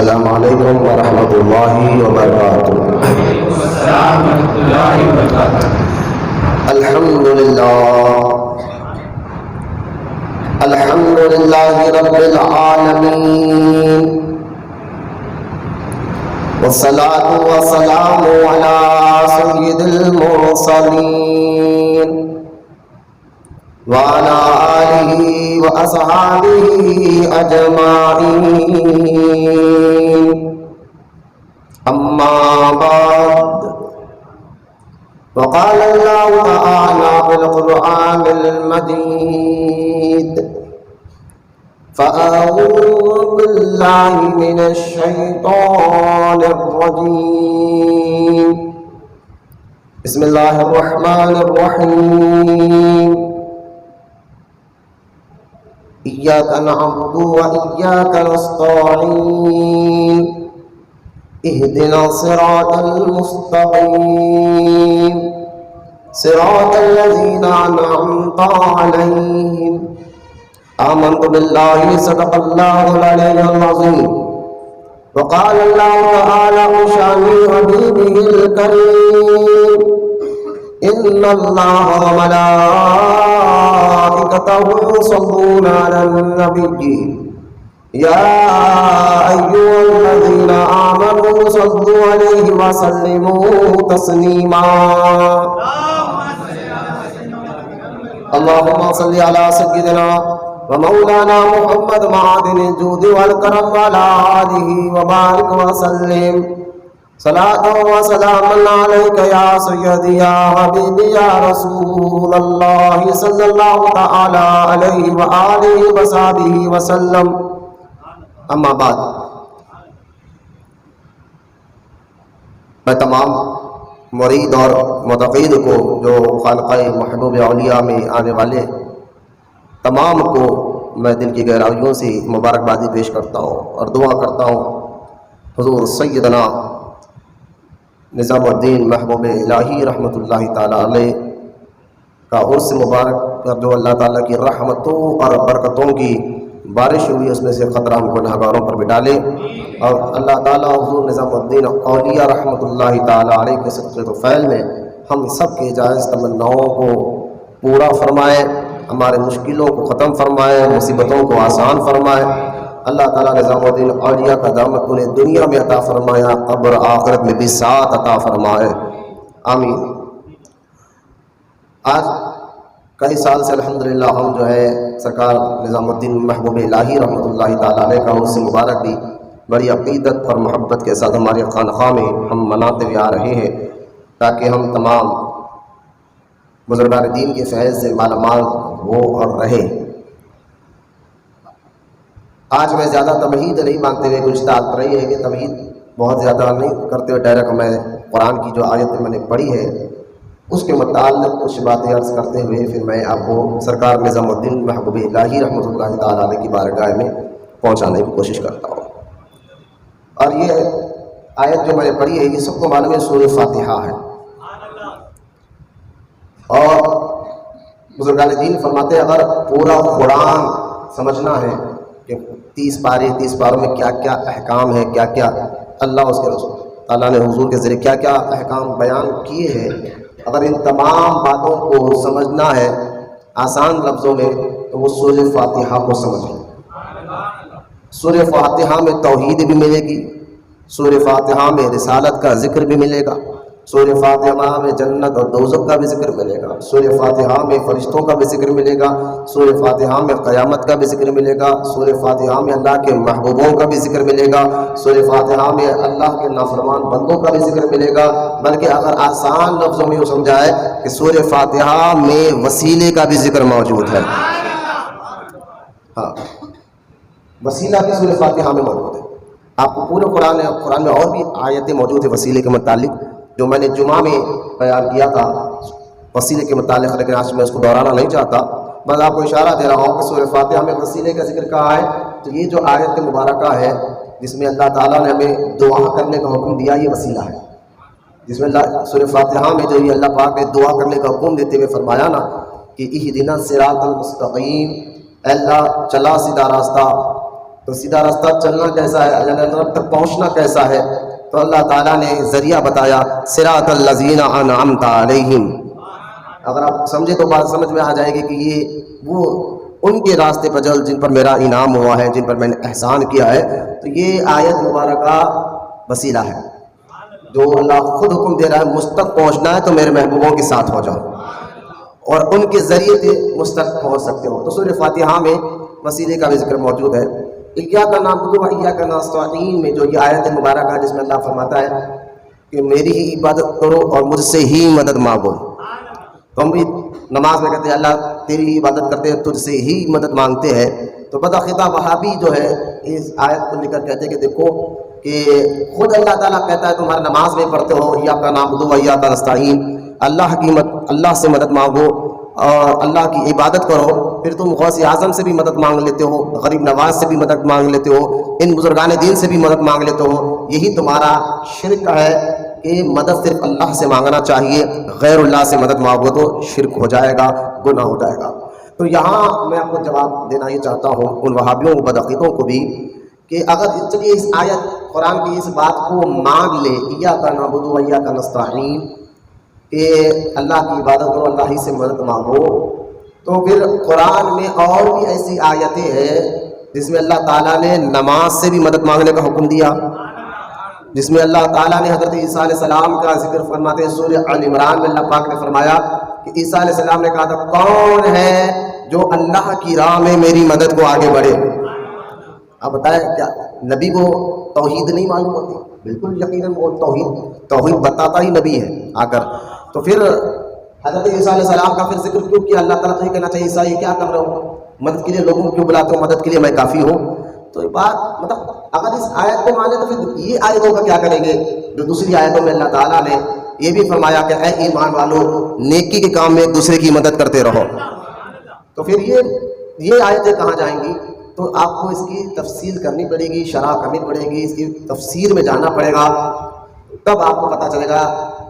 السلام علیکم ورحمۃ اللہ وبرکاتہ۔ الحمد للہ رب العالمین، والصلاة والسلام علی سید المرسلین وعلى آلہ وأصحابہ اجمعین، اما بعد، وقال اللہ تعالی في القرآن المجید: فأعوذ باللہ من الشیطان الرجیم، بسم اللہ الرحمن الرحیم، إياك نعبد وإياك نستعين، اهدنا الصراط المستقيم، صراط الذين أنعمت عليهم، آمنت بالله صدق الله العلي العظيم، وقال الله تعالى بشأن حبيبه الكريم: إن الله وملائكته يصلون على النبي يا أيها الذين آمنوا صلوا عليه وسلموا تسليما اللهم صل على سيدنا ومولانا محمد معدن الجود والكرم وعلى آله وبارك وسلم صلاة وسلام عليك يا سيدي يا حبيبي يا رسول الله صلى الله تعالى عليه وآله وصحبه وسلم، اما بعد۔ میں تمام مرید اور متقین کو جو خانقاہ محبوب اولیاء میں آنے والے تمام کو میں دل کی گہرائیوں سے مبارکبادی پیش کرتا ہوں اور دعا کرتا ہوں حضور سیدنا نظام الدین محبوب الہی رحمۃ اللہ تعالیٰ علیہ کا عرس مبارک پر جو اللہ تعالیٰ کی رحمتوں اور برکتوں کی بارش ہوئی، اس میں سے خطرہ ہم گنہگاروں پر بھی ڈالے، اور اللہ تعالیٰ حضور نظام الدین اولیاء رحمۃ اللہ تعالیٰ علیہ کے صدقے و فعل میں ہم سب کے جائز تمناؤں کو پورا فرمائے، ہمارے مشکلوں کو ختم فرمائے، مصیبتوں کو آسان فرمائے۔ اللہ تعالیٰ نظام الدین اولیاء کا دامت انہیں دنیا میں عطا فرمایا، قبر آخرت میں بھی ساتھ عطا فرمائے، آمین۔ آج کئی سال سے الحمدللہ ہم جو ہے سرکار نظام الدین محبوب الہی رحمۃ اللہ تعالیٰ علیہ کا عرس مبارک بھی بڑی عقیدت اور محبت کے ساتھ ہماری خانقاہ میں ہم مناتے ہوئے آ رہے ہیں، تاکہ ہم تمام بزرگان دین کے فیض سے مالا مال ہو اور رہے۔ آج میں زیادہ تمہید نہیں مانگتے ہوئے گزشتہ رہی ہے کہ تمہید بہت زیادہ نہیں کرتے ہوئے ڈائریکٹ میں قرآن کی جو آیت میں نے پڑھی ہے اس کے متعلق کچھ باتیں عرض کرتے ہوئے پھر میں آپ کو سرکار نظام الدین محبوب الہی رحمۃ اللہ تعالیٰ علیہ کی بارگاہ میں پہنچانے کی کوشش کرتا ہوں۔ اور یہ آیت جو میں نے پڑھی ہے یہ سب کو معلوم ہے سورہ فاتحہ ہے، اور بزرگان دین فرماتے ہیں اگر پورا قرآن سمجھنا ہے کہ 30 پاروں میں کیا کیا احکام ہے، کیا کیا اللہ اس کے رسول تعالیٰ نے حضور کے ذریعے کیا کیا احکام بیان کیے ہیں، اگر ان تمام باتوں کو سمجھنا ہے آسان لفظوں میں تو وہ سورہ فاتحہ کو سمجھیں۔ سورہ فاتحہ میں توحید بھی ملے گی، سورہ فاتحہ میں رسالت کا ذکر بھی ملے گا، سورہ فاتحہ میں جنت اور دوزخ کا بھی ذکر ملے گا، سورہ فاتحہ میں فرشتوں کا بھی ذکر ملے گا، سورہ فاتحہ میں قیامت کا بھی ذکر ملے گا، سورہ فاتحہ میں اللہ کے محبوبوں کا بھی ذکر ملے گا، سورہ فاتحہ میں اللہ کے نافرمان بندوں کا بھی ذکر ملے گا، بلکہ اگر آسان لفظوں میں یہ سمجھائے کہ سورہ فاتحہ میں وسیلے کا بھی ذکر موجود ہے۔ ہاں، وسیلہ بھی سورہ فاتحہ میں موجود ہے۔ آپ کو پورے قرآن میں اور بھی آیتیں موجود ہیں وسیلے کے متعلق، جو میں نے جمعہ میں بیان کیا تھا وسیلے کے متعلق، لیکن آج میں اس کو دہرانا نہیں چاہتا، بس آپ کو اشارہ دے رہا ہوں کہ سورہ فاتحہ میں وسیلے کا ذکر کہا ہے، تو یہ جو آیت مبارکہ ہے جس میں اللہ تعالیٰ نے ہمیں دعا کرنے کا حکم دیا، یہ وسیلہ ہے، جس میں اللہ سورہ فاتحہ میں جو یہ اللہ پاک نے دعا کرنے کا حکم دیتے ہوئے فرمایا نا کہ اہدنا الصراط المستقیم، اے اللہ چلا سیدھا راستہ، تو تو سیدھا راستہ چلنا کیسا ہے، اللہ رب تک پہنچنا کیسا ہے، تو اللہ تعالیٰ نے ذریعہ بتایا، صراط الذین انعمت علیہم۔ اگر آپ سمجھے تو بات سمجھ میں آ جائے گی کہ یہ وہ ان کے راستے پر چل جن پر میرا انعام ہوا ہے، جن پر میں نے احسان کیا ہے۔ تو یہ آیت مبارکہ وسیلہ ہے، جو اللہ خود حکم دے رہا ہے مجھ تک پہنچنا ہے تو میرے محبوبوں کے ساتھ ہو جاؤ، اور ان کے ذریعے سے مجھ تک پہنچ سکتے ہو۔ تو سورہ فاتحہ میں وسیلے کا بھی ذکر موجود ہے۔ ایاک نعبد و ایاک نستعین میں جو یہ آیت مبارکہ ہے، جس میں اللہ فرماتا ہے کہ میری ہی عبادت کرو اور مجھ سے ہی مدد مانگو۔ تو ہم بھی نماز میں کہتے ہیں اللہ تیری ہی عبادت کرتے ہیں، تجھ سے ہی مدد مانگتے ہیں۔ تو بداخطاب وہابی جو ہے اس آیت کو لے کر کہتے ہیں کہ دیکھو کہ خود اللہ تعالیٰ کہتا ہے تمہارا نماز میں پڑھتے ہو ایاک نعبد و ایاک نستعین، اللہ سے مدد مانگو اور اللہ کی عبادت کرو، پھر تم غوث اعظم سے بھی مدد مانگ لیتے ہو، غریب نواز سے بھی مدد مانگ لیتے ہو، ان بزرگان دین سے بھی مدد مانگ لیتے ہو۔ یہی تمہارا شرک ہے کہ مدد صرف اللہ سے مانگنا چاہیے، غیر اللہ سے مدد مانگو تو شرک ہو جائے گا، گناہ ہو جائے گا۔ تو یہاں میں آپ کو جواب دینا یہ چاہتا ہوں ان وہابیوں بدعقیدوں کو بھی کہ اگر چلیے اس آیت قرآن کی اس بات کو مان لے، ایاک نعبد و ایاک نستعین، کہ اللہ کی عبادت کرو، اللہ ہی سے مدد مانگو، تو پھر قرآن میں اور بھی ایسی آیتیں ہیں جس میں اللہ تعالیٰ نے نماز سے بھی مدد مانگنے کا حکم دیا، جس میں اللہ تعالیٰ نے حضرت عیسیٰ علیہ السلام کا ذکر فرماتے ہیں۔ سورہ آل عمران میں اللہ پاک نے فرمایا کہ عیسیٰ علیہ السلام نے کہا تھا کون ہے جو اللہ کی راہ میں میری مدد کو آگے بڑھے۔ آپ بتائیں کیا نبی کو توحید نہیں معلوم ہوتی؟ بالکل یقیناً وہ توحید بتاتا ہی نبی ہے آ کر۔ تو پھر حضرت عیسیٰ علیہ السلام کا پھر ذکر کیوں کیا؟ اللہ تعالیٰ تو یہ کہنا چاہیے عیسیٰ یہ کیا کر رہے ہو، مدد کے لیے لوگوں کو کیوں بلاتے ہو، مدد کے لیے میں کافی ہوں۔ تو یہ بات مطلب اگر اس آیت کو مانے تو پھر یہ آیتوں کا کیا کریں گے جو دوسری آیتوں میں اللہ تعالیٰ نے یہ بھی فرمایا کہ اے ایمان والو نیکی کے کام میں ایک دوسرے کی مدد کرتے رہو۔ تو پھر یہ آیتیں کہاں جائیں گی؟ تو آپ کو اس کی تفصیل کرنی پڑے گی، شرح کرنی پڑے گی، اس کی تفسیر میں جانا پڑے گا، تب آپ کو پتہ چلے گا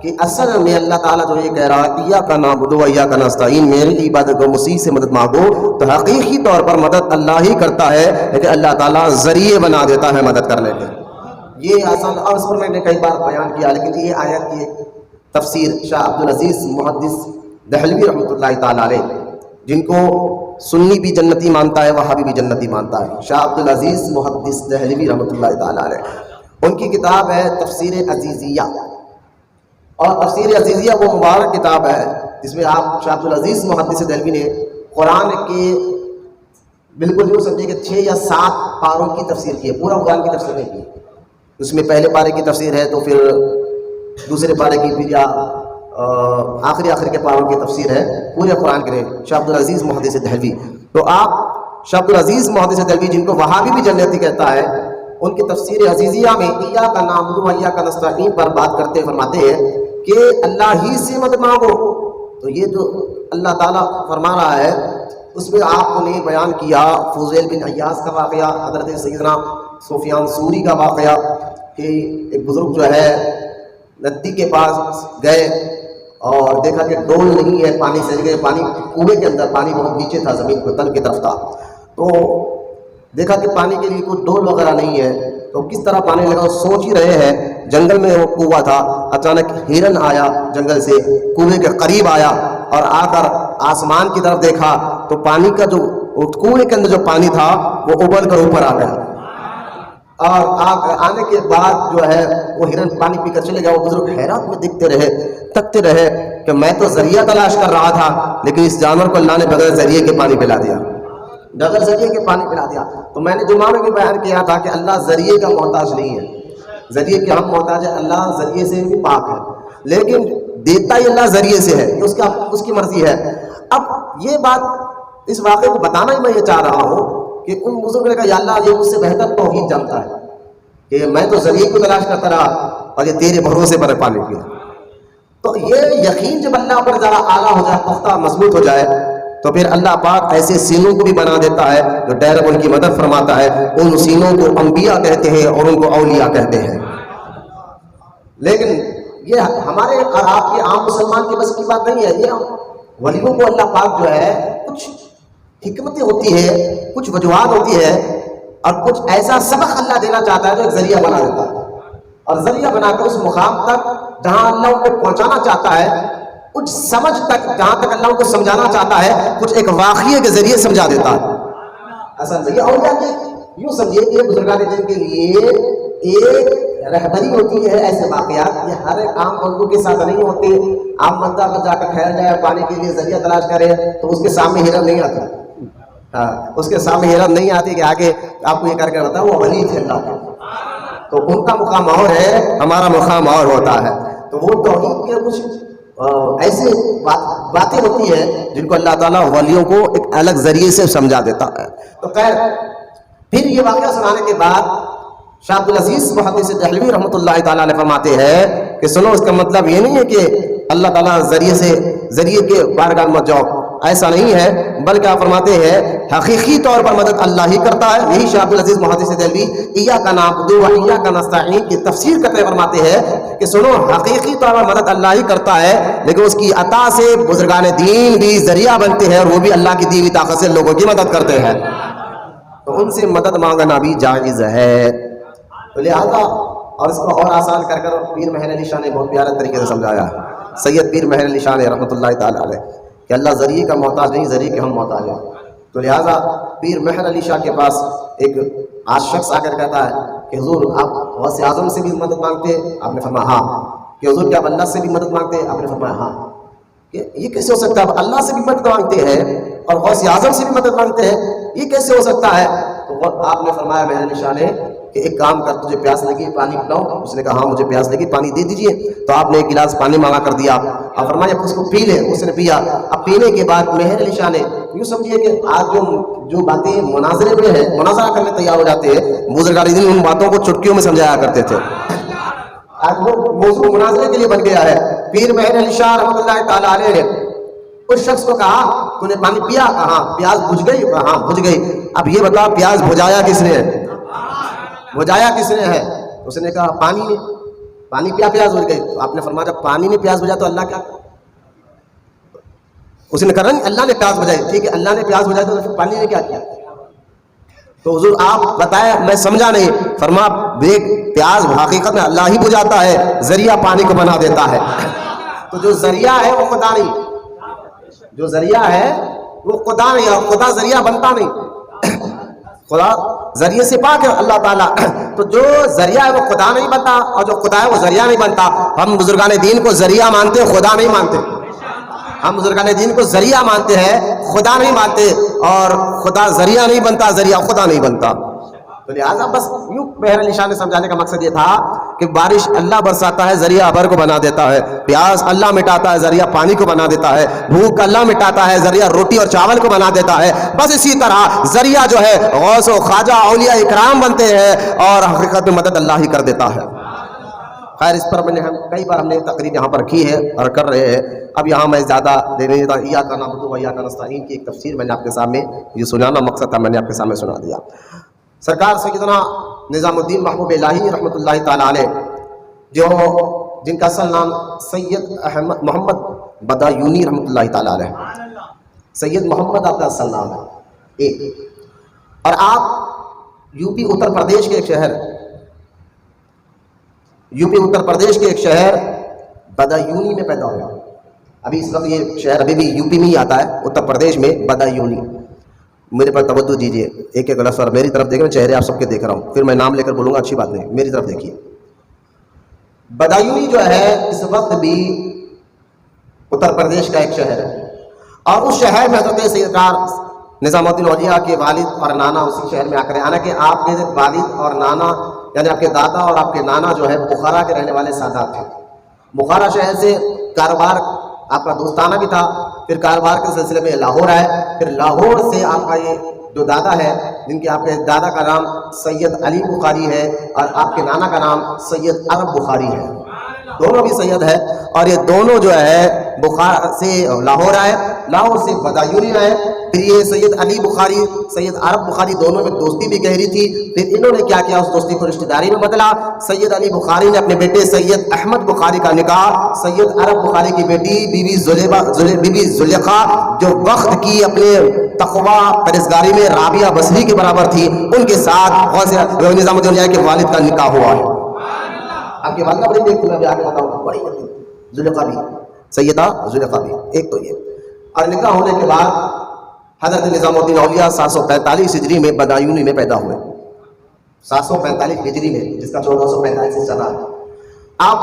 کہ اصل میں اللہ تعالیٰ جو یہ کہہ رہا ہے ایاک نعبد و ایاک نستعین، میری عبادت کو مجھ سے مدد مانگو، تو حقیقی طور پر مدد اللہ ہی کرتا ہے، لیکن اللہ تعالیٰ ذریعے بنا دیتا ہے مدد کرنے کے۔ یہ آسان، اور اس پر میں نے کئی بار بیان کیا، لیکن یہ آیت کی تفسیر شاہ عبدالعزیز محدث دہلوی رحمۃ اللہ تعالیٰ علیہ، جن کو سنی بھی جنتی مانتا ہے، وہابی بھی جنتی مانتا ہے، شاہ عبدالعزیز محدث دہلوی رحمۃ اللہ تعالیٰ علیہ، ان کی کتاب ہے تفسیر عزیزیہ۔ اور تفسیر عزیزیہ وہ مبارک کتاب ہے جس میں آپ شاہ عبدالعزیز محدث دہلوی نے قرآن کے بالکل یوں سمجھے کہ 6 یا 7 پاروں کی تفسیر کی ہے، پورا قرآن کی تفسیر نہیں کی۔ اس میں پہلے پارے کی تفسیر ہے، تو پھر دوسرے پارے کی، پھر یا آخری کے پاروں کی تفسیر ہے پورے قرآن کے لیے، شاہ عبدالعزیز محدث دہلوی۔ تو آپ شاہ عبدالعزیز محدث دہلوی، جن کو وہابی بھی جنتی کہتا ہے، ان کی تفسیر عزیزیہ میں ایاک نعبد و ایاک نستعین پر بات کرتے فرماتے ہیں کہ اللہ ہی سے مدد مانگو۔ تو یہ جو اللہ تعالیٰ فرما رہا ہے اس میں آپ کو نے بیان کیا فضیل بن عیاض کا واقعہ، حضرت سیدنا سفیان ثوری کا واقعہ کہ ایک بزرگ جو ہے ندی کے پاس گئے اور دیکھا کہ ڈول نہیں ہے، پانی سے گئے، پانی کنویں کے اندر پانی بہت نیچے تھا، زمین کو تل کی طرف تھا، تو دیکھا کہ پانی کے لیے کوئی ڈول وغیرہ نہیں ہے، تو کس طرح پانی لگا سوچ ہی رہے ہیں۔ جنگل میں وہ کنواں تھا، اچانک ہرن آیا جنگل سے، کنویں کے قریب آیا اور آ کر آسمان کی طرف دیکھا تو پانی کا جو کنویں کے اندر جو پانی تھا وہ ابل کر اوپر آ گیا، اور آنے کے بعد جو ہے وہ ہرن پانی پی کر چلے گیا۔ وہ بزرگ حیرت میں دیکھتے رہے، تکتے رہے کہ میں تو ذریعہ تلاش کر رہا تھا، لیکن اس جانور کو اللہ نے بغیر ذریعے کے پانی پلا دیا، بغیر ذریعے کے پانی پلا دیا۔ تو میں نے جمعہ میں بھی بیان کیا تھا کہ اللہ ذریعے کا محتاج نہیں ہے، ذریعے کے ہم محتاج ہے، اللہ ذریعے سے بھی پاک ہے، لیکن دیتا ہی اللہ ذریعے سے ہے، اس کی مرضی ہے۔ اب یہ بات اس واقعے کو بتانا ہی میں یہ چاہ رہا ہوں کہ ان بزرگ نے کہا یا اللہ یہ مجھ سے بہتر توحید جانتا ہے کہ میں تو ذریعے کو تلاش کرتا رہا اور یہ تیرے بھروسے پر پانی پیا۔ تو یہ یقین جب اللہ پر ذرا اعلیٰ ہو جائے، پختہ مضبوط ہو جائے، تو پھر اللہ پاک ایسے سینوں کو بھی بنا دیتا ہے جو ڈائریکٹ ان کی مدد فرماتا ہے۔ ان سینوں کو انبیاء کہتے ہیں اور ان کو اولیاء کہتے ہیں، لیکن یہ ہمارے اور آپ کے عام مسلمان کے بس کی بات نہیں ہے۔ یہ ولیوں کو اللہ پاک جو ہے کچھ حکمتیں ہوتی ہے، کچھ وجوہات ہوتی ہے اور کچھ ایسا سبق اللہ دینا چاہتا ہے جو ایک ذریعہ بنا دیتا ہے، اور ذریعہ بنا کر اس مقام تک جہاں اللہ ان کو پہنچانا چاہتا ہے، کچھ سمجھ تک جہاں تک اللہ ان کو سمجھانا چاہتا ہے، کچھ ایک واقعے کے ذریعے سمجھا دیتا ہے۔ اصل ذریعہ اولیاء کے یوں سمجھیے کہ بزرگان دین کے لیے ایک رہبری ہوتی ہے، ایسے واقعات یہ ہر ایک عام بندوں کے ساتھ نہیں ہوتے۔ عام بندہ اگر جا کر ٹھہر جائے پانی کے لیے ذریعہ تلاش کرے تو اس کے سامنے ہرن نہیں آتی، اس کے سامنے ہرن نہیں آتی کہ آگے آپ کو یہ کر کے بتاؤ، وہ ولی تھے اللہ کے، تو ان کا مقام اور ہے، ہمارا مقام اور ہوتا ہے۔ تو وہ توحید کے کچھ ایسے باتیں ہوتی ہیں جن کو اللہ تعالیٰ ولیوں کو ایک الگ ذریعے سے سمجھا دیتا ہے۔ تو خیر پھر یہ واقعہ سنانے کے بعد شاہ عبدالعزیز محدث دہلوی رحمۃ اللہ تعالیٰ علیہ فرماتے ہیں کہ سنو، اس کا مطلب یہ نہیں ہے کہ اللہ تعالیٰ ذریعے کے بارگاہ میں جاؤ، ایسا نہیں ہے، بلکہ آپ فرماتے ہیں حقیقی طور پر مدد اللہ ہی کرتا ہے۔ یہی شاہ عبدالعزیز محدث دہلوی ایاک نعبد و ایاک نستعین کی تفسیر کرتے فرماتے ہیں کہ سنو، حقیقی طور پر مدد اللہ ہی کرتا ہے، لیکن اس کی عطا سے بزرگان دین بھی ذریعہ بنتے ہیں، اور وہ بھی اللہ کی دی ہوئی طاقت سے لوگوں کی مدد کرتے ہیں، تو ان سے مدد مانگنا بھی جائز ہے۔ تو لہذا اور اس کو اور آسان کر کر پیر مہر علی شاہ نے بہت پیارے طریقے سے سمجھایا ہے، سید پیر مہر علی شاہ نے رحمۃ اللہ تعالیٰ علیہ، کہ اللہ ذریعے کا محتاج نہیں، ذریعے کے ہم محتاج ہیں۔ تو لہٰذا پیر مہر علی شاہ کے پاس ایک آج شخص آ کر کہتا ہے کہ حضور آپ غوث اعظم سے بھی مدد مانگتے ہیں؟ آپ نے فرمایا ہاں۔ کہ حضور کیا آپ اللہ سے بھی مدد مانگتے ہیں؟ آپ نے فرمایا ہاں۔ کہ یہ کیسے ہو سکتا ہے؟ آپ اللہ سے بھی مدد مانگتے ہیں اور غوث اعظم سے بھی مدد مانگتے ہیں، یہ کیسے ہو سکتا ہے؟ تو آپ نے فرمایا مہر علی شاہ نے کہ ایک کام کر، تجھے پیاس لگی پانی پلاؤ؟ اس نے کہا ہاں مجھے پیاس لگی، پانی دے دیجئے۔ تو آپ نے ایک گلاس پانی مانگا کر دیا، آپ فرمایا اس کو پی لے، اس نے پیا۔ اب پینے کے بعد مہر علی شاہ نے یوں سمجھیے کہ آج جو باتیں مناظرے میں ہیں، مناظرہ کرنے تیار ہو جاتے ہیں، بزرگان دین ان باتوں کو چٹکیوں میں سمجھایا کرتے تھے، آج وہ موضوع مناظرے کے لیے بن گیا ہے۔ پیر مہر علی شاہ رحمۃ اللہ تعالیٰ علیہ نے اس شخص کو کہا تو نے پانی پیا؟ کہا پیاس بجھ گئی؟ کہا ہاں بجھ گئی۔ اب یہ بتا پیاس بجھایا کس نے ہے؟ بجھایا کس نے ہے؟ اس نے کہا پانی نے۔ پانی پیا پیاس بجھ گئی۔ تو آپ نے فرمایا جب پانی نے پیاس بجھا تو اللہ کیا؟ اس نے کہا نہیں اللہ نے پیاس بجھائی، ٹھیک ہے اللہ نے پیاس بجھائی تو پھر پانی نے کیا کیا؟ تو حضور آپ بتائیں، میں سمجھا نہیں۔ فرما دیکھ پیاس حقیقت میں اللہ ہی بجھاتا ہے، ذریعہ پانی کو بنا دیتا ہے۔ تو جو ذریعہ ہے وہ خدا نہیں، جو ذریعہ ہے وہ خدا نہیں، اور خدا ذریعہ بنتا نہیں، خدا ذریعے سے پاک ہے اللہ تعالیٰ۔ تو جو ذریعہ ہے وہ خدا نہیں بنتا، اور جو خدا ہے وہ ذریعہ نہیں بنتا۔ ہم بزرگان دین کو ذریعہ مانتے، خدا نہیں مانتے۔ ہم بزرگان دین کو ذریعہ مانتے ہیں، خدا نہیں مانتے، اور خدا ذریعہ نہیں بنتا، ذریعہ خدا نہیں بنتا۔ تو لہٰذا بس یوں مہر علی شاہ نے سمجھانے کا مقصد یہ تھا کہ بارش اللہ برساتا ہے، ذریعہ ابر کو بنا دیتا ہے، پیاس اللہ مٹاتا ہے، ذریعہ پانی کو بنا دیتا ہے، بھوک اللہ مٹاتا ہے، ذریعہ روٹی اور چاول کو بنا دیتا ہے۔ بس اسی طرح ذریعہ جو ہے غوث و خواجہ اولیاء اکرام بنتے ہیں، اور حقیقت میں مدد اللہ ہی کر دیتا ہے۔ خیر اس پر کئی بار ہم نے تقریر یہاں پر کی ہے اور کر رہے ہیں، اب یہاں میں زیادہ دینے دیتا ہوں۔ ایاک نعبد و ایاک نستعین کی ایک تفسیر میں نے آپ کے سامنے، یہ سنانا مقصد تھا، میں نے آپ کے سامنے سنا دیا۔ سرکار سیدنا نظام الدین محبوب الہی رحمۃ اللہ تعالیٰ علیہ، جو جن کا اصل نام سید احمد محمد بدایونی رحمۃ اللہ تعالیٰ علیہ، سید محمد آپ کا اصل نام ہے ایک، اور آپ یو پی اتر پردیش کے ایک شہر بدایونی میں پیدا ہوا۔ ابھی اس وقت یہ شہر ابھی بھی یو پی میں ہی آتا ہے، اتر پردیش میں بدایونی۔ میرے پر توجہ دیجیے، ایک ایک لفظ، اور میری طرف دیکھ، میں چہرے آپ سب کے دیکھ رہا ہوں، پھر میں نام لے کر بولوں گا اچھی بات نہیں، میری طرف دیکھیے۔ بدایونی جو ہے اس وقت بھی اتر پردیش کا ایک شہر ہے، اور اس شہر میں حضرت سرکار نظام الدین اولیاء کے والد اور نانا اسی شہر میں آ کر، حالانکہ آپ کے والد اور نانا یعنی آپ کے دادا اور آپ کے نانا جو ہے بخارا کے رہنے والے سادات تھے۔ بخارا شہر سے کاروبار آپ کا دوستانہ بھی تھا، پھر کاروبار کے سلسلے میں لاہور آئے، پھر لاہور سے آپ کا یہ جو دادا ہے، جن کے آپ کے دادا کا نام سید علی بخاری ہے اور آپ کے نانا کا نام سید عرب بخاری ہے، دونوں بھی سید ہے، اور یہ دونوں جو ہے بخارا سے لاہور آئے، لاہور سے بدایونی آئے، پھر یہ سید علی بخاری سید عرب بخاری دونوں میں دوستی بھی گہری تھی. پھر انہوں نے کیا کیا, اس دوستی کو رشتہ داری میں بدلا. سید علی بخاری نے اپنے بیٹے سید احمد بخاری کا نکاح سید عرب بخاری کی بیٹی بی بی زلیخا جو وقت کی اپنے تقوی پرہیزگاری میں رابعہ بصری کے برابر تھی, ان کے ساتھ نظام الدین اولیاء کے والد کا نکاح ہوا ہے. آپ کی والدہ بڑی دیکھتی, میں بھی آگے بتاؤں, بڑی زلیخا بھی, سیدہ زلیخا بھی. ایک تو یہ, اور نکاح ہونے کے بعد حضرت نظام الدین اولیاء 745 ہجری میں بدایونی میں پیدا ہوئے. 745 ہجری میں, جس کا 1445 سے چلا ہے. آپ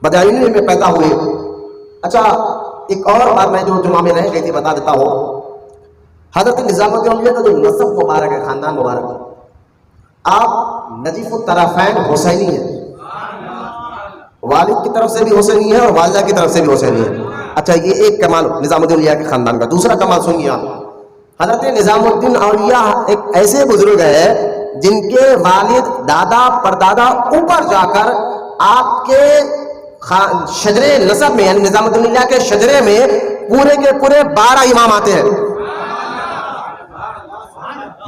بدایونی میں پیدا ہوئے. اچھا, ایک اور بات میں جو جمعہ میں رہ گئی تھی بتا دیتا ہوں. حضرت نظام الدین اولیاء کا جو نسب مبارک ہے, خاندان مبارک ہے, آپ نجیف الطرفین حسینی ہیں. والد کی طرف سے بھی حسینی ہے اور والدہ کی طرف سے بھی حسینی ہے. اچھا, یہ ایک کمال نظام الدین اولیاء کے خاندان کا. دوسرا کمال سنیے آپ, حضرت نظام الدین اولیاء ایک ایسے بزرگ ہے جن کے والد دادا پردادا اوپر جا کر آپ کے شجرے نسب میں, یعنی نظام الدین اولیاء کے شجرے میں پورے کے پورے 12 امام آتے ہیں.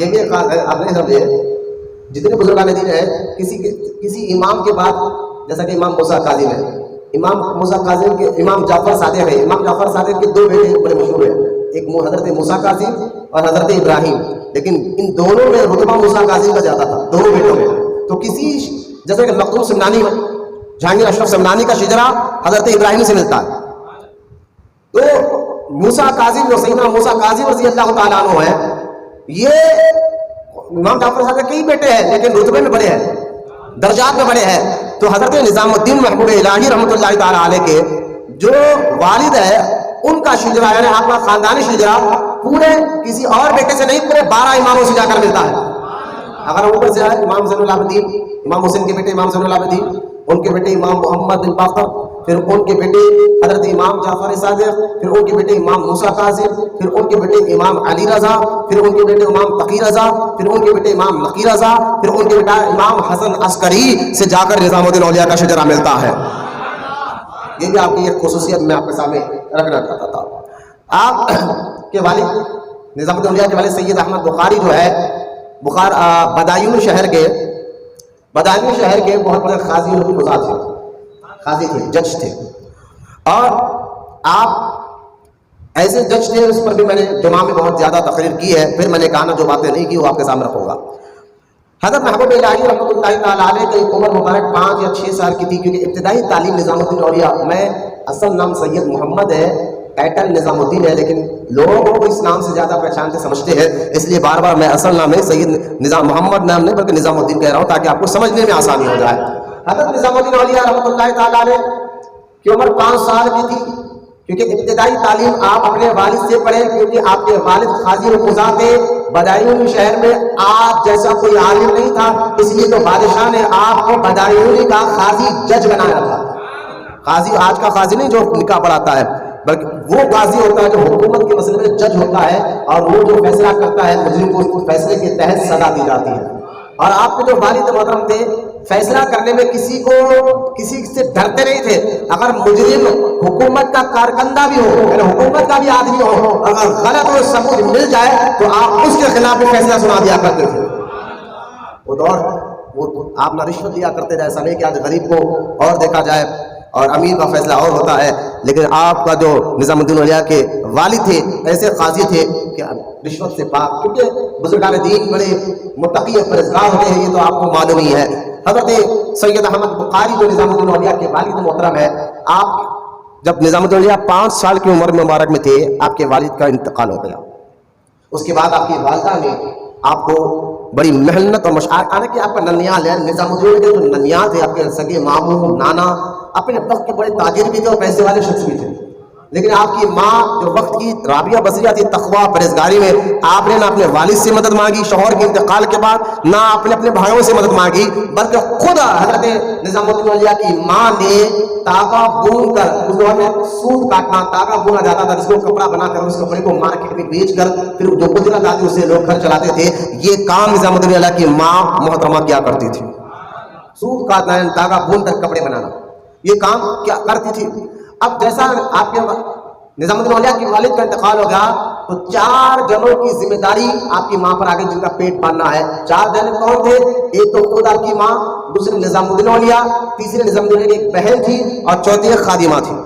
یہ بھی آپ نے سمجھے, جتنے بزرگان دین ہیں کسی امام کے بعد, جیسا کہ امام موسیٰ کاظم ہے, امام موسیٰ کاظم کے امام جعفر صادق ہے. امام جعفر صادق کے 2 بیٹے بڑے مشہور ہیں, ایک حضرت موسیٰ کاظم اور حضرت ابراہیم, لیکن ان دونوں میں رتبہ موسیٰ کاظم کا زیادہ تھا, دونوں بیٹوں میں. تو کسی جیسے کہ مخدوم سمنانی میں جہانگیر اشرف سمنانی کا شجرا حضرت ابراہیم سے ملتا ہے, تو موسیٰ کاظم جو سیدنا موسیٰ کاظم رضی اللہ تعالیٰ عنہ ہے, یہ امام جعفر صادق کے ہی بیٹے ہیں, لیکن رتبے میں بڑے ہیں, درجات میں بڑے ہیں. تو حضرت نظام الدین محبوب الہی رحمۃ اللہ تعالیٰ علیہ کے جو والد ہے, ان کا شجرا یعنی آپ کا خاندانی شجرا پورے کسی اور بیٹے سے نہیں, پورے 12 اماموں سے جا کر ملتا ہے. اگر اوپر سے آئے امام زین العابدین, امام حسین کے بیٹے امام زین العابدین, ان کے بیٹے امام محمد بن باقر, پھر ان کے بیٹے حضرت امام جعفر صادق, پھر ان کے بیٹے امام موسیٰ کاظم, پھر ان کے بیٹے امام علی رضا, پھر ان کے بیٹے امام تقی رضا, پھر ان کے بیٹے امام نقی رضا, پھر ان کے بیٹا امام حسن عسکری سے جا کر نظام الدین اولیاء کا شجرا ملتا ہے. یہ بھی آپ کی ایک خصوصیت میں آپ کے سامنے رکھنا چاہتا تھا. آپ کے والد نظام الدین اولیاء کے والد سید احمد بخاری جو ہے بدایون شہر کے بہت بڑے قاضی اور قضات تھے, قاضی تھے, جج تھے. اور آپ ایسے جج تھے, اس پر بھی میں نے جمعہ میں بہت زیادہ تقریر کی ہے, پھر میں نے کہا جو باتیں نہیں کی وہ آپ کے سامنے رکھوں گا. حضرت محبوب الہی رحمۃ اللہ تعالیٰ علیہ کی عمر مبارک 5 یا 6 سال کی تھی, کیونکہ ابتدائی تعلیم نظام الدین اولیاء, میں اصل نام سید محمد ہے, ٹائٹل نظام الدین ہے, لیکن لوگوں کو اس نام سے زیادہ پہچانتے سمجھتے ہیں, اس لیے بار بار میں اصل نام ہے سید نظام محمد نام نہیں بلکہ نظام الدین کہہ رہا ہوں تاکہ آپ کو سمجھنے میں آسانی ہو جائے. حضرت نظام الدین اولیاء رحمۃ اللہ تعالیٰ علیہ کی عمر 5 سال کی تھی, کیونکہ ابتدائی تعلیم آپ اپنے والد سے پڑھیں, کیونکہ آپ کے والد قاضی و قضا تھے. بدایون شہر میں آپ جیسا کوئی عالم نہیں تھا, اس لیے تو بادشاہ نے آپ کو بدایونی کا قاضی جج بنایا تھا. قاضی آج کا قاضی نہیں جو نکاح پڑھاتا ہے, بلکہ وہ قاضی ہوتا ہے جو حکومت کے مسئلے میں جج ہوتا ہے, اور وہ جو فیصلہ کرتا ہے مجرم کو اس فیصلے کے تحت سزا دی جاتی ہے. اور آپ کے جو والد محترم تھے فیصلہ کرنے میں کسی سے ڈرتے نہیں تھے. اگر مجرم حکومت کا کارکندہ بھی ہو, یعنی حکومت کا بھی آدمی ہو, اگر غلط اور ثبوت مل جائے تو آپ اس کے خلاف بھی فیصلہ سنا دیا کرتے تھے. وہ دور وہ آپ نہ رشوت دیا کرتے تھے, ایسا نہیں کہ آج غریب کو اور دیکھا جائے اور امیر کا فیصلہ اور ہوتا ہے, لیکن آپ کا جو نظام الدین اولیاء کے والد تھے ایسے قاضی تھے کہ رشوت سے پاک, کیونکہ بزرگان دین بڑے متقی اور پرہیزگار ہوتے ہیں, یہ تو آپ کو معلوم ہی ہے. حضرت سید احمد بخاری جو نظام الدین اولیاء کے والد محترم ہے, آپ جب نظام الدین اولیاء 5 سال کی عمر مبارک میں تھے آپ کے والد کا انتقال ہو گیا. اس کے بعد آپ کی والدہ نے آپ کو بڑی محنت اور مشاعر آنے کہ آپ کا ننیال ہے, نظام الدین کے جو ننیال تھے آپ کے سگے ماموں نانا اپنے وقت کے بڑے تاجر بھی تھے اور پیسے والے شخص بھی تھے, لیکن آپ کی ماں جو وقت کی رابعہ بصریہ تھی تقوی پرہیزگاری میں, آپ نے نہ اپنے والد سے مدد مانگی شوہر کے انتقال کے بعد, نہ اپنے بھائیوں سے مدد مانگی, بلکہ خود حضرت نظام الدین اولیاء کی ماں نے تاگا بون کر, اس دور میں سوت کاٹنا تاگا بونا جاتا تھا, جس کو کپڑا بنا کر اس کپڑے کو مارکیٹ میں بیچ کر پھر جو اجرت آتی اسے لوگ گھر چلاتے تھے, یہ کام نظام الدین اولیاء کی ماں محترمہ کیا کرتی تھی. سوت کاٹنا, تاگا بون کر کپڑے بنانا, یہ کام کیا کرتی تھی. اب جیسا آپ کے نظام الدین اولیاء کے والد کا انتقال ہو گیا تو 4 جنوں کی ذمہ داری آپ کی ماں پر آگے جن کا پیٹ پالنا ہے. 4 جن کون تھے؟ ایک تو خود آپ کی ماں، دوسری نظام الدین اولیاء، تیسری نظام الدین کی ایک بہن تھی، اور چوتھی ایک خادمہ تھی.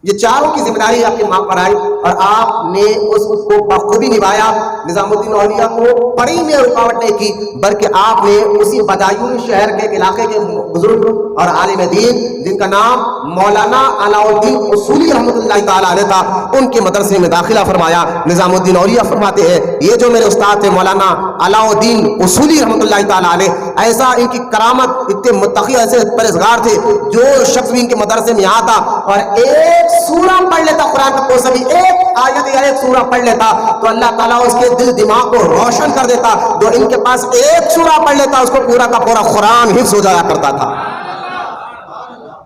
یہ چاروں کی ذمہ داری آپ کی ماں پر آئی اور آپ نے اس کو بخوبی نبھایا. نظام الدین اولیاء کو پڑی میں رکاوٹ نہیں کی، بلکہ آپ نے اسی بدایون شہر کے علاقے کے بزرگ اور عالم دین جن کا نام مولانا علاء الدین اصولی رحمۃ اللہ تعالیٰ علیہ تھا، ان کے مدرسے میں داخلہ فرمایا. نظام الدین اولیاء فرماتے ہیں یہ جو میرے استاد تھے مولانا علاء الدین اصولی رحمۃ اللہ تعالیٰ علیہ، ایسا ان کی کرامت، اتنے متقی، ایسے پرہیزگار تھے، جو شخص بھی ان کے مدرسے میں آتا اور ایک سورہ پڑھ لیتا، قرآن کا کوئی بھی ایک آیت یا ایک سورہ پڑھ لیتا، تو اللہ تعالیٰ اس کے دل دماغ کو روشن کر دیتا. جو ان کے پاس ایک سورہ پڑھ لیتا اس کو پورا کا پورا قرآن حفظ ہو جایا کرتا تھا.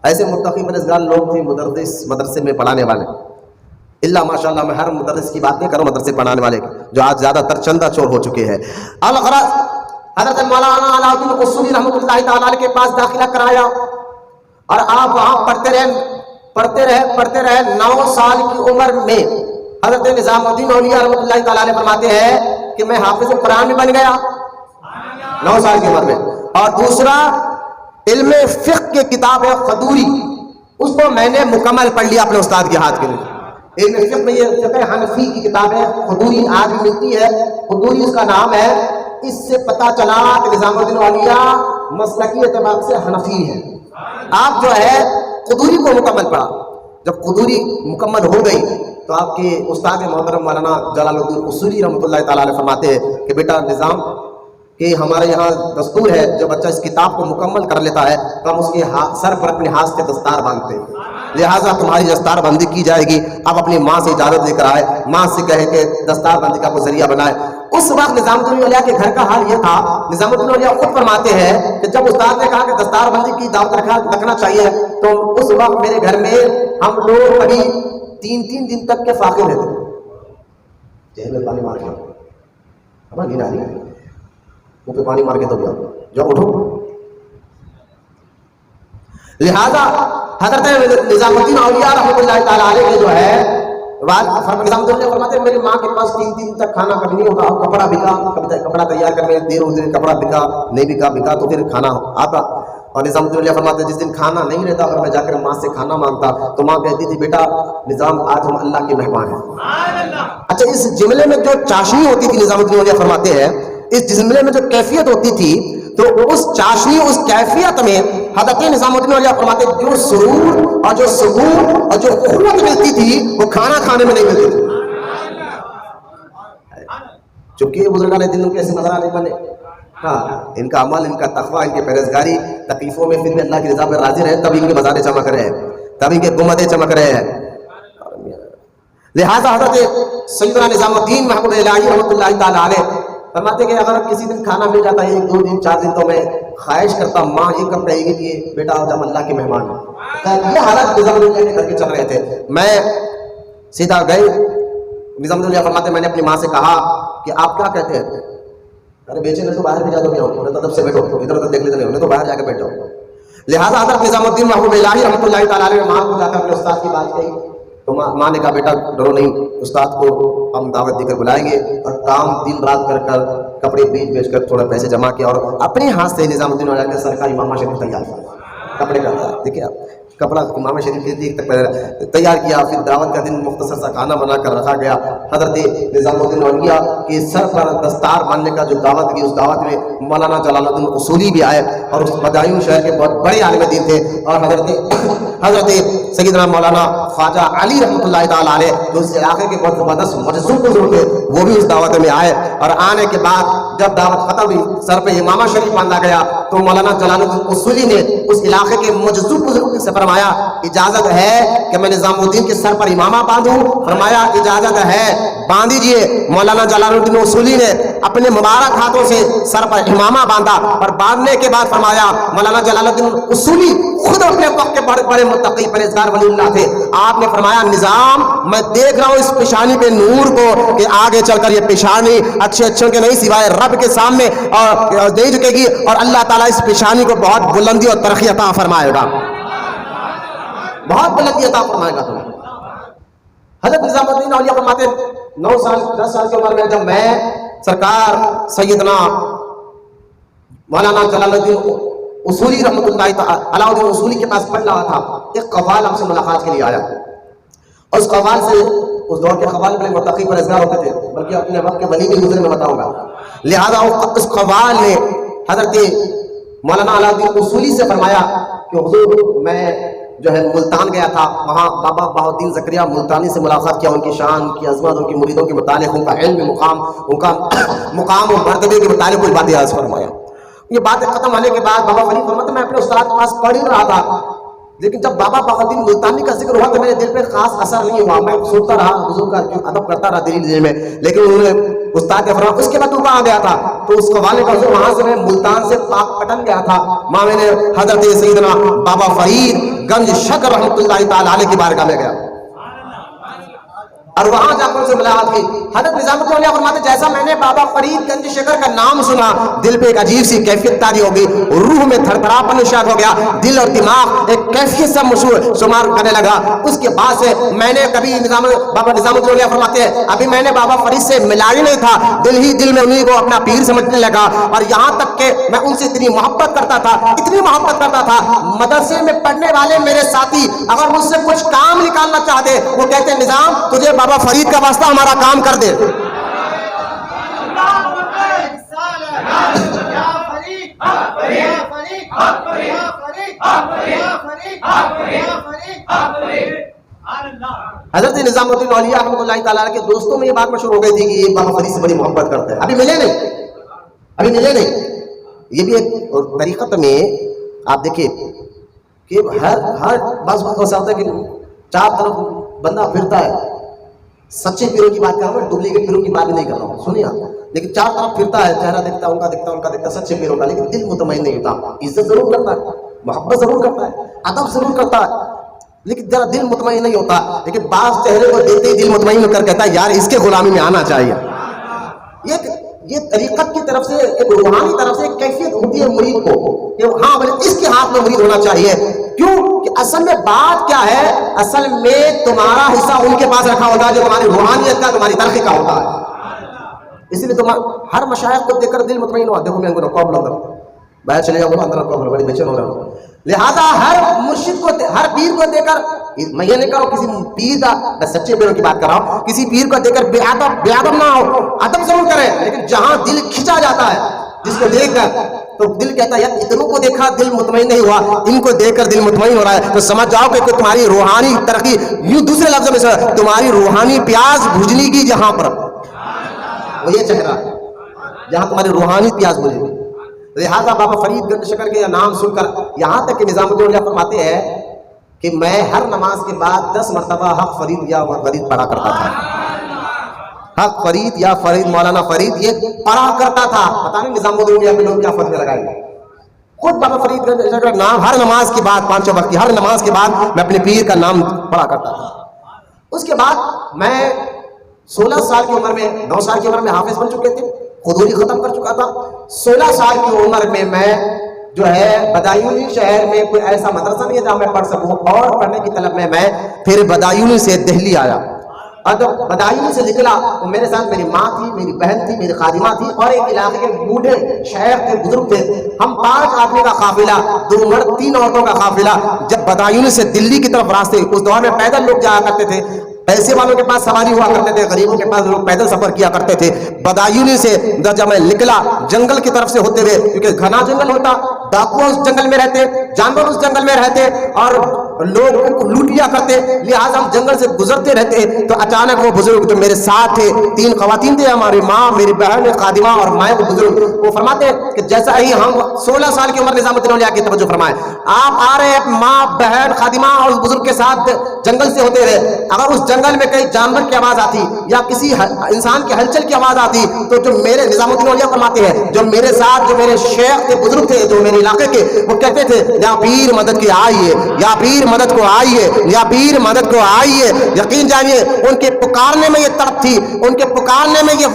ایسے متقی پرہیزگار لوگ تھے مدرسے میں پڑھانے والے. اللہ ماشاءاللہ میں ہر مدرس کی بات نہیں کروں، مدرسے پڑھانے والے جو آج زیادہ تر چندہ چور ہو چکے ہیں. الغرض حضرت مولانا علاء الدین اصولی رحمۃ اللہ تعالیٰ کے پاس داخلہ کرایا اور آپ وہاں پڑھتے رہے 9 سال کی عمر میں. حضرت نظام الدین اولیاء رحمۃ اللہ تعالیٰ علیہ فرماتے ہیں کہ میں حافظ قرآن میں بن گیا 9 سال کی عمر میں. اور دوسرا علم فقہ کی کتاب ہے خدوری، اس کو میں نے مکمل پڑھ لیا اپنے استاد کے ہاتھ کے لیے. علم فقہ میں یہ فقہ حنفی کی کتاب ہے خدوری، آج بھی ملتی ہے، خدوری اس کا نام ہے. اس سے پتہ چلا کہ نظام الدین اولیاء مسلکی اعتبار سے حنفی ہے. آپ جو ہے قدوری کو مکمل پڑھا. جب قدوری مکمل ہو گئی تو آپ کے استاد محترم مولانا جلال الدین اصولی رحمۃ اللہ تعالیٰ علیہ فرماتے ہیں کہ بیٹا نظام کہ ہمارے یہاں دستور ہے جب بچہ اس کتاب کو مکمل کر لیتا ہے تو ہم اس کے سر پر اپنے ہاتھ سے دستار باندھتے ہیں، لہٰذا تمہاری دستار بندی کی جائے گی. آپ اپنی ماں سے اجازت لے کر آئے، ماں سے کہے کہ دستار بندی کا کوئی ذریعہ بنائے. اس وقت نظام الدین اولیاء کے گھر کا حال یہ تھا، نظام الدین اولیاء خود فرماتے ہیں کہ جب استاد نے کہا کہ دستار بندی کی دعوت رکھنا چاہیے تو اس وقت میرے گھر میں ہم لوگ کبھی 3 دن تک کے فاقے رہتے. چہرے میں پانی مار کے ہمارا نیند آ رہی ہے، منہ پہ پانی مار کے تو جاؤ اٹھو. لہذا حضرت نظام الدین اولیاء رحمۃ اللہ تعالیٰ علیہ کے جو ہے نظام الدین فرماتے ہیں میری ماں کے پاس 3 دن تک کھانا کبھی نہیں ہوتا. کپڑا بکا، کپڑا تیار کرنے دیر ہوتی، کپڑا بکا نہیں بکا تو پھر کھانا آتا. اور نظام الدین فرماتے ہیں جس دن کھانا نہیں رہتا اور میں جا کر ماں سے کھانا مانگتا تو ماں کہتی تھی بیٹا نظام آج ہم اللہ کے مہمان ہیں. اچھا اس جملے میں جو چاشنی ہوتی تھی، نظام الدین فرماتے ہیں اس جملے میں جو کیفیت ہوتی تھی تو اس چاشنی اس کیفیت میں حضرت نظام الدین اولیاء فرماتے جو سرور اور جو سکون اور جو قوت ملتی تھی وہ کھانا کھانے میں نہیں ملتی تھی. چونکہ بزرگان دن کے ایسے نظر آنے والے، ہاں ان کا عمل، ان کا تقویٰ، ان کی پرہیزگاری تکلیفوں میں پھر بھی اللہ کی رضا پر راضی رہے، تب ان کے مزارے چمک رہے ہیں، تب ان کے گنبدیں چمک رہے ہیں. لہذا حضرت سیدنا نظام الدین محمود الہی رحمۃ اللہ تعالیٰ علیہ فرماتے کہ اگر کسی دن کھانا مل جاتا ہے 1 2 دن 4 دن تو میں خواہش کرتا ماں یہ کب کہے گی کہ بیٹا جب اللہ کے مہمان ہیں. یہ حالت نظام الدین کر کے چل رہے تھے. میں سیدھا گئے، نظام الدین فرماتے میں نے اپنی ماں سے کہا کہ آپ کیا کہتے ہیں؟ ارے بیچے نے تو باہر بھی جا دو، انہیں تو تب سے بیٹھو، ادھر ادھر دیکھ لیتے نہیں، انہیں تو باہر جا کے بیٹھو. لہٰذا حضرت نظام الدین محمود الہی رحمۃ اللہ تعالیٰ علیہ ماں کو جا کر اپنے استاد کی بات کہی تو ماں نے کہا بیٹا ڈرو نہیں، استاد کو ہم دعوت دے کر بلائیں گے. اور کام دن رات کر کپڑے بیچ کر تھوڑا پیسے جمع کیا اور اپنے ہاتھ سے نظام الدین اولیاء کے سرکاری امامہ شریف تیار کیا. کپڑے کا دیکھیے آپ کپڑا امام شریف کے تک تیار کیا، پھر دعوت کا دن مختصر سا کھانا بنا کر رکھا گیا. حضرت نظام الدین اولیاء کے سر پر دستار باندھنے کا جو دعوت کی، اس دعوت میں مولانا جلال الدین اصولی بھی آئے اور اس بدایون شہر کے بہت بڑے عالم دین تھے. اور حضرت سیدنا مولانا خواجہ علی رحمۃ اللہ تعالیٰ علیہ جو اس علاقے کے بہت زبردست مجذوب بزرگ تھے وہ بھی اس دعوت میں آئے. اور آنے کے بعد جب دعوت ختم ہوئی، سر پہ امامہ شریف باندھا گیا تو مولانا جلال الدین اصولی نے اس علاقے کے مجذوب بزرگ سے فرمایا اجازت ہے کہ میں نظام الدین کے سر پر امامہ باندھوں؟ فرمایا اجازت ہے، باندھ دیجیے. مولانا جلال الدین اصولی نے اپنے مبارک ہاتھوں سے سر پر امامہ باندھا اور باندھنے کے بعد فرمایا مولانا جلال الدین اصولی خود اپنے وقت کے بڑے بڑے متقی پرہیزگار ولی اللہ تھے. آپ نے فرمایا نظام میں دیکھ رہا ہوں اس پیشانی پہ نور کو کہ آگے چل کر یہ پیشانی اچھے اچھوں کے نہیں سوائے رب کے سامنے اور نہیں جھکے گی، اور اللہ تعالیٰ اس پیشانی کو بہت بلندی اور ترقی عطا فرمائے گا، بہت بلندی عطا فرمائے گا تمہیں. حضرت نظام الدین اولیاء فرماتے 9 سال 10 سال کی عمر میں جب میں سرکار سیدنا مولانا جلال الدین اصولی رحمۃ اللہ تعالی علاء الدین اصولی کے پاس پڑھ رہا تھا، ایک قوال ہم سے ملاقات کے لیے آیا، اور اس قوال سے، اس دور کے قوال بڑے متقی پرہیزگار ہوتے تھے، بلکہ اپنے وقت کے ولی بھی گزرے میں بتاؤں گا، لہذا اس قوال نے حضرت مولانا علاء الدین اصولی سے فرمایا کہ حضور میں جو ہے ملتان گیا تھا، وہاں بابا بہاؤالدین زکریہ ملتانی سے ملاقات کیا، ان کی شان، ان کی عظمت، ان کی مریدوں کے متعلق، ان کا علم مقام، ان کا مقام و مرتبے کے متعلق کچھ باتیں عرض فرمایا۔ یہ باتیں ختم ہونے کے بعد بابا فرید فرماتے میں اپنے استاد کے پاس پڑھ ہی رہا تھا، لیکن جب بابا بہاؤالدین ملتانی کا ذکر ہوا تو میرے دل پہ خاص اثر نہیں ہوا، میں سنتا رہا، حضور کا ادب کرتا رہا دل میں، لیکن انہوں نے استاد کے فرمان اس کے بعد وہ کہاں گیا تھا، تو اس قوالے کا حضور وہاں سے میں ملتان سے پاک پٹن گیا تھا، وہاں میں نے حضرت سیدنا بابا فرید گنج شکر رحمۃ اللہ تعالی علیہ کی بارگاہ میں گیا اور وہاں جا کر سے ملاقات کی۔ حضرت نظام الدین اولیاء فرماتے جیسا میں نے بابا فرید گنج شکر کا نام سنا، دل پہ ایک عجیب سی کیفیت طاری ہو گئی، روح میں تھرتھراپن ارشاد ہو گیا، دل اور دماغ ایک کیفیت سے شمار کرنے لگا۔ اس کے بعد سے میں نے کبھی بابا نظام الدین اولیاء فرماتے ہیں ابھی میں نے بابا فرید سے ملا ہی نہیں تھا، دل ہی دل میں انہیں کو اپنا پیر سمجھنے لگا، اور یہاں تک کہ میں ان سے اتنی محبت کرتا تھا، اتنی محبت کرتا تھا، مدرسے میں پڑھنے والے میرے ساتھی اگر مجھ سے کچھ کام نکالنا چاہتے وہ کہتے نظام تجھے بابا فرید کا واسطہ ہمارا کام کر دے۔ حضرت نظام الدین اولیاء رحمۃ اللہ تعالیٰ کے دوستوں میں یہ بات مشہور ہو گئی تھی کہ یہ بابا فرید سے بڑی محبت کرتے ہیں، ابھی ملے نہیں۔ یہ بھی ایک طریقت میں آپ دیکھیں کہ ہر بعض وقت ایسا ہوتا ہے کہ چار طرف بندہ پھرتا ہے، سچے پیروں کی بات کر رہا ہوں، ڈپلیکیٹ پیروں کی بات نہیں کر رہا ہوں، سنیے آپ، لیکن چار طرف پھرتا ہے، چہرہ دیکھتا ہے، ان کا دیکھتا سچے پیروں کا، لیکن دل مطمئن نہیں ہوتا، عزت ضرور کرتا ہے، محبت ضرور کرتا ہے، ادب ضرور کرتا ہے، لیکن ذرا دل مطمئن نہیں ہوتا، لیکن بعض چہرے کو دیکھتے ہی دل مطمئن کر کہتا ہے یار اس کے غلامی میں آنا چاہیے۔ یہ طریقت کی طرف سے، ایک روحانی طرف سے ایک کیفیت ہوتی ہے مرید کو کہ ہاں بھلے اس کے ہاتھ میں مرید ہونا چاہیے، کیوں کہ اصل میں بات کیا ہے، اصل میں تمہارا حصہ ان کے پاس رکھا ہوتا ہے جو تمہاری روحانیت کا، تمہاری ترقی کا ہوتا ہے، اس لیے تم ہر مشائخ کو دیکھ کر دل مطمئن ہوا، دیکھو میں ان کو قابل اندر باہر چلے جاؤں گا، اندر قابل بڑی بے چین ہو رہا ہوں، لہذا ہر مرشد کو، ہر پیر کو دیکھ کر، میں یہ نہیں کہہ رہا ہوں کسی پیر کا، میں سچے پیروں کی بات کر رہا ہوں، کسی پیر کو دیکھ کر بے ادب نہ ہو، ادب ضرور کرے، لیکن جہاں دل کھنچا جاتا ہے جس کو دیکھ کر تو دل کہتا ہے یار اتنوں کو دیکھا دل مطمئن نہیں ہوا، ان کو دیکھ کر دل مطمئن ہو رہا ہے، تو سمجھ جاؤ کہ تمہاری روحانی ترقی، یوں دوسرے لفظوں میں تمہاری روحانی پیاس بجھنے کی جہاں پر، وہ یہ چہرہ ہے جہاں تمہاری روحانی پیاس بجھے گی۔ لہذا بابا فرید گنج شکر کے نام سن کر یہاں تک کہ نظام الدین اولیاء فرماتے ہیں کہ میں ہر نماز کے بعد 10 مرتبہ حق فرید یا فرید پڑھا کرتا تھا، حق فرید یا فرید مولانا فرید یہ پڑھا کرتا تھا۔ پتہ نہیں نظام الدین اولیاء پہ لوگ کیا فتوے لگائیں گے، خود بابا فرید گنج شکر کا نام ہر نماز کے بعد، 5 وقت کی ہر نماز کے بعد میں اپنے پیر کا نام پڑھا کرتا تھا۔ اس کے بعد میں 16 سال کی عمر میں، 9 سال کی عمر میں حافظ بن چکے تھے، خودوری ختم کر چکا تھا۔ 16 سال کی عمر میں جو ہے بدایونی شہر میں کوئی ایسا مدرسہ نہیں ہے جہاں میں پڑھ سکوں، اور پڑھنے کی طلب میں پھر بدایونی سے دہلی آیا، اور جب بدایونی سے نکلا تو میرے ساتھ میری ماں تھی، میری بہن تھی، میری خادمہ تھی، اور ایک علاقے کے بوڑھے شیخ تھے، بزرگ تھے، ہم 5 آدمی کا قافلہ، 2 مرد 3 عورتوں کا قافلہ، جب بدایونی سے دلی کی طرف راستے، اس دور میں پیدل لوگ جایا کرتے تھے، پیسے والوں کے پاس سواری ہوا کرتے تھے، غریبوں کے پاس لوگ پیدل سفر کیا کرتے تھے۔ بدایونی سے جب میں نکلا جنگل کی طرف سے ہوتے ہوئے، کیونکہ گھنا جنگل ہوتا، ڈاکو اس جنگل میں رہتے، جانور اس جنگل میں رہتے، اور لوگوں کو لوٹ لیا کرتے، لہٰذا ہم جنگل سے گزرتے رہتے، تو اچانک وہ بزرگ جو میرے ساتھ تھے، 3 خواتین تھے، ہماری ماں، میری بہن، خادمہ اور میں وہ بزرگ، وہ فرماتے کہ جیسا ہی ہم 16 سال کی عمر نظام الدین اولیاء کی توجہ فرمائے، آپ آ رہے ہیں ماں، بہن، خادمہ اور اس بزرگ کے ساتھ جنگل سے ہوتے رہے، اگر اس جنگل میں کئی جانور کی آواز آتی یا کسی انسان کی ہلچل کی آواز آتی تو جو میرے نظام الدین اولیاء فرماتے ہیں، جو میرے ساتھ جو میرے شیخ تھے، بزرگ تھے، جو میرے علاقے کے، وہ کہتے تھے یا پیر مدد کے آئیے، یا پیر مدد کو آئیے، یا پیر مدد کو آئیے۔ یقین جانیے ان کے پکارنے میں یہ تڑپ تھی، ان کے پکارنے میں یہ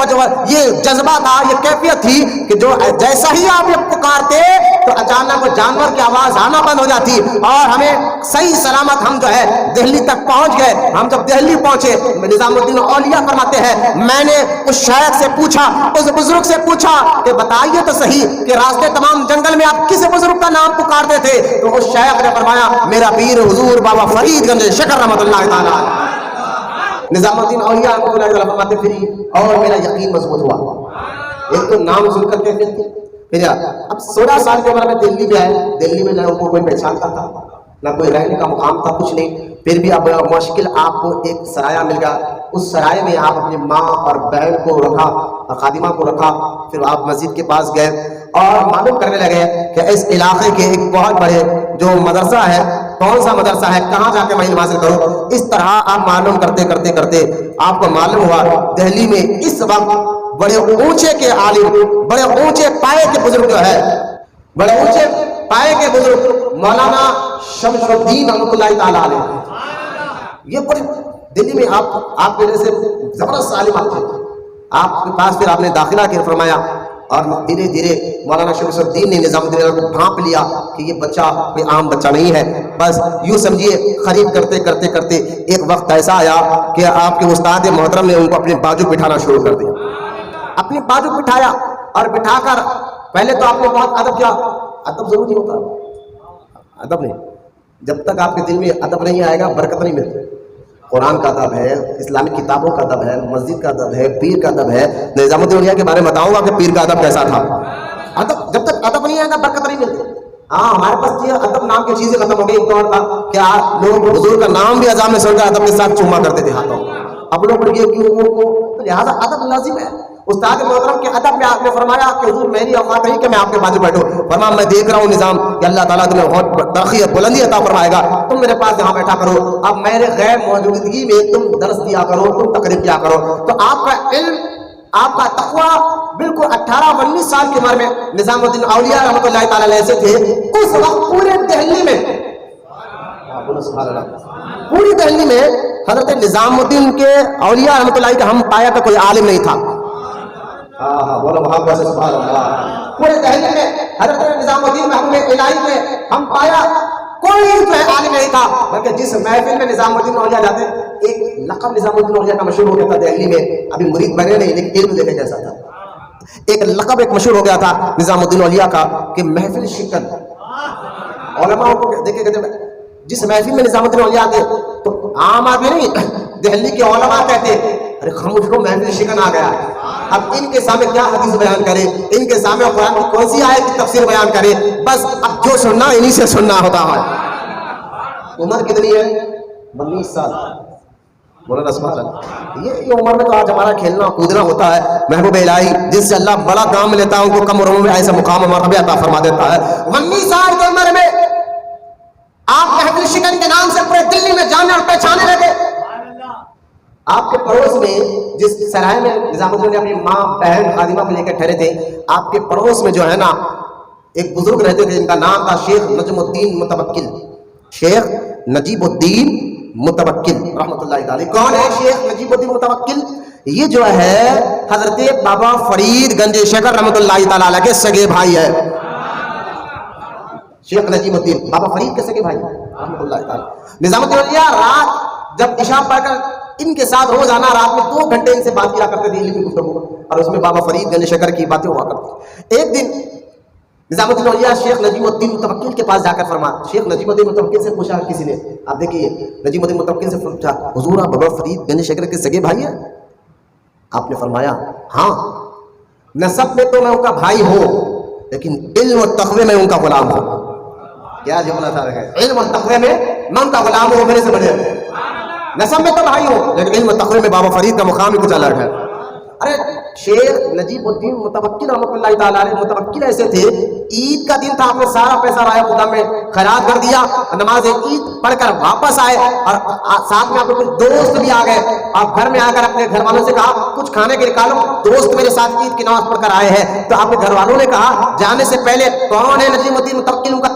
جذبہ تھا، یہ کیفیت تھی کہ جو جیسا ہی آپ یہ پکارتے تو اچانک وہ جانور کی آواز آنا بند ہو جاتی، اور ہمیں صحیح سلامت ہم جو ہے دہلی تک پہنچ گئے۔ ہم جب دہلی دہلی پہنچے. نظام الدین اولیاء فرماتے ہیں میں نے اس شیخ سے پوچھا, اس بزرگ سے پوچھا کہ بتائیے تو صحیح کہ راستے تمام جنگل میں آپ کس بزرگ کا نام پکارتے تھے؟ تو اس شیخ نے فرمایا میرا پیر حضور بابا فرید گنج شکر رحمۃ اللہ تعالیٰ. نظام الدین اولیاء رحمۃ اللہ تعالیٰ فرماتے پھر اور میرا یقین مضبوط ہوا. ایک تو نام سن کر کے پھر اب 16 سال کی عمر میں دلی میں آئے. دلی میں نہ ان کو کوئی پہچانتا تھا, نہ کوئی رہنے کا مقام تھا, کچھ نہیں. پھر بھی اب مشکل آپ کو ایک سرایہ مل گیا. اس سرائے میں آپ اپنی ماں اور بہن کو رکھا, خادمہ کو رکھا. پھر آپ مسجد کے پاس گئے اور معلوم کرنے لگے کہ اس علاقے کے ایک بہت بڑے جو مدرسہ ہے, کون سا مدرسہ ہے, کہاں جا کے میں علم حاصل کروں. اس طرح آپ معلوم کرتے کرتے کرتے آپ کو معلوم ہوا دہلی میں اس وقت بڑے اونچے کے عالم, بڑے اونچے پائے کے بزرگ جو ہے, بڑے اونچے پائے کے بزرگ مولانا شمس الدین رحمۃ اللہ تعالیٰ علیہ, یہ بڑے دلی میں آپ کے جیسے زبردست عالم آپ تھے. آپ کے پاس پھر آپ نے داخلہ کیا فرمایا اور دھیرے دھیرے مولانا شمس الدین نے نظام الدین کو بھانپ لیا کہ یہ بچہ کوئی عام بچہ نہیں ہے. بس یوں سمجھیے خرید کرتے کرتے کرتے ایک وقت ایسا آیا کہ آپ کے استاد محترم نے ان کو اپنے بازو بٹھانا شروع کر دیا. اپنی بازو بٹھایا اور بٹھا کر پہلے تو آپ نے بہت ادب کیا. ادب ضروری ہوتا ہے, ادب نہیں, جب تک آپ کے دل میں ادب نہیں آئے گا برکت نہیں ملتی. قرآن کا ادب ہے, اسلامی کتابوں کا ادب ہے, مسجد کا ادب ہے, پیر کا ادب ہے. نظام الدین اولیاء کے بارے میں بتاؤں گا کہ پیر کا ادب کیسا تھا. ادب جب تک ادب نہیں آئے گا برکت نہیں ملتی. ہاں ہمارے پاس یہ ادب نام کی چیزیں ختم ہو گئی. ایک دور تھا کہ آپ لوگ حضور کا نام بھی اذان میں سن کر ادب کے ساتھ چوما کرتے تھے ہاتھوں. اب لوگ یہ کیوں, لہٰذا ادب لازم ہے. استاد محترم کے ادب میں آپ نے فرمایا کہ حضور میری اوقات نہیں کہ میں آپ کے بازو بیٹھوں. فرمایا میں دیکھ رہا ہوں نظام کہ اللہ تعالیٰ تمہیں بہت ترقی بلندی عطا فرمائے گا, تم میرے پاس یہاں بیٹھا کرو. اب میرے غیر موجودگی میں تم درس دیا کرو, تم تقریر کیا کرو. تو آپ کا علم, آپ کا تقویٰ بالکل 18-19 سال کی عمر میں نظام الدین اولیاء رحمۃ اللہ تعالیٰ علیہ سے تھے. اس وقت پورے دہلی میں, پوری دہلی میں حضرت نظام الدین کے اولیاء رحمۃ اللہ کا ہم پایا کا کوئی عالم نہیں تھا. بولو محبت سے سبحان اللہ. پورے دہلی میں حضرت نظام الدین محمود الہی میں ہم پایا کوئی جو ہے عالم نہیں تھا. بلکہ جس محفل میں نظام الدین اولیاء جاتے, ایک لقب نظام الدین اولیاء کا مشہور ہو گیا تھا دہلی میں. ابھی مرید بنے نہیں لیکن علم دیکھے کیسا تھا. ایک لقب ایک مشہور ہو گیا تھا نظام الدین اولیاء کا کہ محفل شکن. علماء کو دیکھے کہتے جس محفل میں نظام الدین اولیاء آتے تو عام آدمی نہیں, دہلی کے علماء کہتے ارے خاموش کو محفل شکن آ گیا. اب ان کے سامنے کیا حدیث بیان کرے, ان کے سامنے قرآن کی کون سی آیت کی تفسیر بیان کرے. بس اب جو سننا انہی سے سننا ہوتا ہے. عمر کتنی ہے؟ 19 سال. مولانا سبحان اللہ. یہ عمر میں تو آج ہمارا کھیلنا کودنا ہوتا ہے. محبوب الہی جس سے اللہ بڑا کام لیتا ہے ان کو کم عمر میں ایسا مقام و مرتبہ عطا فرما دیتا ہے. 19 سال کی عمر میں آپ محفل شکن کے نام سے پورے دلی میں جانے اور پہچانے لگے. آپ کے پڑوس میں جس سرائے میں نظام الدین نے اپنی ماں بہن خادمہ کو لے کر ٹھہرے تھے, آپ کے پڑوس میں جو ہے نا ایک بزرگ رہتے تھے جن کا نام تھا شیخ نجم الدین متوکل. شیخ نجیب الدین متوکل رحمۃ اللہ تعالی. کون ہے شیخ نجیب الدین متوکل؟ یہ جو ہے حضرت بابا فرید گنج شکر رحمۃ اللہ تعالی علیہ کے سگے بھائی ہے. شیخ نجیب الدین بابا فرید کے سگے بھائی رحمۃ اللہ تعالی. نظام الدین اولیاء رات جب عشاء پڑھ کر ان کے ساتھ روزانہ رات میں 2 گھنٹے ان سے بات کیا کرتے تھے علمی گفتگو, اور اس میں بابا فرید گنج شکر کی باتیں ہوا کرتی. ایک دن نظام الدین اولیاء شیخ نجیم الدین متوکل کے پاس جا کر فرما, شیخ نجیم الدین متوکل سے پوچھا کسی نے, آپ دیکھیے نجیم الدین متوکل سے پوچھا حضور آپ بابا فرید گنج شکر کے سگے بھائی ہیں؟ آپ نے فرمایا ہاں, نسب میں تو میں ان کا بھائی ہوں لیکن علم اور تقوی میں ان کا غلام ہوں. کیا جملہ تھا, علم اور تقوی میں میں ان کا غلام ہوں, میرے سے بڑے. نسب میں تو بھائی ہوں لیکن علم تقوی میں بابا فرید کا مقام ہی کچھ الگ ہے. ارے شیخ نجیب الدین متوکل رحمۃ اللہ تعالیٰ علیہ متوکل ایسے تھے, عید کا دن تھا, آپ نے سارا پیسہ راہ خدا میں خیرات کر دیا, نماز عید پڑھ کر واپس آئے اور ساتھ میں آپ کے کچھ دوست بھی آ گئے. آپ گھر میں آ کر اپنے گھر والوں سے کہا کچھ کھانے کے نکالو, دوست میرے ساتھ عید کی نماز پڑھ کر آئے ہیں. تو آپ کے گھر والوں نے کہا جانے سے پہلے کون ہے نجیب الدین متوکل, ان کا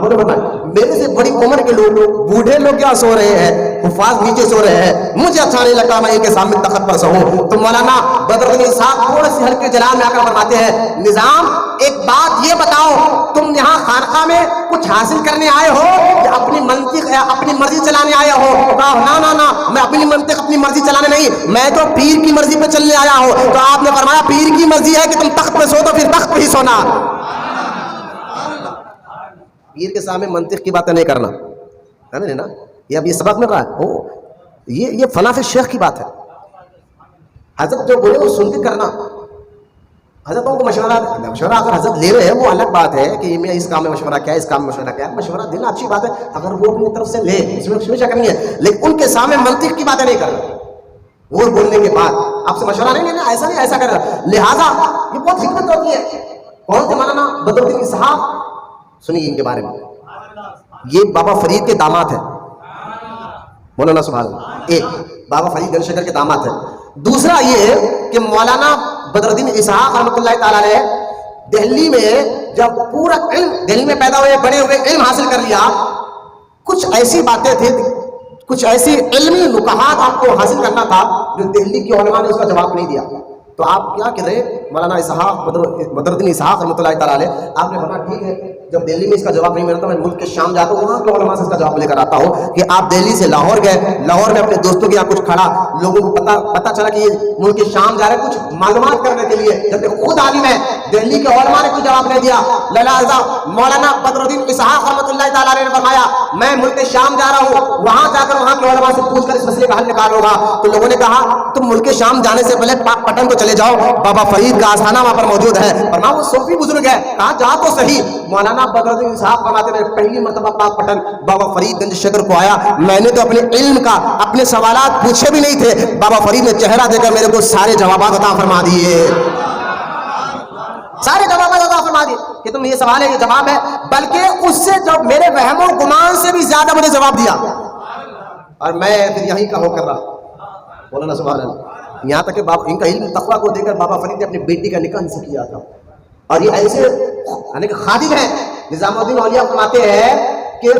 بولے میرے سے بڑی عمر کے لوگ بوڑھے لوگ کیا سو رہے ہیں, حفاظ نیچے سو رہے ہیں, مجھے اچھا نہیں لگتا میں ان کے سامنے تخت پر سوؤں. تو مولانا بدر الدین اسحاق تھوڑے سے ہلکے جلال میں آ کر فرماتے ہیں, نظام ایک بات یہ بتاؤ, تم یہاں خانقاہ میں کچھ حاصل کرنے آئے ہو یا اپنی منطق یا اپنی مرضی چلانے آئے ہو؟ کہا نا نا نا, میں اپنی منطق اپنی مرضی چلانے نہیں, میں تو پیر کی مرضی پہ چلنے آیا ہوں. تو آپ نے فرمایا پیر کی مرضی ہے کہ تم تخت پہ سو تو پھر تخت پہ ہی سونا. پیر کے سامنے منطق کی باتیں نہیں کرنا ہے نا. یہ اب یہ سبق میں کہا ہے, یہ فلاں شیخ کی بات ہے. حضرت جو بولے وہ سن کے کرنا. حضرتوں کو مشورہ اگر حضرت لے رہے ہیں وہ الگ بات ہے کہ میں اس کام میں مشورہ کیا, اس کام میں مشورہ کیا. مشورہ دینا اچھی بات ہے اگر وہ اپنی طرف سے لے, اس میں شک نہیں ہے, لیکن ان کے سامنے منطق کی باتیں نہیں کرنا. وہ بولنے کے بعد آپ سے مشورہ نہیں لینا, ایسا نہیں ایسا کرنا. لہٰذا یہ بہت حکمت ہوتی ہے. کون تھے مولانا بدر الدین اسحاق؟ سنیے ان کے بارے میں. یہ بابا فرید کے داماد ہیں. مولانا سبحان اللہ, ایک بابا فرید گنج شکر کے داماد ہیں. دوسرا یہ کہ مولانا بدر الدین اسحاق رحمۃ اللہ تعالیٰ نے دہلی میں جب پورا علم دہلی میں پیدا ہوئے بڑے ہوئے, علم حاصل کر لیا, کچھ ایسی باتیں تھیں, کچھ ایسی علمی نکات آپ کو حاصل کرنا تھا جو دہلی کے علماء نے اس کا جواب نہیں دیا. تو آپ کیا کہہ رہے مولانا اسحاق بدر الدین اسحاق رحمۃ اللہ تعالیٰ علیہ, آپ نے فرمایا ٹھیک ہے, جب دہلی میں اس کا جواب نہیں ملتا میں ملک کے شام جاتا ہوں, وہاں کے علماء سے اس کا جواب لے کر آتا ہوں. کہ آپ دہلی سے لاہور گئے, لاہور میں اپنے دوستوں کے یہاں کچھ کھڑا, لوگوں کو پتا چلا کہ یہ ملک کے شام جا رہے ہیں کچھ معلومات کرنے کے لیے, جبکہ خود عالم ہے. دہلی کے علماء نے کوئی جواب نہیں دیا. لہذا مولانا بدر الدین اسحاق رحمۃ اللہ تعالیٰ نے فرمایا میں ملک شام جا رہا ہوں, وہاں جا کر وہاں کے علماء سے پوچھ کر اس مسئلے کا حل نکالوں گا. تو لوگوں نے کہا تم ملک شام جانے سے پہلے پاک پٹن کو چلے جاؤ, بابا فرید کا آستانہ وہاں پر موجود ہے. فرمایا وہ صوفی بزرگ ہے. کہا جا تو صحیح. مولانا بدر الدین اسحاق فرماتے ہیں پہلی مرتبہ پاک پٹن بابا فرید گنج شکر کو آیا, میں نے تو اپنے علم کا اپنے سوالات پوچھے بھی نہیں تھے, بابا فرید نے چہرہ دے کر میرے کو سارے جوابات عطا فرما دیے, سارے جوابات عطا فرما دیے کہ تم یہ سوال ہے یہ جواب ہے, بلکہ اس سے جو میرے وہم و گمان سے بھی زیادہ مجھے جواب دیا. اور میں پھر یہیں کا ہو کر رہا. مولانا سبحان اللہ, یہاں تک کہ ان کا علم تقویٰ کو دے کر بابا فرید نے اپنی بیٹی کا نکاح سے کیا تھا. اور یہ ایسے یعنی کہ خادم ہیں. نظام الدین اولیاء فرماتے ہیں کہ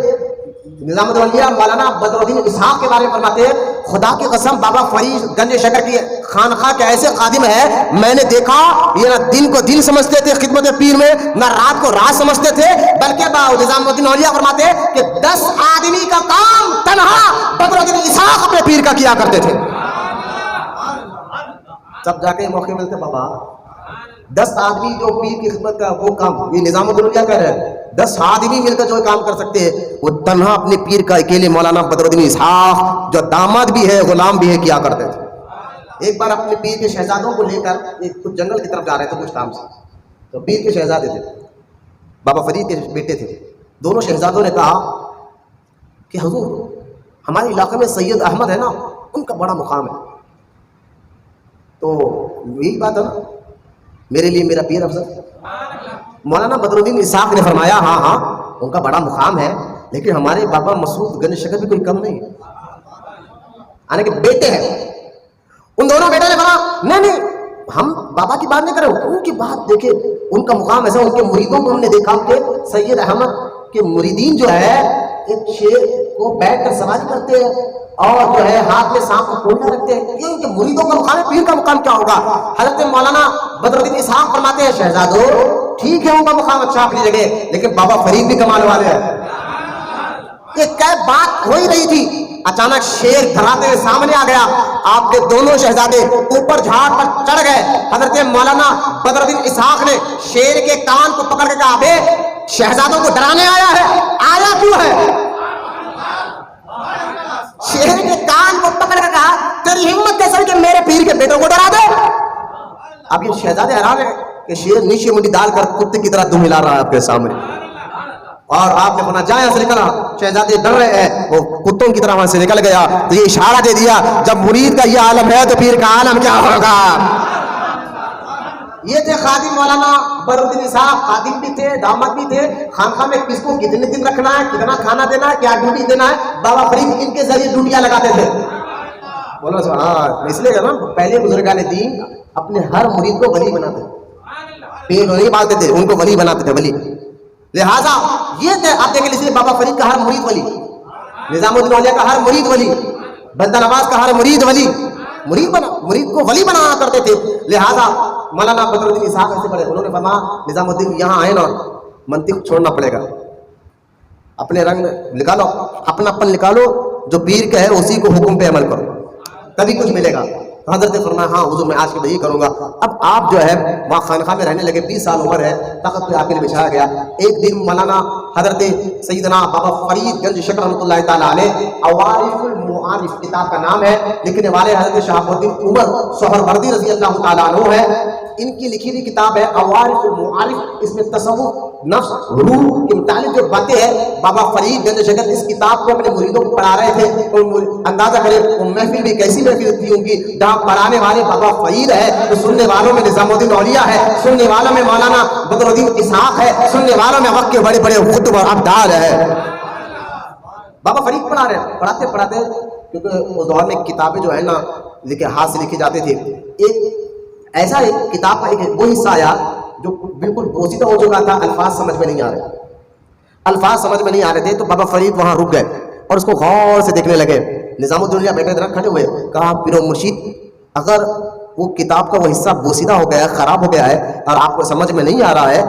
نظام الدین اولیاء مولانا بدر الدین اسحاق کے بارے میں فرماتے ہیں خدا کی قسم بابا فرید گنج شکر کی خانقاہ کے ایسے خادم ہیں, میں نے دیکھا یہ نہ دن کو دن سمجھتے تھے خدمت پیر میں, نہ رات کو رات سمجھتے تھے, بلکہ نظام الدین اولیاء فرماتے ہیں کہ 10 آدمی کا کام تنہا بدر الدین اسحاق اپنے پیر کا کیا کرتے تھے. تب جا کے موقع ملتے بابا 10 آدمی جو پیر کی خدمت کا وہ کام, یہ نظام الدین اولیاء کہہ رہے ہیں 10 آدمی مل کر جو کام کر سکتے ہیں وہ تنہا اپنے پیر کا اکیلے مولانا بدر الدین اسحاق جو داماد بھی ہے غلام بھی ہے کیا کرتے تھے. ایک بار اپنے پیر کے شہزادوں کو لے کر کچھ جنگل کی طرف جا رہے تھے کچھ کام سے, تو پیر کے شہزادے تھے, بابا فرید کے بیٹے تھے. دونوں شہزادوں نے کہا کہ حضور ہمارے علاقے میں سید احمد ہے نا, ان کا بڑا مقام ہے. تو یہی بات ہے نا میرے لیے میرا پیر افضل. مولانا بدر الدین اسحاق نے فرمایا ہاں ہاں ان کا بڑا مقام ہے, لیکن ہمارے بابا مسعود گنج شکر بھی کوئی کم نہیں ہے, آنے کے بیٹے ہیں. ان دونوں بیٹے نے کہا نہیں نہیں ہم بابا کی بات نہیں کر رہے, ان کی بات دیکھیں, ان کا مقام ایسا. ان کے مریدوں کو ہم نے دیکھا کہ سید احمد کے مریدین جو ہے ایک شیر کو بیٹھ کر سواری کرتے ہیں اور جو ہے ہاتھ میں سانپ کو کھولنا رکھتے ہیں. یہ ان کے مریدوں کا مقام ہے, پیر کا مقام کیا ہوگا؟ حضرت مولانا بدر الدین اسحاق فرماتے ہیں شہزادو ٹھیک ہے ان کا مقام اچھا اپنی جگہ, لیکن بابا فرید بھی کمال والے ہیں. یہ کیا بات ہو ہی رہی تھی, اچانک شیر دھراتے ہوئے سامنے آ گیا. آپ کے دونوں شہزادے اوپر جھاڑ پر چڑھ گئے. حضرت مولانا بدر الدین اسحاق نے شیر کے کان کو پکڑ کے کہا ابے شہزادوں کو ڈرانے آیا ہے, آیا کیوں ہے؟ شیر کے کان کو پکڑ کر کہا تیری ہمت کیسے کہ میرے پیر کے بیٹوں کو ڈرا دے. اب یہ شہزادے حیران ہے کہ شیر نیچے منڈی ڈال کر کتے کی طرح دم ہلا رہا ہے آپ کے سامنے, اور آپ نے فرمایا جائیں یہاں سے نکلا. شہزادے ڈر رہے ہیں, وہ کتوں کی طرح وہاں سے نکل گیا. تو یہ اشارہ دے دیا جب مرید کا یہ عالم ہے تو پیر کا عالم کیا ہوگا. یہ تھے خادم مولانا بدر الدین اسحاق, خادم بھی تھے داماد بھی تھے. خانقاہ میں کس کو کتنے دن رکھنا ہے, کتنا کھانا دینا ہے, کیا ڈیوٹی دینا ہے, بابا فرید ان کے ذریعے ڈیوٹیاں لگاتے تھے. بولو ہاں اس لیے کہ نا پہلے بزرگان دین اپنے ہر مرید کو ولی بناتے تھے, پیڑ نہیں پالتے تھے, ان کو ولی بناتے تھے. ولی لہٰذا یہ آپ دیکھیں، اس لیے بابا فرید کا ہر مرید ولی، نظام الدین اولیاء کا ہر مرید ولی، بندہ نواز کا ہر مرید ولی، مرید کو ولی بنایا کرتے تھے۔ لہٰذا مولانا بدر الدین اسحاق ایسے پڑھے، انہوں نے فرمایا نظام الدین یہاں آئے نا، منطق چھوڑنا پڑے گا، اپنے رنگ نکالو، اپنا پن نکالو، جو پیر کا ہے اسی کو حکم پہ عمل کرو، تبھی کچھ ملے گا۔ حضرت نے فرمایا ہاں حضور میں آج کے یہی کروں گا۔ اب آپ جو ہے وہاں خانقاہ میں رہنے لگے، 20 سال عمر ہے، تخت پہ آ کے بچھایا گیا۔ ایک دن مولانا حضرت سیدنا بابا فرید گنج شکر رحمۃ اللہ تعالیٰ علیہ، عوارف المعارف کتاب کا نام ہے، لکھنے والے حضرت شہاب الدین عمر سہروردی رضی اللہ تعالیٰ عنہ ہے، ان کی لکھی ہوئی کتاب ہے عوارف المعارف۔ اس میں تصوف، نفس، روح کے متعلق جو باتیں ہیں، بابا فرید گنج شکر اس کتاب کو اپنے مریدوں کو پڑھا رہے تھے۔ اندازہ کریں وہ محفل بھی کیسی محفل ہوتی ہوں گی، جہاں پڑھانے والے بابا فرید ہے تو سننے والوں میں نظام الدین اولیاء ہے، سننے والوں میں مولانا بدر الدین اسحاق ہے، سننے والوں میں وقت کے بڑے بڑے خطب اور ابدال ہے۔ بابا فرید پڑھا رہے ہیں، پڑھاتے پڑھاتے، کیونکہ اس دور میں کتابیں جو ہے نا ہاتھ سے لکھی جاتی تھی، ایک ایسا ایک کتاب کا ایک وہ حصہ آیا جو بالکل بوسیدہ ہو چکا تھا، الفاظ سمجھ میں نہیں آ رہے، الفاظ سمجھ میں نہیں آ رہے تھے، تو بابا فرید وہاں رک گئے اور اس کو غور سے دیکھنے لگے۔ نظام الدین اولیاء بیٹھے طرف کھڑے ہوئے، کہا پیرو مرشید اگر وہ کتاب کا وہ حصہ بوسیدہ ہو گیا ہے، خراب ہو گیا ہے اور آپ کو سمجھ میں نہیں آ رہا ہے،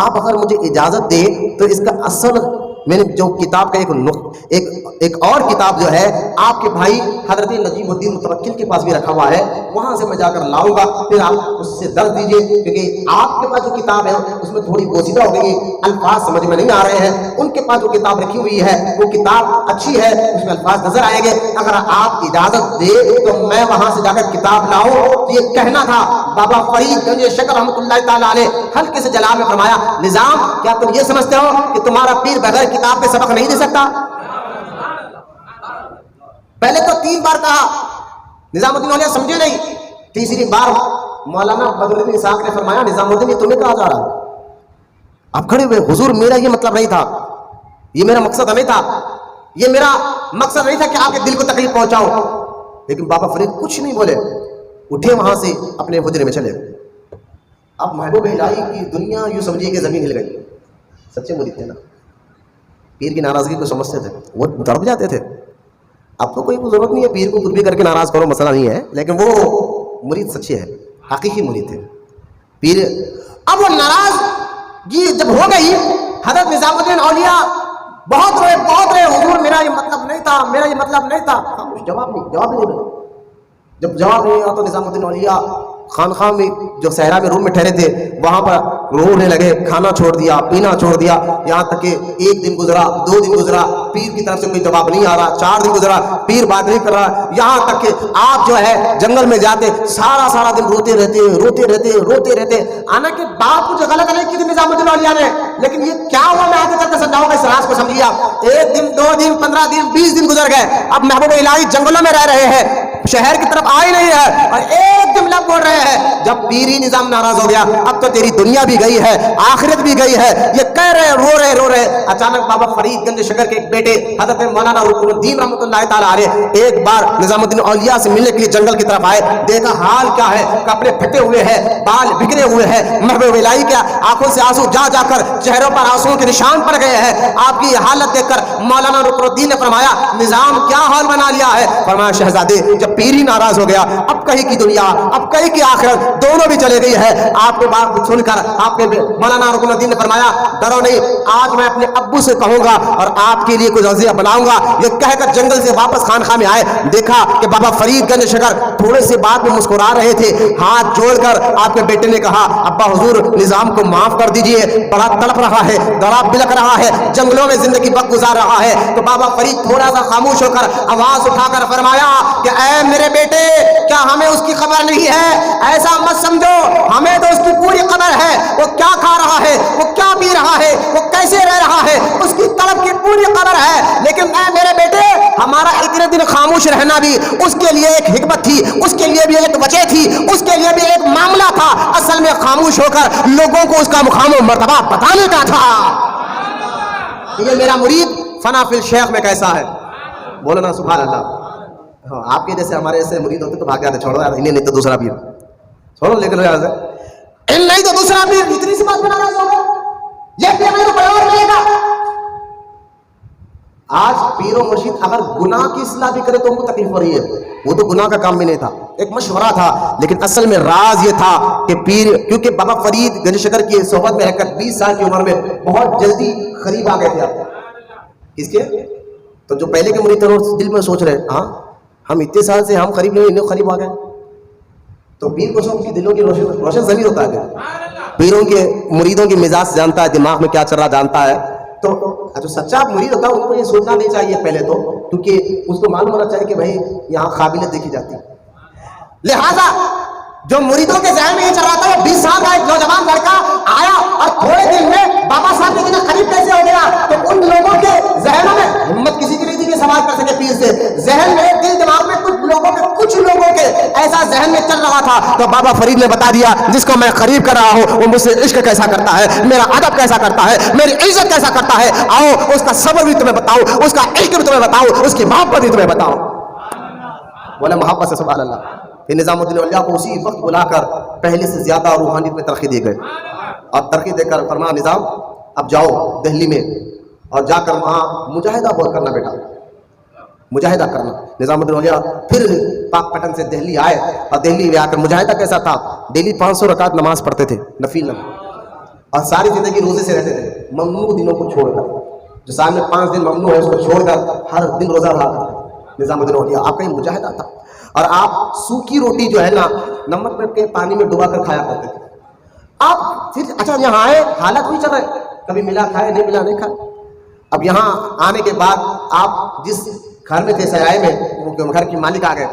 آپ اگر مجھے اجازت دے تو اس کا اصل میں نے جو کتاب کا ایک اور کتاب جو ہے آپ کے بھائی حضرت نجیب الدین متوکل کے پاس بھی رکھا ہوا ہے، وہاں سے میں جا کر لاؤں گا، پھر آپ اس سے درد دیجئے، کیونکہ آپ کے پاس جو کتاب ہے اس میں تھوڑی بوسیدہ ہو گئی، الفاظ سمجھ میں نہیں آ رہے ہیں۔ ان کے پاس جو کتاب رکھی ہوئی ہے وہ کتاب اچھی ہے، اس میں الفاظ نظر آئیں گے، اگر آپ اجازت دے تو میں وہاں سے جا کر کتاب لاؤں۔ یہ کہنا تھا بابا فرید گنج شکر رحمۃ اللہ تعالیٰ علیہ ہلکے سے جلال میں فرمایا، نظام کیا تم یہ سمجھتے ہو کہ تمہارا پیر بغیر کتاب کے سبق نہیں دے سکتا؟ پہلے تو 3 بار کہا، نظام الدین اولیاء سمجھے نہیں، تیسری بار مولانا بدر الدین اسحاق نے فرمایا نظام الدین یہ تمہیں کہا جا رہا ہے؟ آپ کھڑے ہوئے، حضور میرا یہ مطلب نہیں تھا، یہ میرا مقصد نہیں تھا، یہ میرا مقصد نہیں تھا کہ آپ کے دل کو تکلیف پہنچاؤں۔ لیکن بابا فرید کچھ نہیں بولے، اٹھے وہاں سے اپنے حجرے میں چلے۔ اب محبوب الہی کی دنیا یوں سمجھیے کہ زمین ہل گئی، سچے مرید تھے نا، پیر کی ناراضگی کو سمجھتے تھے، وہ تڑپ جاتے تھے۔ اب تو کوئی ضرورت نہیں ہے پیر کو کچھ بھی کر کے ناراض کرو، مسئلہ نہیں ہے، لیکن وہ مرید سچے ہیں، حقیقی مرید تھے پیر۔ اب وہ ناراضگی جب ہو گئی، حضرت نظام الدین اولیاء بہت روئے، حضور میرا یہ مطلب نہیں تھا، میرا یہ مطلب نہیں تھا، جواب نہیں ملا۔ جب جواب نہیں آیا تو نظام الدین اولیاء خانقاہ میں جو صحرا میں روم میں ٹھہرے تھے وہاں پر رونے لگے، کھانا چھوڑ دیا، پینا چھوڑ دیا، یہاں تک کہ 1 دن گزرا، 2 دن گزرا، پیر کی طرف سے کوئی جواب نہیں آ رہا، 4 دن گزرا، پیر بات نہیں کر رہا، یہاں تک کہ آپ جو ہے جنگل میں جاتے سارا دن روتے رہتے۔ حالانکہ بات کچھ غلط نہیں کی تھی نظام الدین اولیاء نے، لیکن یہ کیا ہوا میں آگے چل کے سمجھاؤں گا، اس راز کو سمجھیے آپ۔ 1 دن، 2 دن، 15 دن، 20 دن گزر گئے، اب محبوب الہی جنگلوں میں رہ رہے ہیں، شہر کی طرف آئے نہیں ہے، اور ایک جملہ بول رہے ہیں، جب پیری نظام ناراض ہو گیا اب تو تیری دنیا بھی گئی ہے، آخرت بھی گئی ہے، یہ کہہ رہے رو رہے۔ اچانک بابا فرید گنج شکر کے ایک بیٹے حضرت مولانا رکن الدین رحمۃ اللہ تعالیٰ علیہ ایک بار نظام الدین اولیاء سے ملنے کے لیے جنگل کی طرف آئے، دیکھا حال کیا ہے، کپڑے پھٹے ہوئے ہیں، بال بگڑے ہوئے ہیں، محبوب الہی کیا آنکھوں سے آنسو جا کر چہروں پر آنسوؤں کے نشان پڑ گئے ہیں۔ آپ کی حالت دیکھ کر مولانا رکن الدین نے فرمایا نظام کیا حال بنا لیا ہے؟ فرمایا شہزادے جب پیر ہی ناراض ہو گیا اب کہیں کی دنیا اب کہیں کی آخرت دونوں بھی چلے گئی ہے۔ آپ کے بات سن کر آپ کے مولانا رکن الدین نے فرمایا ڈرو نہیں، آج میں اپنے ابو سے کہوں گا اور آپ کے لیے کوئی عزیہ بناؤں گا۔ یہ کہہ کر جنگل سے واپس خانقاہ میں آئے، دیکھا کہ بابا فرید گنج شکر تھوڑے سے بات میں مسکرا رہے تھے، ہاتھ جوڑ کر آپ کے بیٹے نے کہا ابا حضور نظام کو معاف کر دیجئے، بڑا تڑپ رہا ہے، بڑا بلک رہا ہے، جنگلوں میں زندگی وقت گزار رہا ہے۔ تو بابا فرید تھوڑا سا خاموش ہو کر آواز اٹھا کر فرمایا کہ اے میرے بیٹے کیا ہمیں اس کی خبر نہیں ہے؟ ایسا مت سمجھو، ہمیں تو اس کی پوری خبر ہے، وہ کیا کھا رہا ہے، وہ کیا پی رہا ہے، وہ کیسے رہ رہا ہے، اس کی طلب کی پوری خبر ہے۔ لیکن اے میرے بیٹے ہمارا اتنے دن خاموش رہنا بھی اس کے لیے ایک حکمت تھی، اس کے لیے بھی ایک وجہ تھی، اس کے لیے بھی ایک معاملہ تھا، اصل میں خاموش ہو کر لوگوں کو اس کا مقام و مرتبہ بتانے کا تھا۔ یہ میرا مرید فنا فی الشیخ میں کیسا ہے، بولو نا سبحان اللہ۔ ہاں آپ کے جیسے ہمارے ایسے مرید ہوتے تو بھاگ جاتے، چھوڑو یار انہیں نہیں تو دوسرا پیر چھوڑو، لیکن نہیں تو دوسرا پیر، اتنی سی بات میں ناراض ہو گئے، یہ پیر نہیں تو کوئی اور ملے گا. آج پیر و مرشد اگر گناہ کی اصلاح بھی کرے تو ان کو تکلیف ہو رہی ہے. وہ تو گناہ کا کام بھی نہیں تھا, ایک مشورہ تھا, لیکن اصل میں راز یہ تھا کہ پیر, کیونکہ بابا فرید گنج شکر کی صحبت میں رہ کر 20 سال کی عمر میں بہت جلدی قریب آ گئے تھے. آپ کس کے؟ تو جو پہلے کے مرید تھے دل میں سوچ رہے ہاں ہم اتنے سال سے ہم قریب نہیں, انہیں قریب آ گئے. تو پیر کو سب کی دلوں کی روشن ضمیر ہوتا ہے. پیروں کے مریدوں کی مزاج جانتا ہے, دماغ میں کیا چل رہا جانتا ہے. تو جو سچا مرید ہوتا ہے ان کو یہ سوچنا نہیں چاہیے پہلے تو, کیونکہ اس کو معلوم ہونا چاہیے کہ بھائی یہاں قابلیت دیکھی جاتی ہے. لہذا جو مریدوں کے ذہن میں یہ چل رہا تھا, وہ 20 سال کا ایک نوجوان لڑکا آیا اور تھوڑے دن میں بابا صاحب کے اتنا قریب کیسے ہو گیا. تو ان لوگوں کے ذہنوں میں ہمت کسی کی نہیں تھی کہ سوال کر سکے پیر سے. ذہن میں دل دماغ میں کچھ لوگوں کے ایسا ذہن میں چل رہا تھا. تو بابا فرید نے بتا دیا جس کو میں قریب کر رہا ہوں وہ مجھ سے عشق کیسا کرتا ہے, میرا ادب کیسا کرتا ہے, میری عزت کیسا کرتا ہے. آؤ اس کا صبر بھی تمہیں بتاؤ, اس کا عشق بھی تمہیں بتاؤ, اس کی محبت بھی تمہیں بتاؤ. بولے محبت سے سبحان اللہ. کہ نظام الدین اولیاء کو اسی وقت بلا کر پہلے سے زیادہ روحانیت میں ترقی دی گئی, اور ترقی دے کر فرمایا نظام اب جاؤ دہلی میں اور جا کر وہاں مجاہدہ بہت کرنا بیٹا, مجاہدہ کرنا. نظام الدین اولیاء پھر پاک پٹن سے دہلی آئے, اور دہلی میں آ کر مجاہدہ کیسا تھا, ڈیلی 500 رکعت نماز پڑھتے تھے نفل نماز, اور ساری زندگی روزے سے رہتے تھے ممنوع دنوں کو چھوڑ کر. جو سال میں 5 دن ممنوع ہے اس کو چھوڑ کر ہر دن روزہ رہا کرتے نظام الدین اولیاء. آپ کا یہ مجاہدہ تھا. اور آپ سوکھی روٹی جو ہے نا نمک میں کے پانی میں ڈبا کر کھایا کرتے تھے. آپ پھر اچھا یہاں آئے, حالت نہیں چل رہے, کبھی ملا کھائے, نہیں ملا نہیں کھائے. اب یہاں آنے کے بعد آپ جس گھر میں تھے سرائے میں, وہ گھر کی مالک آ گئے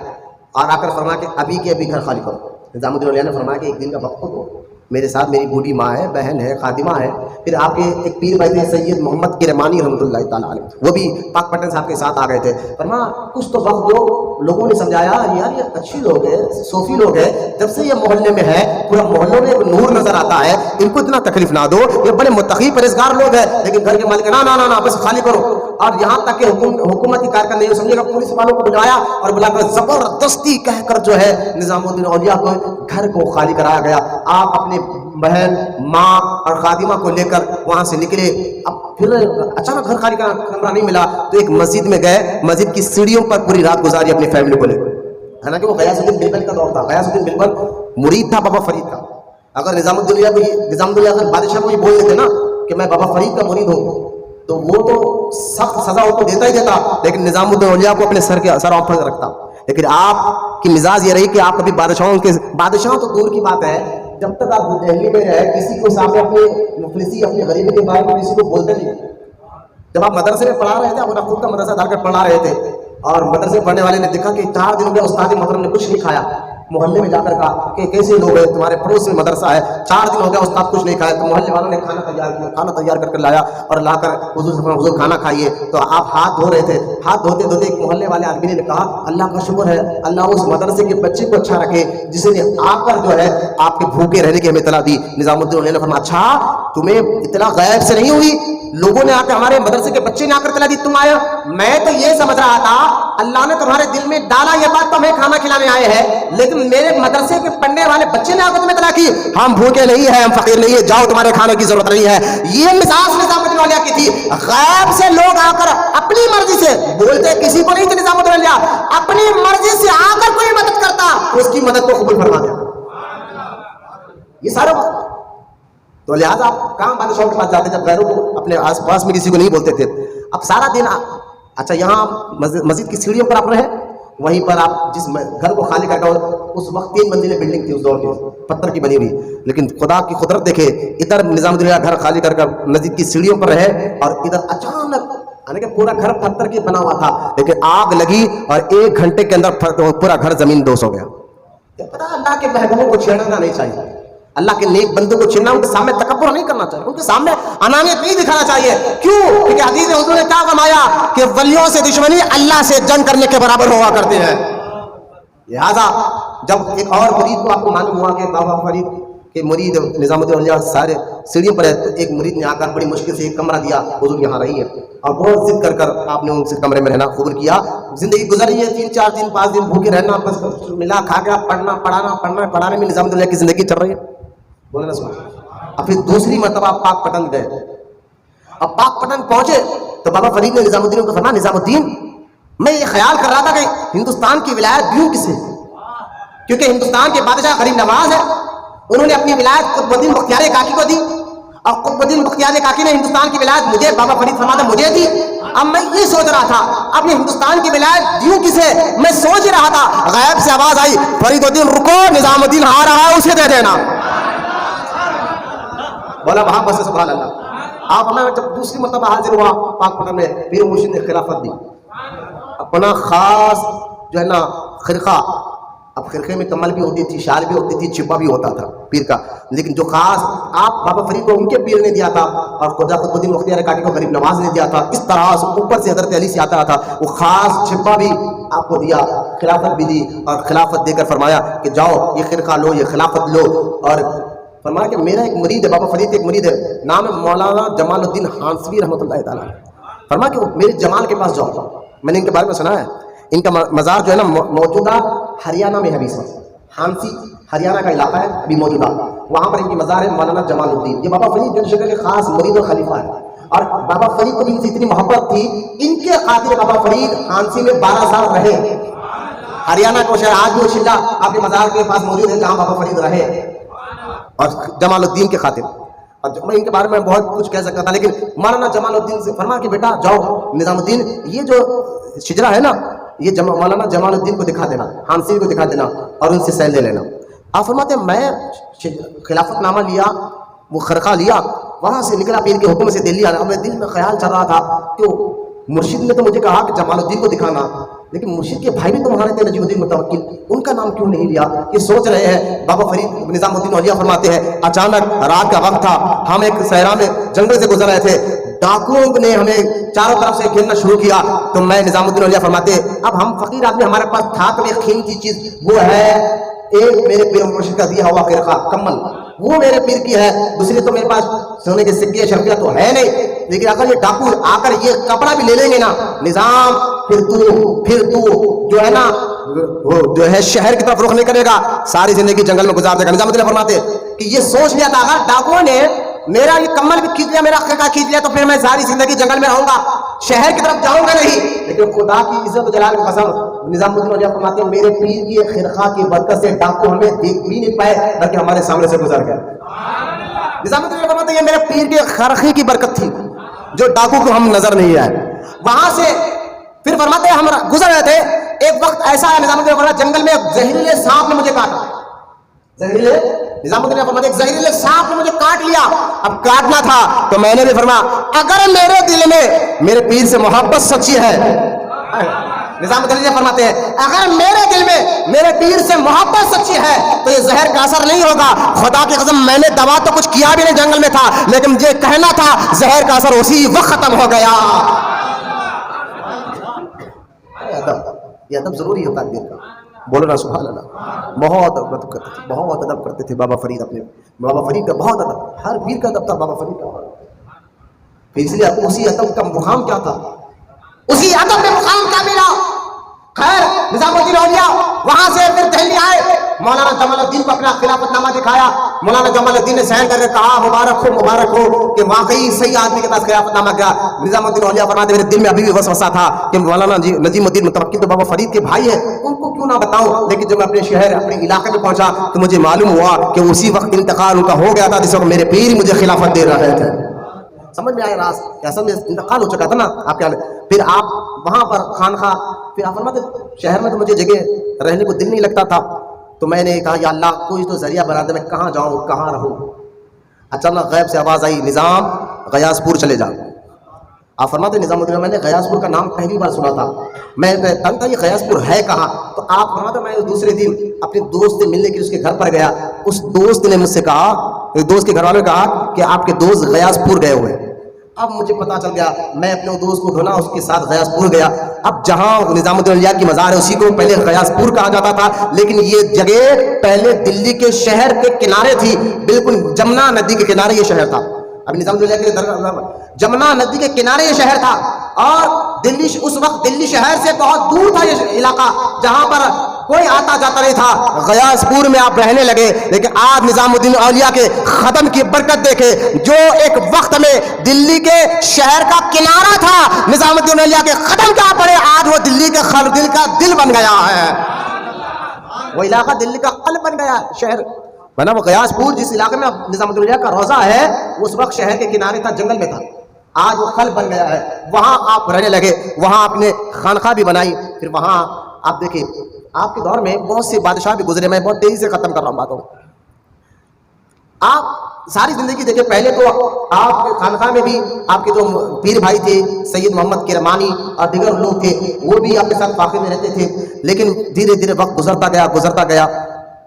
اور آ کر فرمایا کہ ابھی کے ابھی گھر خالی کرو. نظام الدین اولیاء نے فرمایا کہ ایک دن کا وقت دو, میرے ساتھ میری بوڑھی ماں ہے, بہن ہے, خادمہ ہے. پھر آپ کے ایک پیر بھائی تھے سید محمد کرمانی رحمۃ اللہ تعالیٰ علیہ, وہ بھی پاک پٹن صاحب کے ساتھ آ گئے تھے. فرمایا کچھ تو وقت دو. لوگوں نے سمجھایا یار یہ اچھی لوگ ہیں, صوفی لوگ ہیں, جب سے یہ محلے میں ہے پورا محلوں میں ایک نور نظر آتا ہے, ان کو اتنا تکلیف نہ دو, یہ بڑے متقی پرہیزگار لوگ ہیں. لیکن گھر کے مالک نا بس خالی کرو. اور یہاں تک کہ حکومتی کارکن نہیں سمجھے گا, پولیس والوں کو بلایا اور بلا کر زبردستی کہہ کر جو ہے نظام الدین اولیاء کو گھر کو خالی کرایا گیا. آپ اپنے بہن, ماں اور خادمہ کو لے کر وہاں سے نکلے. اب پھر اچانک گھر خالی کا کمرہ نہیں ملا تو ایک مسجد میں گئے, مسجد کی سیڑھیوں پر پوری رات گزاری اپنی فیملی کو لے کر. حالانکہ وہ غیاث الدین بلبل کا دور تھا, غیاث الدین بلبل مرید تھا بابا فرید کا. اگر نظام الدین اولیاء اگر بادشاہ کو یہ بول دیتے نا کہ میں بابا فرید کا مرید ہوں تو وہ تو سخت سزا ان کو دیتا ہی دیتا, لیکن نظام الدین اولیاء کو اپنے سر پر رکھتا. لیکن آپ کی مزاج یہ رہی کہ آپ کبھی بادشاہوں تو دور کی بات ہے, جب تک آپ دہلی میں رہے کسی کو سامنے اپنے مفلسی اپنے غریبی کے بارے میں کسی کو بولتے نہیں. جب آپ مدرسے میں پڑھا رہے تھے, اپنا خود کا مدرسہ ڈال کر پڑھا رہے تھے, اور مدرسے پڑھنے والے نے دیکھا کہ 4 دن ہو گیا استاد محترم نے کچھ نہیں کھایا. محلے میں جا کر کہا کہ کیسے لوگ ہیں, تمہارے پڑوس میں مدرسہ ہے, 4 دن ہو گیا استاد کچھ نہیں کھایا. تو محلے والوں نے کھانا تیار کیا, کھانا تیار کر لایا اور لا کر حضور کھانا کھائیے. تو آپ ہاتھ دھو رہے تھے, ہاتھ دھوتے دھوتے ایک محلے والے آدمی نے کہا اللہ کا شکر ہے, اللہ اس مدرسے کے بچے کو اچھا رکھے جس نے آ کر جو ہے آپ کے بھوکے رہنے کی ہمیں اطلاع دی. نظام الدین اولیاء نے فرمایا اچھا تمہیں اطلاع غیب سے نہیں ہوئی, لوگوں نے آ کے ہمارے مدرسے کے بچے نے آ کر اطلاع دی, تم آئے. میں تو یہ سمجھ رہا تھا اللہ نے تمہارے دل میں ڈالا یہ بات تو ہمیں کھانا کھلانے آئے ہیں, لیکن میرے مدرسے کے پڑھنے والے بچے نے آ کر تمہیں اطلاع کی ہم بھوکے نہیں ہیں, ہم فقیر نہیں ہیں, جاؤ تمہارے کھانے کی ضرورت نہیں ہے. یہ مزاج نظام الدین اولیاء کی تھی. غیب سے لوگ آ کر اپنی مرضی سے بولتے, کسی کو نہیں تھے نظام الدین اولیاء, اپنی مرضی سے آ کر کوئی مدد کرتا تو اس کی مدد کو قبول فرما دیا. یہ سارا تو لہٰذا آپ کہاں بادشاہوں کے پاس جاتے جب غیروں کو اپنے آس پاس میں کسی کو نہیں بولتے تھے. اب سارا دن اچھا یہاں مسجد کی سیڑھیوں پر آپ رہے, وہیں پر آپ جس گھر کو خالی کر کے, اس وقت 3 منزلیں بلڈنگ تھی اس دور کی, پتھر کی بنی ہوئی, لیکن خدا کی قدرت دیکھے ادھر نظام الدین اولیاء گھر خالی کر مسجد کی سیڑھیوں پر رہے, اور ادھر اچانک یعنی کہ پورا گھر پتھر کی بنا ہوا تھا, لیکن آگ لگی اور 1 گھنٹے کے اندر پورا گھر زمین دوز ہو گیا. پتا اللہ کے محبوبوں کو چھیڑنا نہیں چاہیے, اللہ کے نیک بندوں کو چھیڑنا, ان کے سامنے تکبر نہیں کرنا چاہیے, ان کے سامنے انانیت نہیں دکھانا چاہیے. کیوں؟ کیونکہ حدیث حضور نے کیا فرمایا کہ ولیوں سے دشمنی اللہ سے جنگ کرنے کے برابر ہوا کرتے ہیں. لہذا جب ایک اور مرید کو آپ کو معلوم ہوا کہ بابا فرید کے مرید نظام الدین اولیاء سارے سیڑھیوں پر ہے, تو ایک مرید نے آ کر بڑی مشکل سے ایک کمرہ دیا, حضور یہاں رہی ہے, اور بہت ضد کر کر آپ نے ان سے کمرے میں رہنا قبول کیا. زندگی گزری ہے 3 4 دن 5 دن بھوکے رہنا, بس ملا کھا گیا, پڑھانے میں نظام الدین اولیاء کی زندگی چل رہی ہے. بولے نا سنا. اب پھر دوسری مرتبہ آپ پاک پٹن گئے, اب پاک پٹن پہنچے تو بابا فرید نے نظام الدین کو فرمایا نظام الدین میں یہ خیال کر رہا تھا کہ ہندوستان کی ولایت دوں کسے، کیونکہ ہندوستان کے بادشاہ غریب نواز ہے، انہوں نے اپنی ولایت قطب الدین بختیار کاکی کو دی، اور قطب الدین بختیار کاکی نے ہندوستان کی ولایت مجھے بابا فرید فرماتا مجھے دی۔ اب میں یہ سوچ رہا تھا اپنے ہندوستان کی ولایت دوں کسے، میں سوچ رہا تھا، غیب سے آواز آئی فرید الدین رکو، نظام الدین آ رہا ہے اسے دے دینا۔ بولا وہاں بس سبحان اللہ۔ آپ نے جب دوسری مرتبہ حاضر ہوا پاک پٹن میں، پیر مرشد نے خلافت دی، اپنا خاص جو ہے نا خرقہ، اب خرقے میں کمل بھی ہوتی تھی، شال بھی ہوتی تھی، چپا بھی ہوتا تھا پیر کا، لیکن جو خاص آپ بابا فرید کو ان کے پیر نے دیا تھا اور خدا قطب الدین بختیار کاکی کو غریب نواز نے دیا تھا، اس طرح سے اوپر سے حضرت علی سے آتا تھا، وہ خاص چپا بھی آپ کو دیا، خلافت بھی دی، اور خلافت دے کر فرمایا کہ جاؤ یہ خرقہ لو، یہ خلافت لو، اور فرمایا کہ میرا ایک مرید ہے، بابا فرید ایک مرید ہے، نام ہے مولانا جمال الدین ہانسوی رحمۃ اللہ تعالیٰ، فرمایا کہ میرے جمال کے پاس جاؤ، میں نے ان کے بارے میں سنا ہے، ان کا مزار جو ہے نا موجودہ ہریانہ میں ہے، ابھی ہانسی ہریانہ کا علاقہ ہے ابھی موجودہ، وہاں پر ان کی مزار ہے مولانا جمال الدین، یہ بابا فرید بن شکر کے خاص مرید اور خلیفہ ہے، اور بابا فرید کو ان سے اتنی محبت تھی، ان کے خاطر بابا فرید ہانسی میں 12 سال رہے، ہریانہ کو شہر آج بھی شلہ آپ کے مزار کے پاس موجود ہے جہاں بابا فرید رہے، اور جمال الدین کے خاطر، اور میں ان کے بارے میں بہت کچھ کہہ سکتا تھا، لیکن مولانا جمال الدین سے فرما کہ بیٹا جاؤ نظام الدین یہ جو شجرا ہے نا یہ مولانا جمال الدین کو دکھا دینا، ہانسی کو دکھا دینا اور ان سے سیل لے لینا۔ آپ فرماتے ہیں میں خلافت نامہ لیا، وہ خرقہ لیا، وہاں سے نکلا پیر کے حکم سے دلی آنا، میرے دل میں خیال چل رہا تھا کہ مرشد نے تو مجھے کہا کہ جمال الدین کو دکھانا، لیکن مرشد کے بھائی بھی تو وہاں تھے نجیب الدین متوکل، ان کا نام کیوں نہیں لیا؟ یہ سوچ رہے ہیں بابا فرید نظام الدین اولیاء فرماتے ہیں اچانک رات کا وقت تھا، ہم ایک صحرا میں جنگل سے گزر رہے تھے، ڈاکوؤں نے ہمیں چاروں طرف سے گھیرنا شروع کیا، تو میں نظام الدین اولیاء فرماتے اب ہم فقیر آدمی، ہمارے پاس تھا تو ایک قیمتی چیز، وہ ہے ایک میرے پیر مرشد کا دیا ہوا خرقہ کمل، وہ میرے پیر کی ہے، دوسری تو میرے پاس سونے کے سکے شرفیہ تو ہے نہیں، لیکن اگر یہ ڈاکو آ کر یہ کپڑا بھی لے لیں گے نا نظام، پھر تو جو ہے نا وہ جو ہے شہر کی طرف رخ نہیں کرے گا، ساری زندگی جنگل میں گزار دے گا۔ نظام الدین فرماتے کہ یہ سوچ لیا تھا اگر ڈاکوؤں نے میرا یہ کمل بھی کھینچ لیا، میرا خرقہ کھینچ لیا، تو پھر میں ساری زندگی جنگل میں رہوں گا، شہر کی طرف جاؤں گا نہیں، لیکن خدا کی عزت و جلال کی قسم نظام الدین اولیاء فرماتے ہیں میرے پیر کی خرقہ کی برکت سے ڈاکو ہمیں دیکھ بھی نہیں پائے بلکہ ہمارے سامنے سے گزر گئے۔ نظام الدین اولیاء فرماتے ہیں یہ میرے پیر کے خرقے کی برکت تھی جو ڈاکو کو ہم نظر نہیں آئے۔ وہاں سے پھر فرماتے ہیں ہم گزر رہے تھے، ایک وقت ایسا ہے نظام الدین فرماتے جنگل میں ایک زہریلے سانپ نے مجھے کاٹا، نظام الدین فرماتے ایک زہریلے سانپ نے مجھے کاٹ لیا، اب کاٹنا تھا تو میں نے بھی فرمایا اگر میرے دل میں میرے پیر سے محبت سچی ہے، نظام الدین فرماتے ہیں اگر میرے دل میں میرے پیر سے محبت سچی ہے تو یہ زہر کا اثر نہیں ہوگا، خدا کی قسم میں نے دوا تو کچھ کیا بھی نہیں، جنگل میں تھا، لیکن مجھے کہنا تھا زہر کا اثر اسی وقت ختم ہو گیا۔ یہ ادب ضروری ہوتا ہے پیر کا، بولو نا سبحان اللہ۔ بہت ادب کرتے تھے، بہت ادب کرتے تھے بابا فرید، اپنے بابا فرید کا بہت ادب، ہر پیر کا ادب تھا بابا فرید کا، پھر اس لیے اسی ادب کا مقام کیا تھا، اسی ادب میں مقام کیا ملا۔ خیر نظام الدین اولیاء وہاں سے پھر دہلی آئے، مولانا جمال الدین کو اپنا خلافت نامہ دکھایا، مولانا جمال الدین نے سہن کر کے کہا مبارک ہو کہ واقعی صحیح آدمی کے پاس خلافت نامہ گیا۔ نظام الدین اولیاء فرماتے میرے دل میں ابھی بھی وسوسہ تھا کہ مولانا نجیم الدین متوکل تو بابا فرید کے بھائی ہیں، ان کو کیوں نہ بتاؤں، لیکن جب میں اپنے شہر اپنے علاقے میں پہنچا تو مجھے معلوم ہوا کہ اسی وقت انتقال ان کا ہو گیا تھا جس وقت میرے پیر مجھے خلافت دے رہے تھے۔ سمجھ میں آیا راز کہ اصل میں انتقال ہو چکا تھا نا آپ کے، پھر آپ وہاں پر خانخواہ، پھر آپ فرماتے شہر میں تو مجھے جگہ رہنے کو دل نہیں لگتا تھا، تو میں نے کہا یا اللہ کوئی تو ذریعہ بنا دے، میں کہاں جاؤں کہاں رہوں۔ اچانک غیب سے آواز آئی نظام غیاث پور چلے جا۔ آپ فرماتے نظام الدین میں نے غیاث پور کا نام پہلی بار سنا تھا، میں تنگ تھا یہ غیاث پور ہے کہاں، تو آپ فرماتے میں دوسرے دن اپنے دوست سے ملنے کے اس کے گھر پر گیا، اس دوست نے مجھ سے کہا، دوست کے گھر والوں نے کہا کہ آپ کے دوست غیاث پور گئے ہوئے۔ اب مجھے پتا چل گیا، میں اپنے دوست کو ڈھونڈا، اس کے ساتھ غیاث پور گیا۔ اب جہاں نظام الدین اولیاء کی مزار ہے اسی کو پہلے غیاث پور کہا جاتا تھا، لیکن یہ جگہ پہلے دلی کے شہر کے کنارے تھی، بالکل جمنا ندی کے کنارے یہ شہر تھا۔ اب نظام الدین اولیاء کے جمنا ندی کے کنارے یہ شہر تھا، اور دلی اس وقت دلی شہر سے بہت دور تھا یہ علاقہ، جہاں پر کوئی آتا جاتا نہیں تھا. غیاث پور میں آپ رہنے لگے, لیکن آج نظام الدین اولیاء کے ختم کی برکت دیکھے. جو ایک وقت میں دلی کے شہر کا کنارہ تھا, نظام الدین اولیاء کے ختم کیا پڑے, آج وہ دلی کے دل کا دل بن گیا ہے. وہ علاقہ دلی کا قلب بن گیا شہر. ورنہ وہ غیاث پور جس علاقے میں نظام الدین اولیاء کا روضہ ہے, اس وقت شہر کے کنارے تھا, جنگل میں تھا. آج وہ قلب بن گیا ہے. وہاں آپ رہنے لگے, وہاں آپ نے خانقاہ بھی بنائی. پھر وہاں آپ دیکھیں آپ کے دور میں بہت سے بادشاہ بھی گزرے. میں بہت تیزی سے ختم کر رہا ہوں باتوں. آپ ساری زندگی دیکھیں, پہلے تو آپ کے خانقاہ میں بھی آپ کے جو پیر بھائی تھے سید محمد کرمانی اور دیگر لوگ تھے, وہ بھی آپ کے ساتھ فاقے میں رہتے تھے. لیکن دھیرے دھیرے وقت گزرتا گیا.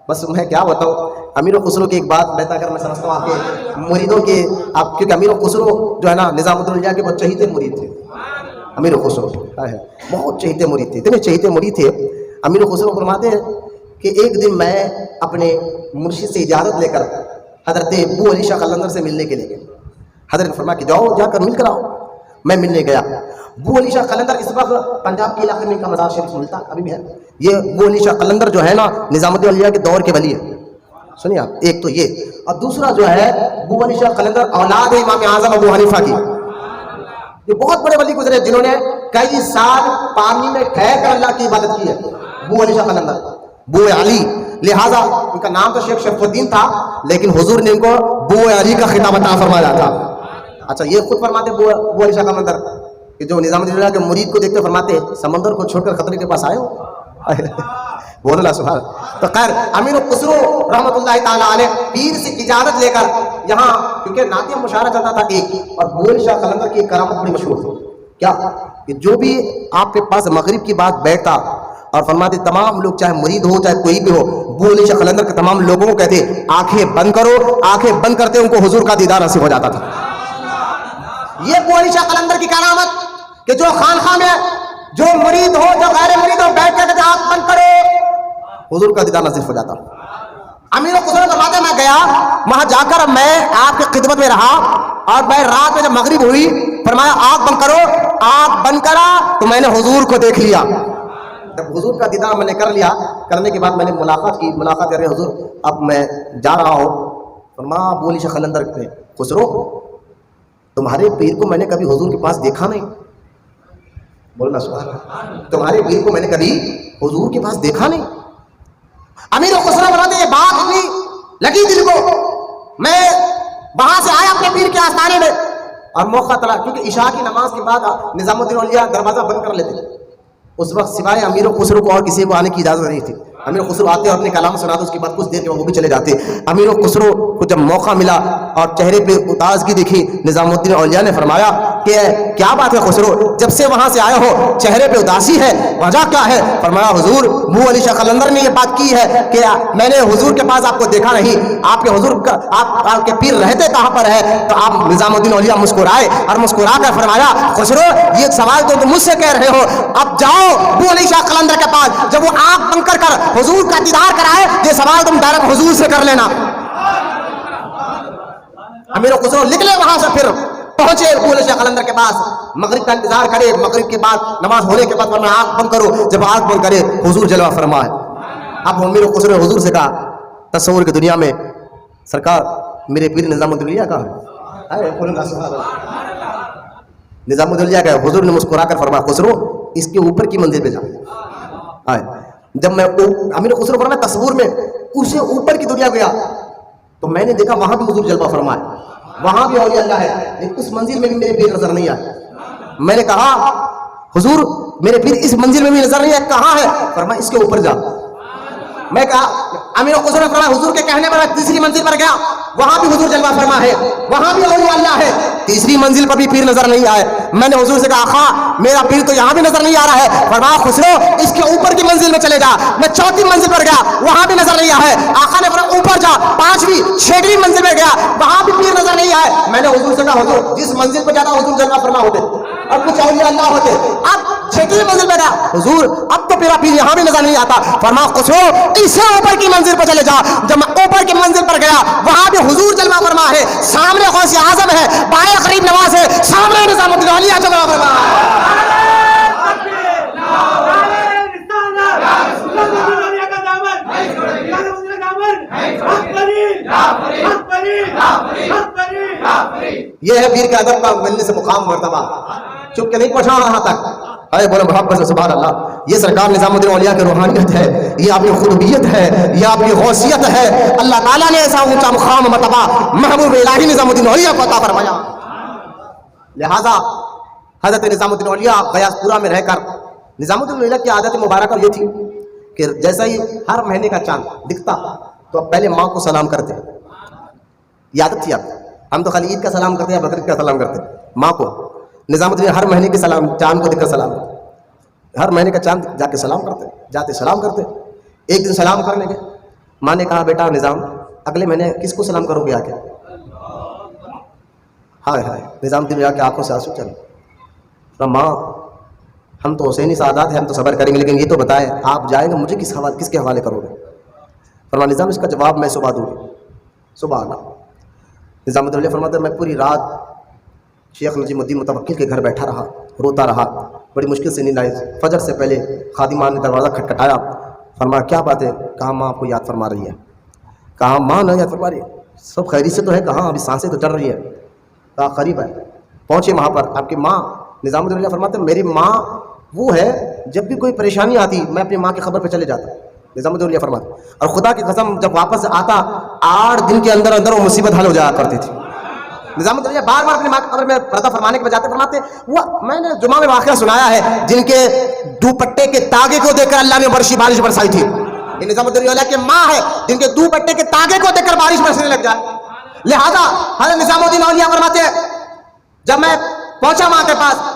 بس میں کیا بتاؤں, امیر خسرو کی ایک بات بتا کر میں سمجھتا ہوں آپ کے مریدوں کے, آپ کیونکہ امیر خسرو جو ہے نا نظام الدین اولیاء کے بہت چہیتے مرید تھے. امیر خسرو بہت چہیتے مرید تھے, اتنے چہیتے مرید تھے. امیر خسرو فرماتے ہیں کہ ایک دن میں اپنے مرشد سے اجازت لے کر حضرت ابو علی شاہ قلندر سے ملنے کے لیے گئے. حضرت نے فرمایا کہ جاؤ, جا کر مل کر آؤ. میں ملنے گیا. ابو علی شاہ قلندر اس وقت پنجاب کے علاقے میں ان کا مزار شریف ملتا ابھی بھی ہے. یہ ابو علی شاہ قلندر جو ہے نا نظام الدین اولیاء کے دور کے ولی ہے. سنیے آپ, ایک تو یہ, اور دوسرا جو ہے ابو علی شاہ قلندر اولاد امام اعظم ابو حنیفہ کی. یہ بہت بڑے ولی گزرے جنہوں نے کئی سال پانی میں ٹھہر کر اللہ کی عبادت کی ہے. ابو علی شاہ قلندر, بو علی, لہٰذا ان کا نام تو شیخ شرف الدین تھا, لیکن حضور نے ان کو بو علی کا خطاب عطا فرمایا تھا. اچھا, یہ خود فرماتے بو علی شاہ قلندر کہ جو نظام الدین اولیاء کے مرید کو دیکھتے فرماتے سمندر کو چھوڑ کر خطرے کے پاس آئے ہو. بول اللہ سبحان. تو خیر, امیر خسرو رحمۃ اللہ تعالیٰ علیہ پیر سے اجازت لے کر یہاں, کیونکہ نعتیہ مشاعرہ چلتا تھا ایک, اور بو علی شاہ قلندر کی ایک کرامت بڑی مشہور تھی. کیا کہ جو بھی آپ کے پاس مغرب کی بات بیٹھتا اور فرماتے تمام لوگ, چاہے مرید ہو چاہے کوئی بھی ہو, ابو علی شاہ قلندر کے تمام لوگوں کو کہتے آنکھیں بند کرو. آنکھیں بند کرتے ان کو حضور کا دیدار نصیب ہو جاتا تھا. یہ ابو علی شاہ قلندر کی کرامت کہ جو خانقاہ میں جو مرید ہو جو غیر مرید ہو بیٹھ کر آنکھ بند کرو, حضور کا دیدار نصیب ہو جاتا. امیر خسرو فرماتے میں گیا وہاں جا کر میں آپ کی خدمت میں رہا, اور میں رات میں جب مغرب ہوئی فرمایا آنکھ بند کرو. آنکھ بند کرا تو میں نے حضور کو دیکھ لیا. جب حضور کا دیدار میں نے کر لیا, کرنے کے بعد میں نے ملاقات کی. ملاقات کر رہے حضور اب میں جا رہا ہوں. فرمایا ابو علی شاہ قلندر نے, خسرو تمہارے پیر کو میں نے کبھی حضور کے پاس دیکھا نہیں. بولنا سبحان اللہ. تمہارے پیر کو میں نے کبھی حضور کے پاس دیکھا نہیں. امیر خسرو بناتے یہ بات اتنی لگی دل کو. میں وہاں سے آیا اپنے پیر کے آستانے میں, اور موقع تلا کیونکہ عشاء کی نماز کے بعد نظام الدین اولیاء دروازہ بند کر لیتے. اس وقت سوائے امیر خسرو کو اور کسی کو آنے کی اجازت نہیں تھی. امیر خسرو آتے اور اپنے کلام سناتے, اس کے بعد کچھ دیر کے بعد وہ بھی چلے جاتے. امیر خسرو کو جب موقع ملا اور چہرے پہ اتازگی دیکھی, نظام الدین اولیاء نے فرمایا کہ کیا بات ہے خسرو, جب سے وہاں سے آئے ہو چہرے پہ اداسی ہے, وجہ کیا ہے؟ فرمایا حضور ابو علی شاہ قلندر نے یہ بات کی ہے کہ میں نے حضور کے پاس آپ کو دیکھا نہیں. آپ کے حضور کا آپ کے پیر رہتے کہاں پر ہے؟ تو آپ نظام الدین اولیاء مسکرائے اور مسکرا کر فرمایا خسرو یہ سوال تو تم مجھ سے کہہ رہے ہو, اب جاؤ ابو علی شاہ قلندر کے پاس, جب وہ آنکھ بند کر حضور کا دیدار کرائے یہ سوال تم ڈائریکٹ حضور سے کر لینا. امیر خسرو نکلے وہاں سے, پھر پہنچے ابو علی شاہ قلندر کے پاس. مغرب کا انتظار کرے, مغرب کے بعد نماز ہونے کے بعد فرمایا آنکھ بند کرو. جب آنکھ بند کرے حضور جلوہ فرمائے. اب امیر خسرو نے حضور سے کہا تصور کی دنیا میں سرکار میرے پیر نظام الدین اولیاء کا ہے. نظام الدین اولیاء کا. حضور نے مسکرا کر فرمایا خسرو اس کے اوپر کی منزل پہ جا. جب میں امیر خسرو فرمایا تصور میں اسے اوپر کی دنیا گیا تو میں نے دیکھا وہاں بھی حضور جلوہ فرمائے, وہاں بھی اولیاء اللہ ہے, لیکن اس منزل میں بھی میرے پیر نظر نہیں آئے. میں نے کہا حضور میرے پیر اس منزل میں بھی نظر نہیں آئے, کہاں ہے؟ فرمایا اس کے اوپر جا. میں کہا امیر خسرو نے فرمایا حضور کے کہنے پر میں تیسری منزل پر گیا, وہاں بھی حضور جلوہ فرما ہے, وہاں بھی اولیاء اللہ ہے. تیسری منزل پر بھی پیر نظر نہیں آئے. میں نے حضور سے کہا آقا میرا پیر تو یہاں بھی نظر نہیں آ رہا ہے. فرمایا خسرو اس کے اوپر کی منزل میں چلے جا. میں چوتھی منزل پر گیا, وہاں بھی نظر نہیں آئے. آقا نے فرمایا اوپر جا. پانچویں چھٹویں منزل میں گیا, وہاں بھی پیر نظر نہیں آئے. میں نے حضور سے کہا حضور جس منزل پر جاتا حضور جلوہ فرما ہوتے اور کچھ اولیاء اللہ ہوتے. اب چھٹویں منزل پہ گیا, حضور اب تو میرا پیر یہاں بھی نظر نہیں آتا. فرمایا خسرو اس سے اوپر کی منزل پر چلے جا. جب میں اوپر کی منزل پر گیا وہاں بھی حضور جلوہ فرما ہے, سامنے غوث اعظم ہے, بائیں قریب نواز ہے, سامنے نظام الدین اولیاء جلوہ فرما ہے. یہ ہے پیر کے ادب کا ملنے سے مقام مرتبہ، چپ کے نہیں پہنچا وہاں تک. ہے بولے محبت سے سبحان اللہ. یہ سرکار نظام الدین اولیاء کی روحانیت ہے، یہ آپ کی خطبیت ہے، یہ آپ کی غوثیت ہے. اللہ تعالیٰ نے ایسا اونچا مقام مرتبہ محبوب الہی نظام الدین اولیاء کو عطا فرمایا. لہذا حضرت نظام الدین اولیاء غیاث پورہ میں رہ کر نظام الدین اولیاء کی عادت مبارکہ یہ تھی کہ جیسا ہی ہر مہینے کا چاند دکھتا تو اب پہلے ماں کو سلام کرتے. یہ عادت تھی. اب ہم تو خالی عید کا سلام کرتے ہیں، بقرعید کا سلام کرتے. ماں کو نظام الدین ہر مہینے کے سلام چاند کو دیکھ کر سلام کرتے. ہر مہینے کا چاند جا کے سلام کرتے، جاتے سلام کرتے. ایک دن سلام کرنے گئے، ماں نے کہا بیٹا نظام اگلے مہینے کس کو سلام کرو گے آ کے؟ ہائے ہائے نظام الدین کی آنکھوں سے آنسو چلے. ماں ہم تو حسینی سعادات ہیں، ہم تو صبر کریں گے، لیکن یہ تو بتائیں آپ جائیں گے مجھے کس کے حوالے کرو گے؟ فرمایا نظام اس کا جواب میں صبح دوں گی. صبح اللہ نظام الدین فرماتے میں پوری رات شیخ نجیم الدین متوکل کے گھر بیٹھا رہا، روتا رہا، بڑی مشکل سے نیند آئی. فجر سے پہلے خادمہ نے دروازہ کھٹکھٹایا. فرمایا کیا بات ہے؟ کہا ماں آپ کو یاد فرما رہی ہے. کہا ماں نہ یاد فرما رہی ہے؟ سب خیری سے تو ہے. کہاں ابھی سانسیں تو چل رہی ہے. کہا قریب ہے. پہنچے وہاں پر. آپ کی ماں نظام الدین فرماتے میری ماں وہ ہے جب بھی کوئی پریشانی آتی میں اپنی ماں کی خبر پہ چلے جاتا. نظام الدین فرماتے اور خدا کی قسم جب واپس آتا 8 دن کے اندر اندر وہ مصیبت حل ہو جایا کرتی تھی. نظام الدین بار بار اپنی ماں کی قبر میں پردہ فرمانے کے بجاتے فرماتے وہ میں نے جمعہ میں واقعہ سنایا ہے جن کے دوپٹے کے تاگے کو دیکھ کر اللہ نے بارش برسائی تھی. یہ نظام الدین کی ماں ہے جن کے دوپٹے کے تاگے کو دیکھ کر بارش برسنے لگ جائے. لہذا حضرت نظام الدین اولیاء فرماتے ہیں جب میں پہنچا ماں کے پاس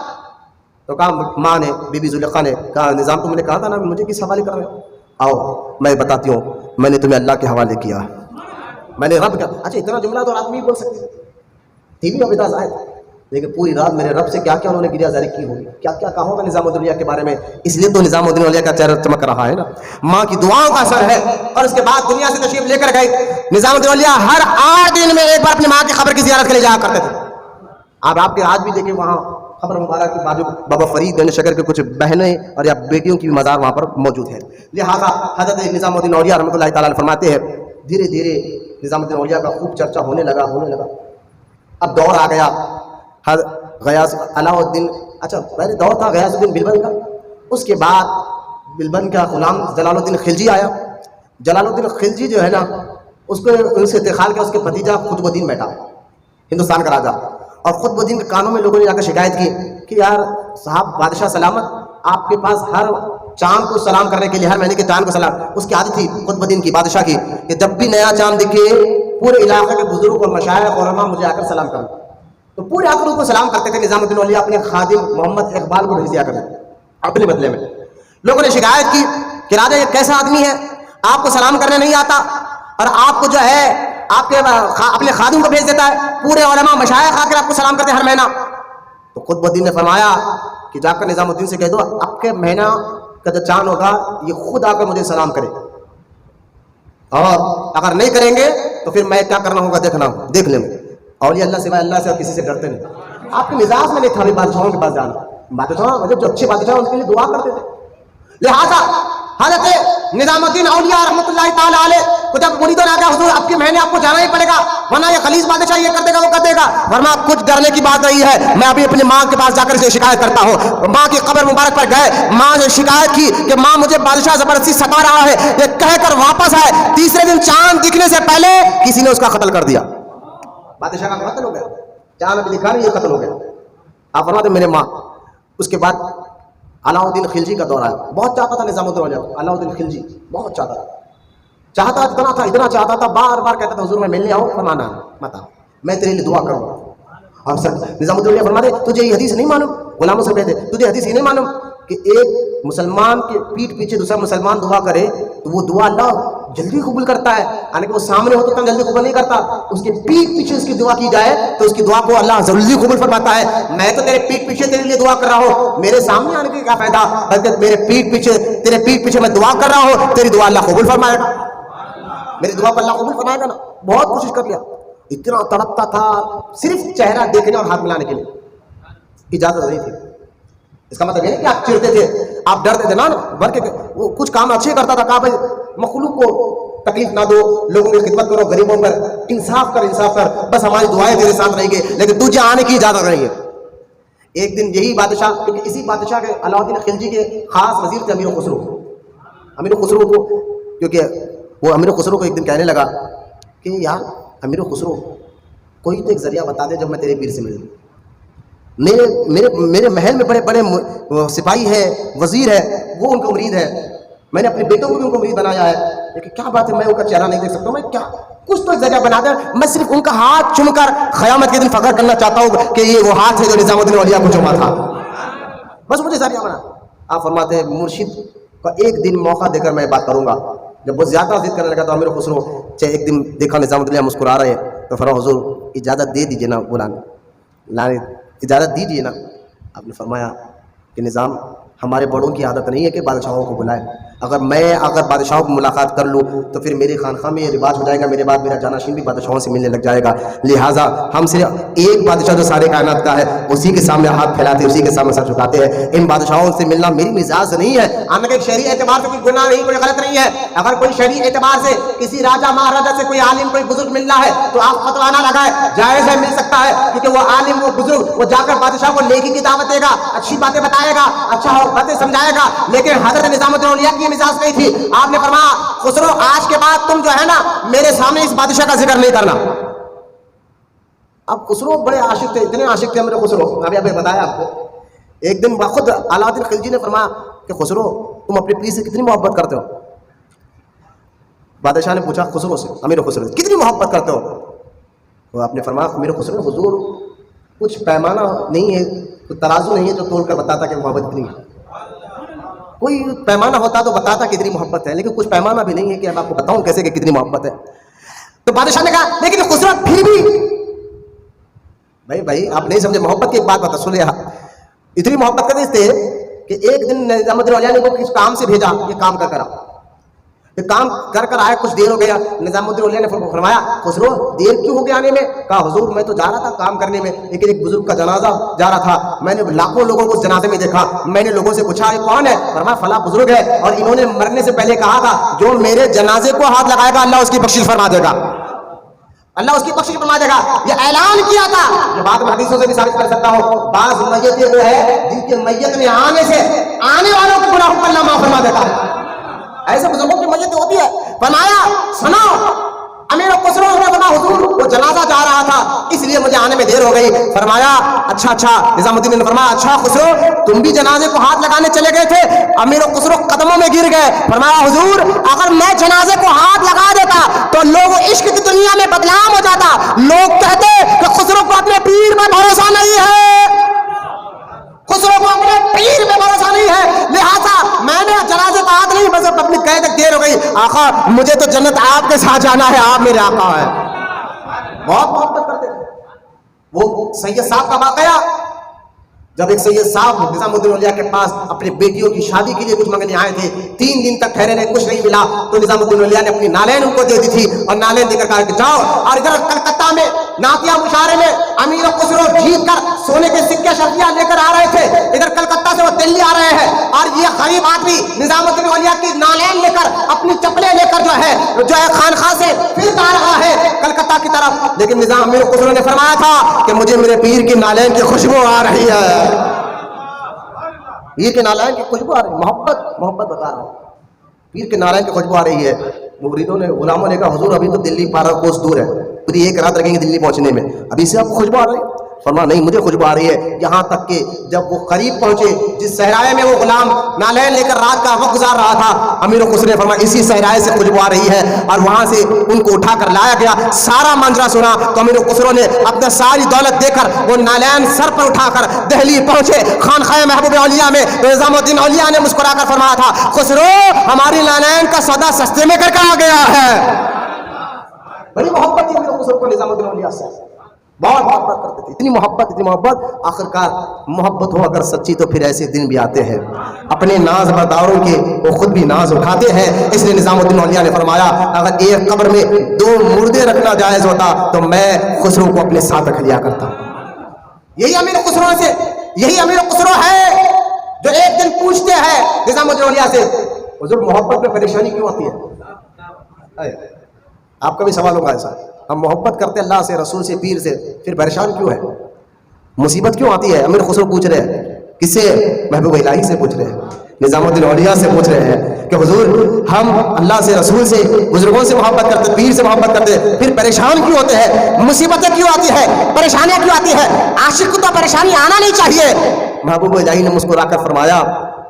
تو کہا ماں نے بی بی زلیخا نے کہا نظام تم نے کہا تھا نا مجھے کس حوالے کر رہے ہو؟ آؤ میں بتاتی ہوں میں نے تمہیں اللہ کے حوالے کیا، میں نے رب کا. اچھا اتنا جملہ تو آدمی بول سکتے تھی بھی ابھی آئے، لیکن پوری رات میرے رب سے کیا کیا انہوں نے گریا زاری کی ہوگی، کیا کیا کہا ہوگا نظام الدین کے بارے میں. اس لیے تو نظام الدین اولیاء کا چہرہ چمک رہا ہے نا، ماں کی دعاؤں کا اثر ہے. اور اس کے بعد دنیا سے تشریف لے کر گئے. نظام الدین اولیاء ہر 8 دن میں ایک بار اپنی ماں کی قبر کی زیارت کے لیے جایا کرتے تھے. آپ کے آج بھی دیکھیں وہاں قبر مبارک کے بازو بابا فرید بن شکر کے کچھ بہنیں اور یا بیٹیوں کی بھی مزار وہاں پر موجود ہے. لہٰذا حضرت نظام الدین اولیاء رحمۃ اللہ تعالیٰ فرماتے ہیں دھیرے دھیرے نظام الدین اولیاء کا خوب چرچا ہونے لگا. اب دور آ گیا غیاث علاء الدین. اچھا پہلے دور تھا غیاث الدین بلبن کا، اس کے بعد بلبن کا غلام جلال الدین خلجی آیا. جلال الدین خلجی جو ہے نا اس کو ان سے انتقال کیا اس کے بھتیجا قطب الدین بیٹا ہندوستان کا راجا. اور قطب الدین کے کانوں میں لوگوں نے جا کر شکایت کی کہ یار صاحب بادشاہ سلامت آپ کے پاس ہر چاند کو سلام کرنے کے لیے ہر مہینے کے چاند کو سلام. اس کی عادت تھی قطب الدین کی بادشاہ کی کہ جب بھی نیا چاند دکھے پورے علاقے کے بزرگ اور مشائخ اور علماء مجھے آ کر سلام کریں. تو پورے آ کر ان کو سلام کرتے تھے. نظام الدین اولیاء اپنے خادم محمد اقبال کو بھیج دیا کرتے اپنے بدلے میں. لوگوں نے شکایت کی کہ راجا یہ کیسا آدمی ہے آپ کو سلام کرنے نہیں آتا اور آپ کو جو ہے آپ کے اپنے خادم کو بھیج دیتا ہے، پورے علماء مشائخ آ کر آپ کو سلام کرتے ہر مہینہ. تو قطب الدین نے فرمایا کہ جا کر نظام الدین سے کہہ دو اب کے مہینہ کا جو چاند ہوگا یہ خود آ کر مجھے سلام کرے، اور اگر نہیں کریں گے تو پھر میں کیا کرنا ہوگا دیکھ لیں. اور یہ اللہ سوائے اللہ سے اور کسی سے ڈرتے نہیں. آپ کے مزاج میں نہیں تھا بادشاہوں کے پاس جانا. بادشاہ مطلب جو اچھے بادشاہ ان کے لیے دعا کرتے تھے. لہٰذا حضرت نظام الدین اولیاء رحمۃ اللہ تعالیٰ علیہ کو جب مریدوں نے آ گیا حضور اب کے مہینے آپ کو جانا ہی پڑے گا ورنہ یہ خلیج بادشاہ یہ کر دے گا وہ کر دے گا. ورنہ کچھ ڈرنے کی بات نہیں ہے، میں ابھی اپنی ماں کے پاس جا کر اسے شکایت کرتا ہوں. ماں کی قبر مبارک پر گئے، ماں نے شکایت کی کہ ماں مجھے بادشاہ زبردستی ستا رہا ہے. یہ کہہ کر واپس آئے. تیسرے دن چاند دکھنے سے پہلے کسی نے اس کا قتل کر دیا. بادشاہ کا قتل ہو گیا، چاند دکھا نہیں یہ قتل ہو گیا. آپ فرماتے میرے ماں. اس کے بعد علاء الدین خلجی کا دور آیا. بہت چاہتا تھا نظام الدین اولیاء علاء الدین خلجی بہت چاہتا اتنا چاہتا تھا بار بار کہتا تھا حضور میں ملنے آؤں فرمانا مت آؤ میں تیرے لیے دعا کروں. اور سر نظام الدین فرماتے تجھے یہ حدیث نہیں معلوم، غلاموں سے کہتے تجھے حدیث یہ نہیں معلوم کہ ایک مسلمان کے پیٹ پیچھے دوسرا مسلمان دعا کرے تو وہ دعا اللہ جلدی قبول کرتا ہے. یعنی کہ وہ سامنے ہو تو جلدی قبول نہیں کرتا، اس کے پیٹ پیچھے اس کی دعا کی جائے تو اس کی دعا کو اللہ جلدی قبول فرماتا ہے. میں تو تیرے پیٹ پیچھے تیرے لیے دعا کر رہا ہوں، میرے سامنے آنے کا کیا فائدہ، بلکہ میرے تیرے پیٹ پیچھے میں دعا کر رہا ہوں، تیری دعا اللہ قبول فرمائے گا، میری دعا کو اللہ قبول فرمائے گا نا. بہت کوشش کر لیا، اتنا تڑپتا تھا صرف چہرہ دیکھنے اور ہاتھ ملانے کے لیے. اجازت نہیں تھی. اس کا مطلب یہ نہیں کہ آپ چڑھتے تھے، آپ ڈرتے تھے نا، بلکہ وہ کچھ کام اچھے کرتا تھا. کہا بھائی مخلوق کو تکلیف نہ دو, لوگوں کی خدمت کرو, غریبوں پر انصاف کر, بس ہماری دعائیں تیرے ساتھ رہیں گے, لیکن تجھے آنے کی اجازت نہیں ہے. ایک دن یہی بادشاہ, کیونکہ اسی بادشاہ کے علاؤدین خلجی کے خاص وزیر تھے امیر خسرو. امیر خسرو کو, کیونکہ وہ امیر خسرو کو ایک دن کہنے لگا کہ یار امیر خسرو, کوئی تو ایک ذریعہ بتا دے جب میں تیرے پیر سے ملوں. میرے محل میں بڑے بڑے سپاہی ہے, وزیر ہے, وہ ان کو مرید ہے, میں نے اپنے بیٹوں کو بھی ان کو مرید بنایا ہے, لیکن کیا بات ہے میں ان کا چہرہ نہیں دیکھ سکتا. میں کیا کچھ تو ایک ذریعہ بنا دے, میں صرف ان کا ہاتھ چوم کر قیامت کے دن فخر کرنا چاہتا ہوں کہ یہ وہ ہاتھ ہے جو نظام الدین اولیاء کو چوما تھا, بس مجھے ذریعہ بنا. آپ فرماتے ہیں مرشد کا ایک دن موقع دے کر میں بات کروں گا. جب وہ زیادہ ضد کرنے لگا تو امیر خسرو چاہے ایک دن دیکھا نظام الدین مسکرا رہے ہیں تو فرمایا حضور اجازت دے دیجیے نا, بلانے اجازت دیجیے نا. آپ نے فرمایا کہ نظام ہمارے بڑوں کی عادت نہیں ہے کہ بادشاہوں کو بلائے. اگر بادشاہوں کو ملاقات کر لوں تو پھر میرے خانقاہ میں یہ رواج ہو جائے گا, میرے بعد میرا جانشین بھی بادشاہوں سے ملنے لگ جائے گا. لہٰذا ہم صرف ایک بادشاہ جو سارے کائنات کا ہے اسی کے سامنے ہاتھ پھیلاتے ہیں, اسی کے سامنے سر جھکاتے ہیں. ان بادشاہوں سے ملنا میری مزاج نہیں ہے. حالانکہ شہری اعتبار سے کوئی گناہ نہیں, کوئی غلط نہیں ہے. اگر کوئی شہری اعتبار سے کسی راجا مہاراجا سے کوئی عالم کوئی بزرگ ملنا ہے تو آپ فتویٰ نہ لگائے, جائز ہے, مل سکتا ہے, کیونکہ وہ عالم وہ بزرگ وہ جا کر بادشاہ کو نیکی کی دعوت دے گا, اچھی باتیں بتائے گا, اچھا باتیں سمجھائے گا. لیکن حضرت نظام الدین اولیاء کی مزاج نہیں تھی. آپ نے فرمایا خسرو آج کے بعد تم جو ہے نا میرے سامنے اس بادشاہ کا ذکر نہیں کرنا. اب خسرو بڑے عاشق تھے, اتنے عاشق تھے میرے خسرو, ابھی بتایا آپ کو. ایک دن خود علاؤدین خلجی نے فرمایا کہ خسرو تم اپنے پیر سے کتنی محبت کرتے ہو. بادشاہ نے پوچھا خسرو سے, امیر خسرو سے کتنی محبت کرتے ہو. تو آپ نے فرمایا امیر خسرو حضور کچھ پیمانہ نہیں ہے, کوئی ترازو نہیں ہے جو تول کر بتاتا کہ محبت کتنی ہے. کوئی پیمانہ ہوتا تو بتاتا کتنی محبت ہے, لیکن کچھ پیمانہ بھی نہیں ہے کہ میں آپ کو بتاؤں کیسے کہ کتنی محبت ہے. تو بادشاہ نے کہا لیکن خسرو پھر بھی بھائی آپ نہیں سمجھے, محبت کی ایک بات بتا سنیں. اتنی محبت کرتے تھے کہ ایک دن نظام الدین اولیاء نے کو کس کام سے بھیجا, یہ کام کر آ. یہ کام کر آئے, کچھ دیر ہو گیا. نظام الدین اولیاء نے فرمایا خسرو دیر کیوں ہو گیا آنے میں. کہا حضور میں تو جا رہا تھا کام کرنے میں, لیکن ایک بزرگ کا جنازہ جا رہا تھا, میں نے لاکھوں لوگوں کو اس جنازے میں دیکھا. میں نے لوگوں سے پوچھا یہ کون ہے, فرمایا فلاں بزرگ ہے, اور انہوں نے مرنے سے پہلے کہا تھا جو میرے جنازے کو ہاتھ لگائے گا اللہ اس کی بخشش فرما دے گا, اللہ اس کی بخشش فرما دے گا. یہ اعلان کیا تھا. یہ بات میں حدیثوں سے بھی ثابت کر سکتا ہوں. بعض میتیں وہ ہے جن کے میت میں آنے سے آنے والوں کے گناہوں کو اللہ معاف فرما دیتا ہے. ایسے بزرگوں کی میت ہوتی ہے. فرمایا سنو, امیر خسرو نے کہا حضور وہ جنازہ جا رہا تھا اس لیے مجھے آنے میں دیر ہو گئی. فرمایا اچھا. نظام الدین نے فرمایا اچھا خسرو تم بھی جنازے کو ہاتھ لگانے چلے گئے تھے. امیر خسرو قدموں میں گر گئے. فرمایا حضور اگر میں جنازے کو ہاتھ لگا دیتا تو لوگ عشق کی دنیا میں بدنام ہو جاتا. لوگ کہتے کہ خسرو کو اپنے پیر پر بھروسہ نہیں ہے, خسرو کو اپنے پیر میں بھروسہ نہیں ہے, لہذا میں نے جنازے کا ہاتھ نہیں, بس اپنی قید تک دیر ہو گئی. آقا مجھے تو جنت آپ کے ساتھ جانا ہے, آپ میرے آقا ہیں. بہت محبت کرتے تھے. وہ سید صاحب کا واقعہ, جب ایک سید صاحب نظام الدین اولیاء کے پاس اپنے بیٹیوں کی شادی کے لیے کچھ منگنے آئے تھے, 3 دن تک ٹھہرے رہے, کچھ نہیں ملا. تو نظام الدین اولیاء نے اپنی نالین ان کو دے دی تھی, اور نالین دے کر کہا کہ جاؤ. اور ادھر کلکتہ میں ناتیہ مشاعرے میں امیر خسرو جیت کر سونے کے سکے شرفیہ لے کر آ رہے تھے. ادھر کلکتہ سے وہ دلی آ رہے ہیں, اور یہ غریب آدمی نظام الدین اولیاء کی نالین لے کر اپنی چپلیں لے کر جو ہے خانخواہ سے پھر آ رہا ہے کلکتہ کی طرف. لیکن نظام امیر خسرو نے فرمایا تھا کہ مجھے میرے پیر کی نالین کی خوشبو آ رہی ہے, پیر کے نالین کی خوشبو آ رہی ہے. محبت بتا رہا ہوں, پیر کے نالین کی خوشبو آ رہی ہے. مریدوں نے غلاموں نے کہا حضور ابھی تو دلی 12 کوس دور ہے, پوری 1 رات لگیں گے دلی پہنچنے میں, ابھی سے آپ کو خوشبو آ رہی ہے. فرمایا نہیں مجھے خوشبو آ رہی ہے. یہاں تک کہ جب وہ قریب پہنچے جس صحرائے میں وہ غلام نالین لے کر رات کا وقت گزار رہا تھا, امیر خسرو نے فرمایا اسی صحرائے سے خوشبو آ رہی ہے, اور وہاں سے ان کو اٹھا کر لایا گیا. سارا منظرہ سنا تو امیر خسرو نے اپنے ساری دولت دے کر وہ نالین سر پر اٹھا کر دہلی پہنچے خانقاہ محبوب اولیاء میں. نظام الدین اولیاء نے مسکرا کر فرمایا تھا خسرو ہماری نالین کا سودا سستے میں کر کے آ گیا ہے. بڑی محبت تھی امیر خسرو کو نظام الدین اولیاء سے, بہت محبت کرتے تھے. اتنی محبت آخرکار محبت ہو اگر سچی تو پھر ایسے دن بھی آتے ہیں اپنے ناز برداروں کے وہ خود بھی ناز اٹھاتے ہیں. اس لیے نظام الدین اولیاء نے فرمایا اگر ایک قبر میں 2 مردے رکھنا جائز ہوتا تو میں خسرو کو اپنے ساتھ رکھ لیا کرتا. یہی امیر خسرو ہے جو ایک دن پوچھتے ہیں نظام الدین اولیاء سے حضور محبت میں پریشانی کیوں ہوتی ہے. آپ کا بھی سوال ہوگا ایسا، ہم محبت کرتے اللہ سے، رسول سے، پیر سے، پھر پریشان کیوں ہے؟ مصیبت کیوں آتی ہے؟ امیر خسرو پوچھ رہے ہیں، کس سے؟ محبوب الہی سے پوچھ رہے ہیں، نظام الدین اولیاء سے پوچھ رہے ہیں کہ حضور ہم اللہ سے، رسول سے، بزرگوں سے محبت کرتے، پیر سے محبت کرتے، پھر پریشان کیوں ہوتے ہیں؟ مصیبتیں کیوں آتی ہے؟ پریشانیاں کیوں آتی ہے؟ عاشق کو تو پریشانی آنا نہیں چاہیے۔ محبوب الہی نے مسکرا کر فرمایا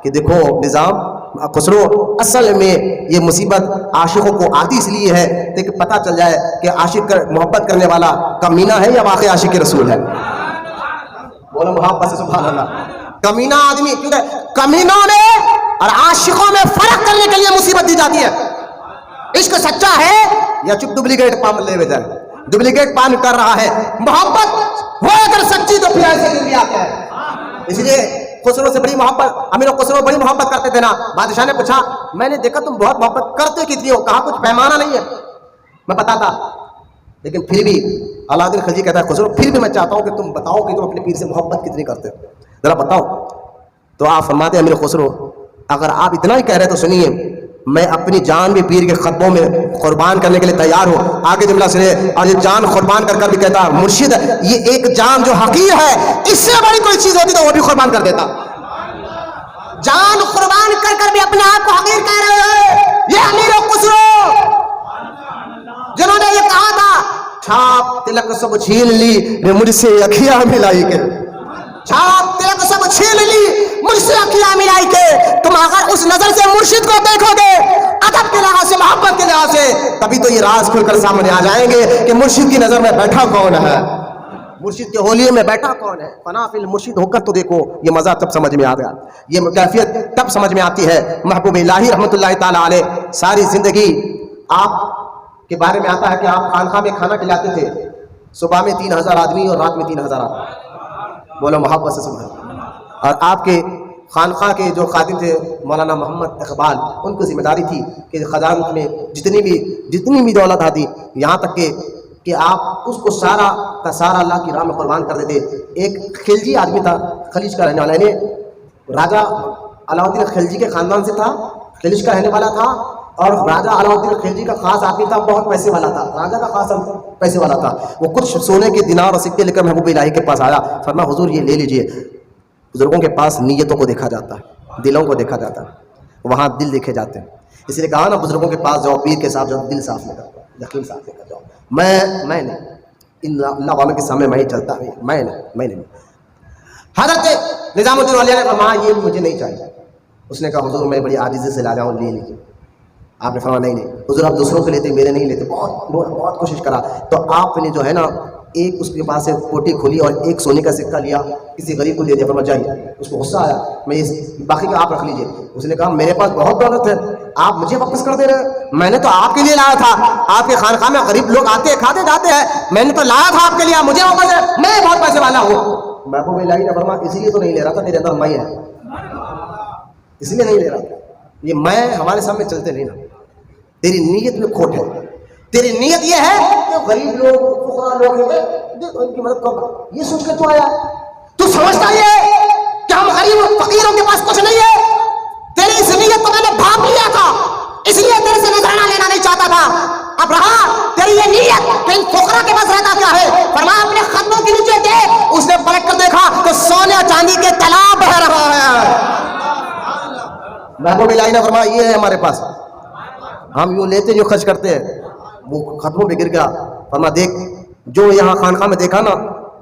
کہ دیکھو نظام خسرو، اصل میں یہ مصیبت عاشقوں کو آتی اس لیے ہے کہ پتہ چل جائے کہ عاشق محبت کرنے والا کمینہ ہے یا واقعی عاشق رسول ہے۔ بولو محبت سے سبحان اللہ۔ کمینہ آدمی، کیونکہ کمینوں میں اور عاشقوں میں فرق کرنے کے لیے مصیبت دی جاتی ہے۔ عشق سچا ہے یا چپ ڈپلیکیٹ پام لے ہوئے جائے، ڈپلیکیٹ پام کر رہا ہے۔ محبت ہو اگر سچی تو پھر ایسے دل آتا ہے۔ اس لیے خسرو سے بڑی محبت، امیر خسرو بڑی محبت کرتے تھے نا۔ بادشاہ نے پوچھا میں نے دیکھا تم بہت محبت کرتے کتنی ہو، کہا کچھ پیمانہ نہیں ہے، میں پتا تھا، لیکن پھر بھی علاؤدین خلجی کہتا ہے خسرو پھر بھی میں چاہتا ہوں کہ تم بتاؤ کہ تم اپنے پیر سے محبت کتنی کرتے ہو، ذرا بتاؤ۔ تو آپ فرماتے ہیں امیر خسرو اگر آپ اتنا ہی کہہ رہے تو سنیے، میں اپنی جان بھی پیر کے خطبوں میں قربان کرنے کے لیے تیار ہوں۔ آگے جملہ سنے، اور یہ جان قربان کر کر بھی کہتا مرشد یہ ایک جان جو حقیر ہے، اس سے بڑی کوئی چیز ہوتی تو وہ بھی قربان کر دیتا۔ جان قربان کر کر بھی اپنے آپ کو حقیر کہہ رہے ہیں یہ امیر خسرو، جنہوں نے یہ کہا تھا چھاپ تلک سب چھین لی مجھ سے اکھیاں ملائی کے، چھاپ تلک سب چھین لی مجھ سے اکھیاں ملائی کے۔ تم اگر اس نظر سے مرشد کو دیکھو گے ادب کے لحاظ سے، محبت کے لحاظ سے، تبھی تو یہ راز کھل کر سامنے آ جائیں گے کہ مرشد کی نظر میں بیٹھا کون ہے، مرشد کے ہولیے میں بیٹھا کون ہے۔ فنا فی المرشد ہو کر تو دیکھو، یہ مزہ تب سمجھ میں آ گیا، یہ کیفیت تب سمجھ میں آتی ہے۔ محبوب الہی رحمۃ اللہ تعالی علیہ ساری زندگی آپ کے بارے میں آتا ہے کہ آپ خانقاہ میں کھانا کھلاتے تھے، صبح میں 3000 آدمی اور رات میں 3000 آدمی، بولو محبت سے سبحان اللہ۔ اور آپ کے خانقاہ کے جو خادم تھے مولانا محمد اقبال، ان کو ذمہ داری تھی کہ خزانہ میں جتنی بھی دولت آتی، یہاں تک کہ آپ اس کو سارا کا سارا اللہ کی راہ میں قربان کر دیتے۔ ایک خلجی آدمی تھا، خلیج کا رہنے والا، یعنی راجہ علاؤدین خلجی کے خاندان سے تھا، خلیج کا رہنے والا تھا، اور راجہ علاؤدین خلجی کا خاص آدمی تھا، بہت پیسے والا تھا، راجہ کا خاص پیسے والا تھا۔ وہ کچھ سونے کے دینار اور سکے لے کر محبوب الہی کے پاس آیا، فرمایا حضور یہ لے لیجئے۔ بزرگوں کے پاس نیتوں کو دیکھا جاتا ہے، دلوں کو دیکھا جاتا ہے، وہاں دل دیکھے جاتے ہیں، اس لیے کہا نا بزرگوں کے پاس جاؤ، پیر کے ساتھ جاؤ، دل صاف لے کر جاؤ، یقین صاف لے کر جاؤ۔ میں نہیں، ان اللہ والوں کے سامنے میں ہی چلتا ہے، میں نہیں۔ حضرت نظام الدین اولیاء نے فرمایا یہ مجھے نہیں چاہیے۔ اس نے کہا حضور میں بڑی عاجزی سے لا جاؤں، لے لیجیے۔ آپ نے فرمایا نہیں حضور آپ دوسروں کے لیتے میرے نہیں لیتے۔ بہت کوشش کرا تو آپ نے جو ہے نا ایک اس کے پاس سے پوٹی کھولی اور ایک سونے کا سکہ لیا، کسی غریب کو دے دیا، فرمایا جائیے۔ اس کو غصہ آیا، میں باقی کا آپ رکھ لیجیے۔ اس نے کہا میرے پاس بہت دولت ہے، آپ مجھے واپس کر دے رہے ہیں، میں نے تو آپ کے لیے لایا تھا، آپ کے خانقاہ میں غریب لوگ آتے کھاتے جاتے ہیں، میں نے تو لایا تھا آپ کے لیے، مجھے واپس ہے، میں بہت پیسے والا ہوں۔ محبوب الہی نے فرمایا اسی لیے تو نہیں لے رہا تھا، تیرے اندر میں ہے، اس لیے نہیں لے رہا تھا، یہ میں ہمارے سامنے چلتے نہیں نا، تیری نیت میں کھوٹ ہے، تیری نیت یہ ہے کہ غریب لوگ فقراء لوگ ان کی مدد کرو، یہ سوچ کے تو آیا تو سمجھتا یہ کہ ہم غریب فقیروں کے پاس کچھ نہیں ہے، تیری اس نیت کو میں نے بھاپ لیا تھا، اس لیے تیرے سے نذرانہ لینا نہیں چاہتا تھا۔ اب رہا تیری یہ نیت کہ ان فقراء کے پاس رہتا کیا ہے، فرمایا اپنے قدموں کے نیچے دے۔ اس نے پلٹ کر دیکھا کہ سونے چاندی کے تالاب بہ رہا ہے۔ محبوب الہی نے فرمایا یہ ہے ہمارے پاس، ہم یوں لیتے جو خرچ کرتے ہیں۔ وہ ختموں پہ گر گیا، فرمایا دیکھ جو یہاں خانقاہ میں دیکھا نا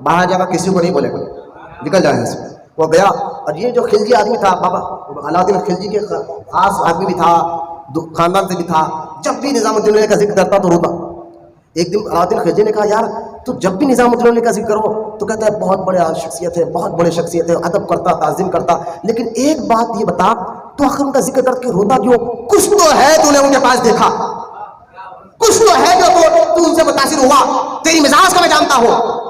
باہر جا کر کسی کو نہیں بولے گا، نکل جائے اس میں۔ وہ گیا، اور یہ جو خلجی آدمی تھا، بابا علاؤدین خلجی کے خاص آدمی بھی تھا، خاندان سے بھی تھا، جب بھی نظام الدین کا ذکر کرتا تو روتا۔ ایک دن علاؤدین خلجی نے کہا یار تو جب بھی نظام الدین کا ذکر کرو تو کہتا ہے بہت بڑے شخصیت ہے، بہت بڑے شخصیت ہے، ادب کرتا، تعظیم کرتا، لیکن ایک بات یہ بتا تو آخر ان کا ذکر کر کے روتا کیوں؟ کچھ تو ہے تو نے ان کے پاس دیکھا، کچھ تو ہے جو تو ان سے متاثر ہوا، تیری مزاج کو میں جانتا ہوں۔